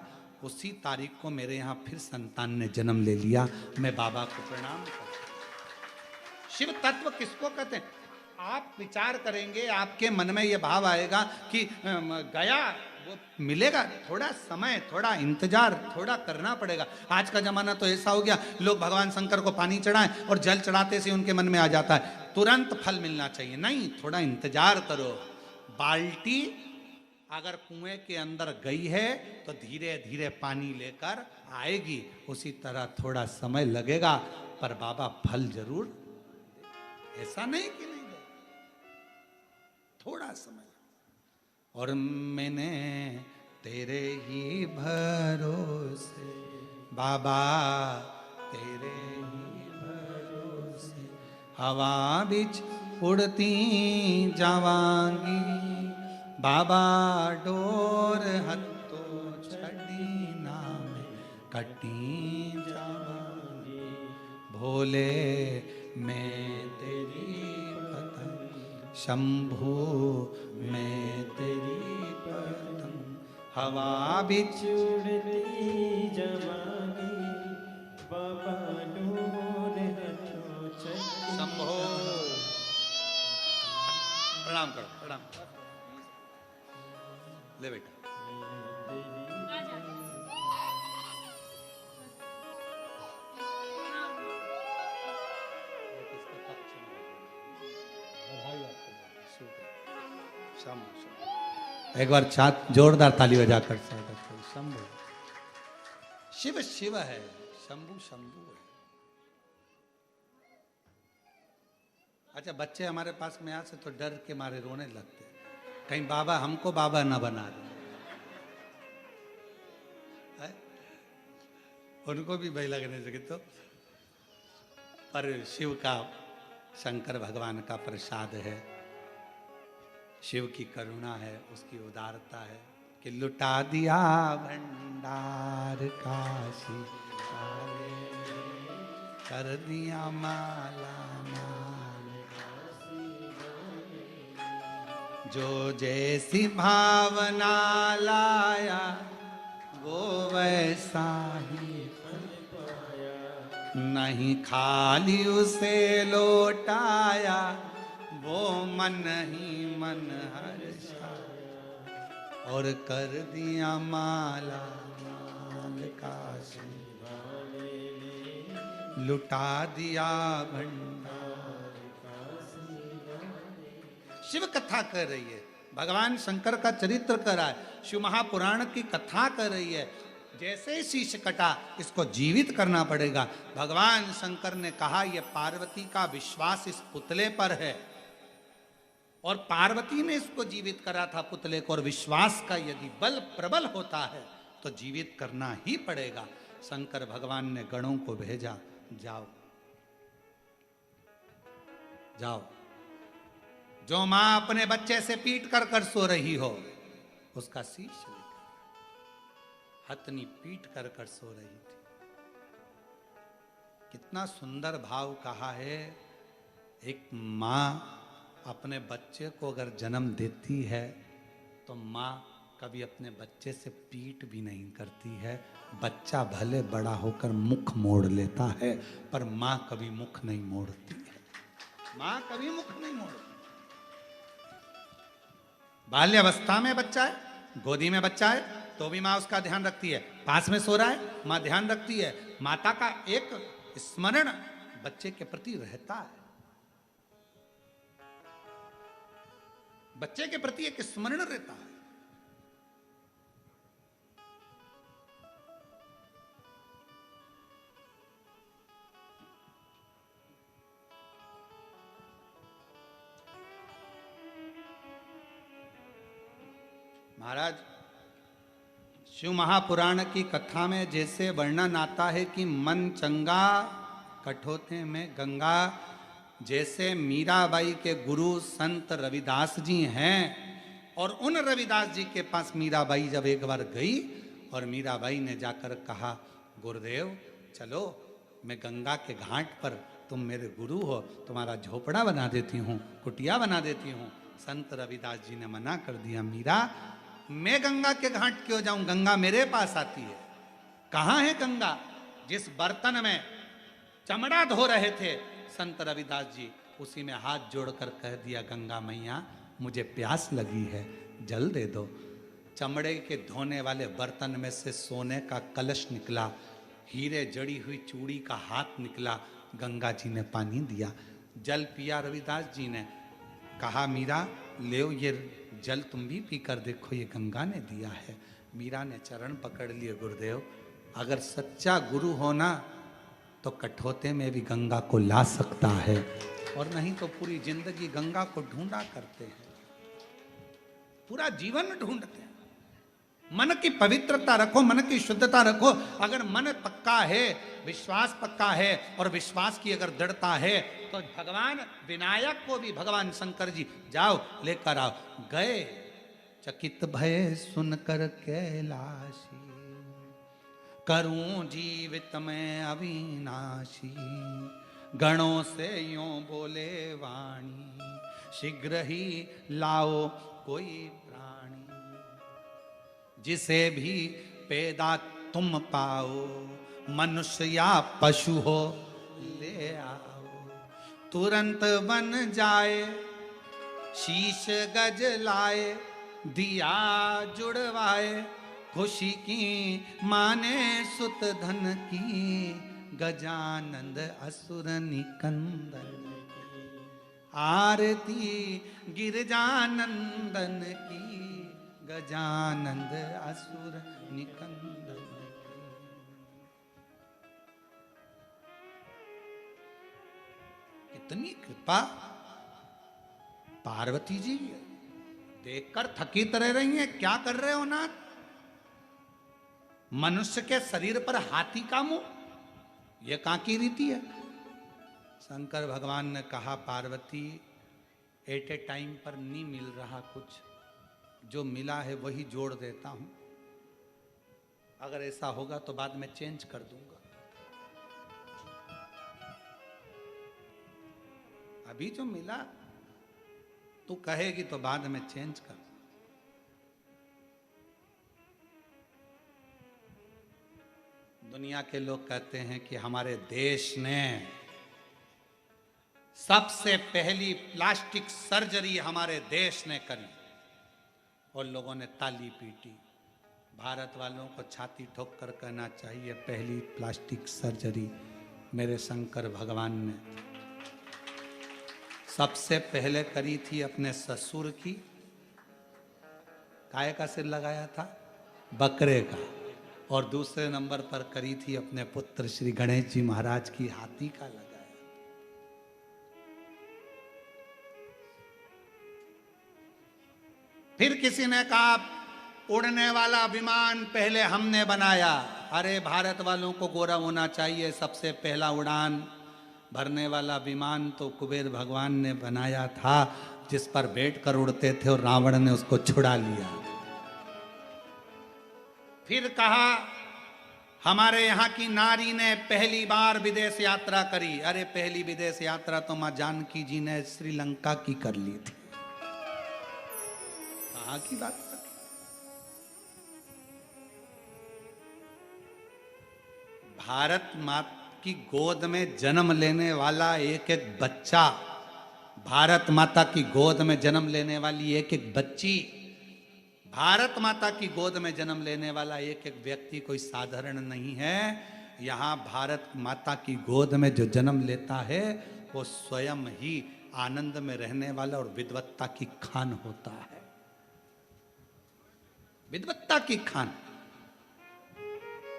उसी तारीख को मेरे यहाँ फिर संतान ने जन्म ले लिया। मैं बाबा को प्रणाम करता हूं। शिव तत्व किसको कहते हैं? आप विचार करेंगे, आपके मन में ये भाव आएगा कि गया वो मिलेगा, थोड़ा समय, थोड़ा इंतजार, थोड़ा करना पड़ेगा। आज का जमाना तो ऐसा हो गया, लोग भगवान शंकर को पानी चढ़ाएं और जल चढ़ाते से उनके मन में आ जाता है तुरंत फल मिलना चाहिए। नहीं, थोड़ा इंतजार करो। बाल्टी अगर कुएं के अंदर गई है तो धीरे धीरे पानी लेकर आएगी, उसी तरह थोड़ा समय लगेगा, पर बाबा फल जरूर, ऐसा नहीं कि नहीं दे, थोड़ा समय। और मैंने तेरे ही भरोसे बाबा, तेरे ही भरोसे हवा बिच उड़ती जावांगी, बाबा डोर हत्तो छड़ी नाम कटी जावांगी, भोले मैं तेरी पतंग, शंभू मैं तेरी पतंग, हवा बिच उड़ती जावांगी, बाबा डोर हथों छड़ी। शंभो, प्रणाम करो, प्रणाम। ले बेटा, शंभु शंभु। एक बार छात जोरदार ताली बजाकर स्वागत करो। शंभु शिव शिव है, शंभु शंभु है। अच्छा, बच्चे हमारे पास में आते तो डर के मारे रोने लगते, कहीं बाबा हमको बाबा ना बना दे। उनको भी भय लगने लगे तो, पर शिव का, शंकर भगवान का प्रसाद है, शिव की करुणा है, उसकी उदारता है कि लुटा दिया भंडार काशी वाले, कर दिया माला माल, जो जैसी भावना लाया वो वैसा ही नहीं, खाली उसे लौटाया वो मन ही मन हर्षाया, और कर दिया माला माल काशी वाले, लुटा दिया भंडार काशी वाले। शिव कथा कर रही है, भगवान शंकर का चरित्र कर रहा है, शिव महापुराण की कथा कर रही है। जैसे ही शीश कटा, इसको जीवित करना पड़ेगा। भगवान शंकर ने कहा यह पार्वती का विश्वास इस पुतले पर है, और पार्वती ने इसको जीवित करा था पुतले को, और विश्वास का यदि बल प्रबल होता है तो जीवित करना ही पड़ेगा। शंकर भगवान ने गणों को भेजा, जाओ जाओ, जो मां अपने बच्चे से पीट कर कर सो रही हो उसका शीश लेकर, हथनी पीट कर कर सो रही थी। कितना सुंदर भाव कहा है। एक मां अपने बच्चे को अगर जन्म देती है तो मां कभी अपने बच्चे से पीट भी नहीं करती है। बच्चा भले बड़ा होकर मुख मोड़ लेता है, पर मां कभी मुख नहीं मोड़ती है, मां कभी मुख नहीं मोड़ती। बाल्यावस्था में बच्चा है, गोदी में बच्चा है तो भी मां उसका ध्यान रखती है, पास में सो रहा है मां ध्यान रखती है। माता का एक स्मरण बच्चे के प्रति रहता है, बच्चे के प्रति एक स्मरण रहता है। महाराज, शिव महापुराण की कथा में जैसे वर्णन आता है कि मन चंगा कठोते में गंगा, जैसे मीराबाई के गुरु संत रविदास जी हैं, और उन रविदास जी के पास मीराबाई जब एक बार गई और मीराबाई ने जाकर कहा, गुरुदेव चलो मैं गंगा के घाट पर, तुम मेरे गुरु हो, तुम्हारा झोपड़ा बना देती हूँ, कुटिया बना देती हूँ। संत रविदास जी ने मना कर दिया, मीरा मैं गंगा के घाट क्यों जाऊं, गंगा मेरे पास आती है। कहाँ है गंगा? जिस बर्तन में चमड़ा धो रहे थे संत रविदास जी, उसी में हाथ जोड़कर कह दिया, गंगा मैया मुझे प्यास लगी है, जल दे दो। चमड़े के धोने वाले बर्तन में से सोने का कलश निकला, हीरे जड़ी हुई चूड़ी का हाथ निकला, गंगा जी ने पानी दिया, जल पिया। रविदास जी ने कहा, मीरा ले ये जल तुम भी पी कर देखो, ये गंगा ने दिया है। मीरा ने चरण पकड़ लिए, गुरुदेव अगर सच्चा गुरु होना तो कठोते में भी गंगा को ला सकता है, और नहीं तो पूरी जिंदगी गंगा को ढूंढा करते हैं, पूरा जीवन ढूंढते हैं। मन की पवित्रता रखो, मन की शुद्धता रखो। अगर मन पक्का है, विश्वास पक्का है, और विश्वास की अगर दृढ़ता है, तो भगवान विनायक को भी भगवान शंकर जी जाओ लेकर आओ। गए, चकित भय सुनकर कैलाशी, करूं जीवित में अविनाशी। गणों से यूं बोले वाणी, शीघ्र ही लाओ कोई प्राणी। जिसे भी पैदा तुम पाओ, मनुष्य या पशु हो ले आओ। तुरंत बन जाए शीश गज लाए, दिया जुड़वाए। खुशी की माने सुत धन की, गजानंद असुर निकंदन की। आरती गिरजानंदन की, गजानंद असुर निकंदन की। कितनी कृपा पार्वती जी, देखकर थकित रह रही हैं। क्या कर रहे हो नाथ? मनुष्य के शरीर पर हाथी का मुंह, यह कहां की रीति है? शंकर भगवान ने कहा, पार्वती एट ए टाइम पर नहीं मिल रहा कुछ, जो मिला है वही जोड़ देता हूं। अगर ऐसा होगा तो बाद में चेंज कर दूंगा। अभी जो मिला तू कहेगी तो बाद में चेंज कर। दुनिया के लोग कहते हैं कि हमारे देश ने सबसे पहली प्लास्टिक सर्जरी हमारे देश ने करी और लोगों ने ताली पीटी। भारत वालों को छाती ठोक कर कहना चाहिए, पहली प्लास्टिक सर्जरी मेरे शंकर भगवान ने सबसे पहले करी थी अपने ससुर की। काय का सिर लगाया था? बकरे का। और दूसरे नंबर पर करी थी अपने पुत्र श्री गणेश जी महाराज की, हाथी का लगाया। फिर किसी ने कहा उड़ने वाला विमान पहले हमने बनाया। अरे भारत वालों को गौरव होना चाहिए, सबसे पहला उड़ान भरने वाला विमान तो कुबेर भगवान ने बनाया था, जिस पर बैठकर उड़ते थे और रावण ने उसको छुड़ा लिया। फिर कहा हमारे यहाँ की नारी ने पहली बार विदेश यात्रा करी। अरे पहली विदेश यात्रा तो मां जानकी जी ने श्रीलंका की कर ली थी। कहाँ की बात कर? भारत माता की गोद में जन्म लेने वाला एक एक बच्चा, भारत माता की गोद में जन्म लेने वाली एक एक बच्ची, भारत माता की गोद में जन्म लेने वाला एक एक व्यक्ति कोई साधारण नहीं है। यहाँ भारत माता की गोद में जो जन्म लेता है वो स्वयं ही आनंद में रहने वाला और विद्वत्ता की खान होता है। विद्वत्ता की खान।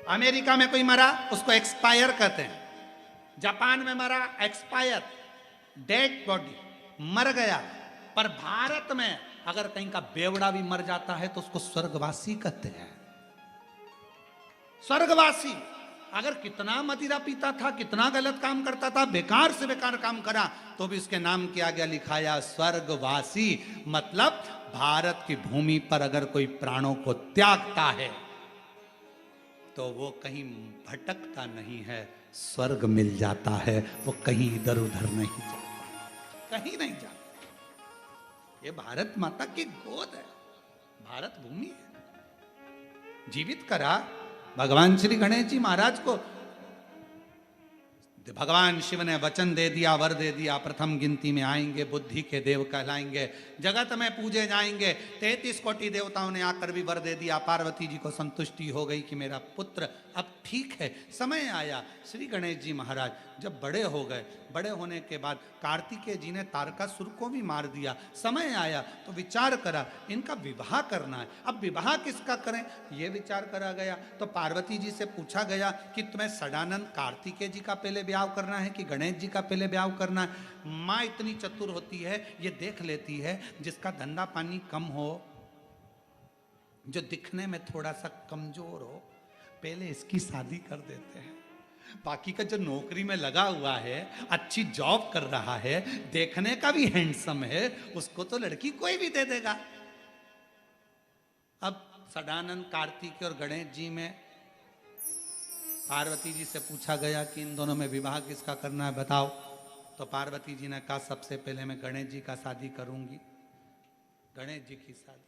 अमेरिका में कोई मरा उसको एक्सपायर कहते हैं, जापान में मरा एक्सपायर, डेड बॉडी, मर गया। पर भारत में अगर कहीं का बेवड़ा भी मर जाता है तो उसको स्वर्गवासी कहते हैं। स्वर्गवासी। अगर कितना मदिरा पीता था, कितना गलत काम करता था, बेकार से बेकार काम करा, तो भी उसके नाम के आगे लिखाया स्वर्गवासी। मतलब भारत की भूमि पर अगर कोई प्राणों को त्यागता है तो वो कहीं भटकता नहीं है, स्वर्ग मिल जाता है। वो कहीं इधर उधर नहीं जाता, कहीं नहीं जाता। ये भारत माता की गोद है, भारत भूमि है। जीवित करा भगवान श्री गणेश जी महाराज को। भगवान शिव ने वचन दे दिया, वर दे दिया, प्रथम गिनती में आएंगे, बुद्धि के देव कहलाएंगे, जगत में पूजे जाएंगे। 33 कोटि देवताओं ने आकर भी वर दे दिया। पार्वती जी को संतुष्टि हो गई कि मेरा पुत्र अब ठीक है। समय आया, श्री गणेश जी महाराज जब बड़े हो गए, बड़े होने के बाद कार्तिकेय जी ने तारकासुर को भी मार दिया। समय आया तो विचार करा इनका विवाह करना है। अब विवाह किसका करें, ये विचार करा गया। तो पार्वती जी से पूछा गया कि तुम्हें सदानंद कार्तिकेय जी का पहले ब्याह करना है कि गणेश जी का पहले ब्याह करना है। माँ इतनी चतुर होती है, ये देख लेती है जिसका धंधा पानी कम हो, जो दिखने में थोड़ा सा कमजोर हो, पहले इसकी शादी कर देते हैं। बाकी का जो नौकरी में लगा हुआ है, अच्छी जॉब कर रहा है, देखने का भी हैंडसम है, उसको तो लड़की कोई भी दे देगा। अब सदानंद कार्तिक और गणेश जी में पार्वती जी से पूछा गया कि इन दोनों में विवाह किसका करना है, बताओ। तो पार्वती जी ने कहा सबसे पहले मैं गणेश जी का शादी करूंगी, गणेश जी की शादी।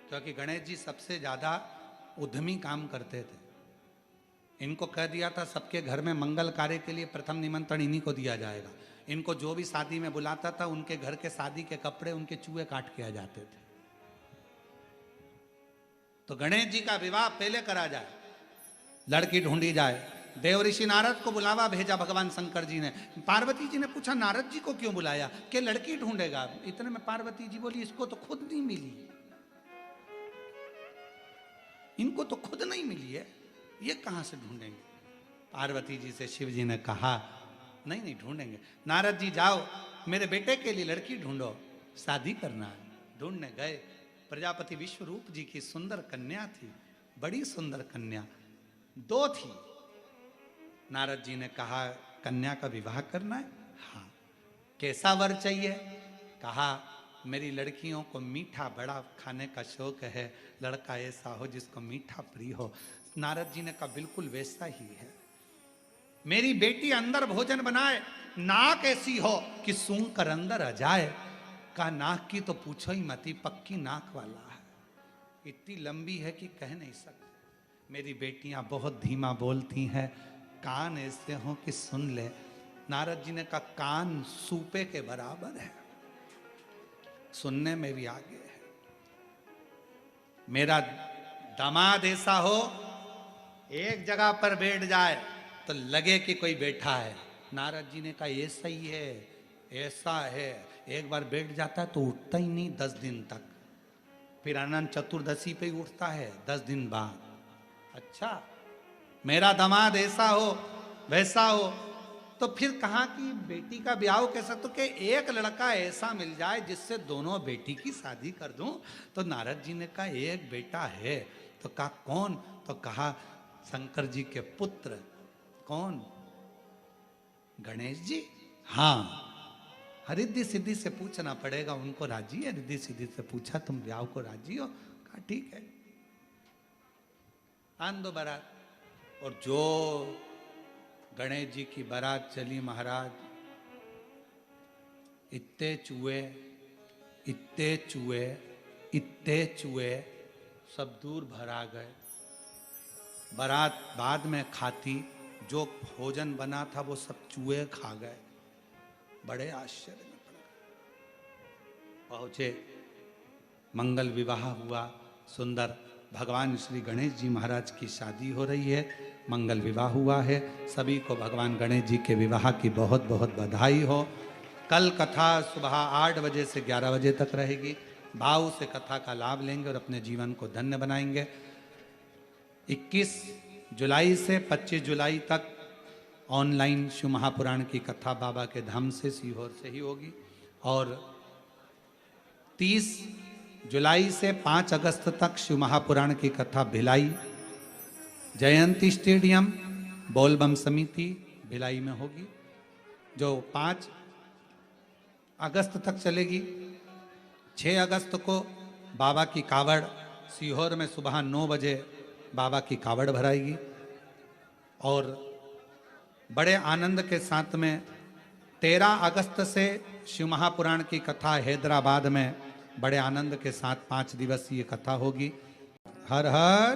क्योंकि गणेश जी सबसे ज्यादा उद्यमी काम करते थे। इनको कह दिया था सबके घर में मंगल कार्य के लिए प्रथम निमंत्रण इन्हीं को दिया जाएगा। इनको जो भी शादी में बुलाता था उनके घर के शादी के कपड़े उनके चूहे काट के आ जाते थे। तो गणेश जी का विवाह पहले करा जाए, लड़की ढूंढी जाए, देव ऋषि नारद को बुलावा भेजा भगवान शंकर जी ने। पार्वती जी ने पूछा नारद जी को क्यों बुलाया, कि लड़की ढूंढेगा। इतने में पार्वती जी बोली इसको तो खुद नहीं मिली, इनको तो खुद नहीं मिली है, ये कहां से ढूंढेंगे। पार्वती जी से शिव जी ने कहा नहीं नहीं ढूंढेंगे। नारद जी जाओ मेरे बेटे के लिए लड़की ढूंढो, शादी करना है। ढूंढने गए, प्रजापति विश्वरूप जी की सुंदर कन्या थी, बड़ी सुंदर कन्या, 2 थी। नारद जी ने कहा कन्या का विवाह करना है, हाँ। कैसा वर चाहिए, कहा मेरी लड़कियों को मीठा बड़ा खाने का शौक है, लड़का ऐसा हो जिसको मीठा प्रिय हो। नारद जी ने कहा बिल्कुल वैसा ही है। मेरी बेटी अंदर भोजन बनाए, नाक ऐसी हो कि सूंघ कर अंदर आ जाए। कहा नाक की तो पूछो ही मत, पक्की नाक वाला है, इतनी लंबी है कि कह नहीं सकते। मेरी बेटियां बहुत धीमा बोलती हैं, कान ऐसे हो कि सुन ले। नारद जी ने कहा कान सूपे के बराबर है, सुनने में भी आगे है। मेरा दामाद ऐसा हो एक जगह पर बैठ जाए तो लगे कि कोई बैठा है। नारद जी ने कहा ऐसा ही है, ऐसा है। एक बार बैठ जाता है तो उठता ही नहीं 10 दिन तक, फिर अनंत चतुर्दशी पे ही उठता है 10 दिन बाद। अच्छा मेरा दामाद ऐसा हो वैसा हो, तो फिर कहा कि बेटी का ब्याह कैसा, तो कि एक लड़का ऐसा मिल जाए जिससे दोनों बेटी की शादी कर दूं। तो नारद जी ने कहा एक बेटा है। तो कहा कौन, तो कहा शंकर जी के पुत्र। कौन, गणेश जी। हाँ, रिद्धि सिद्धि से पूछना पड़ेगा, उनको राजी है। रिद्धि सिद्धि से पूछा तुम ब्याह को राजी हो, कहा ठीक है, आन दो बारात। और जो गणेश जी की बारात चली महाराज, इतने चूहे इतने चूहे इतने चूहे सब दूर भरा गए। बारात बाद में खाती, जो भोजन बना था वो सब चूहे खा गए। बड़े आश्चर्य में पड़ गए। पहुंचे, मंगल विवाह हुआ, सुंदर। भगवान श्री गणेश जी महाराज की शादी हो रही है, मंगल विवाह हुआ है। सभी को भगवान गणेश जी के विवाह की बहुत बहुत बधाई हो। कल कथा सुबह 8 बजे से 11 बजे तक रहेगी। भाव से कथा का लाभ लेंगे और अपने जीवन को धन्य बनाएंगे। 21 जुलाई से 25 जुलाई तक ऑनलाइन शिव महापुराण की कथा बाबा के धाम से सीहोर से ही होगी। और 30 जुलाई से 5 अगस्त तक शिव महापुराण की कथा भिलाई जयंती स्टेडियम बोलबम समिति भिलाई में होगी, जो 5 अगस्त तक चलेगी। 6 अगस्त को बाबा की कावड़ सीहोर में सुबह 9 बजे बाबा की कावड़ भराएगी। और बड़े आनंद के साथ में 13 अगस्त से शिव महापुराण की कथा हैदराबाद में बड़े आनंद के साथ 5 दिवसीय कथा होगी। हर हर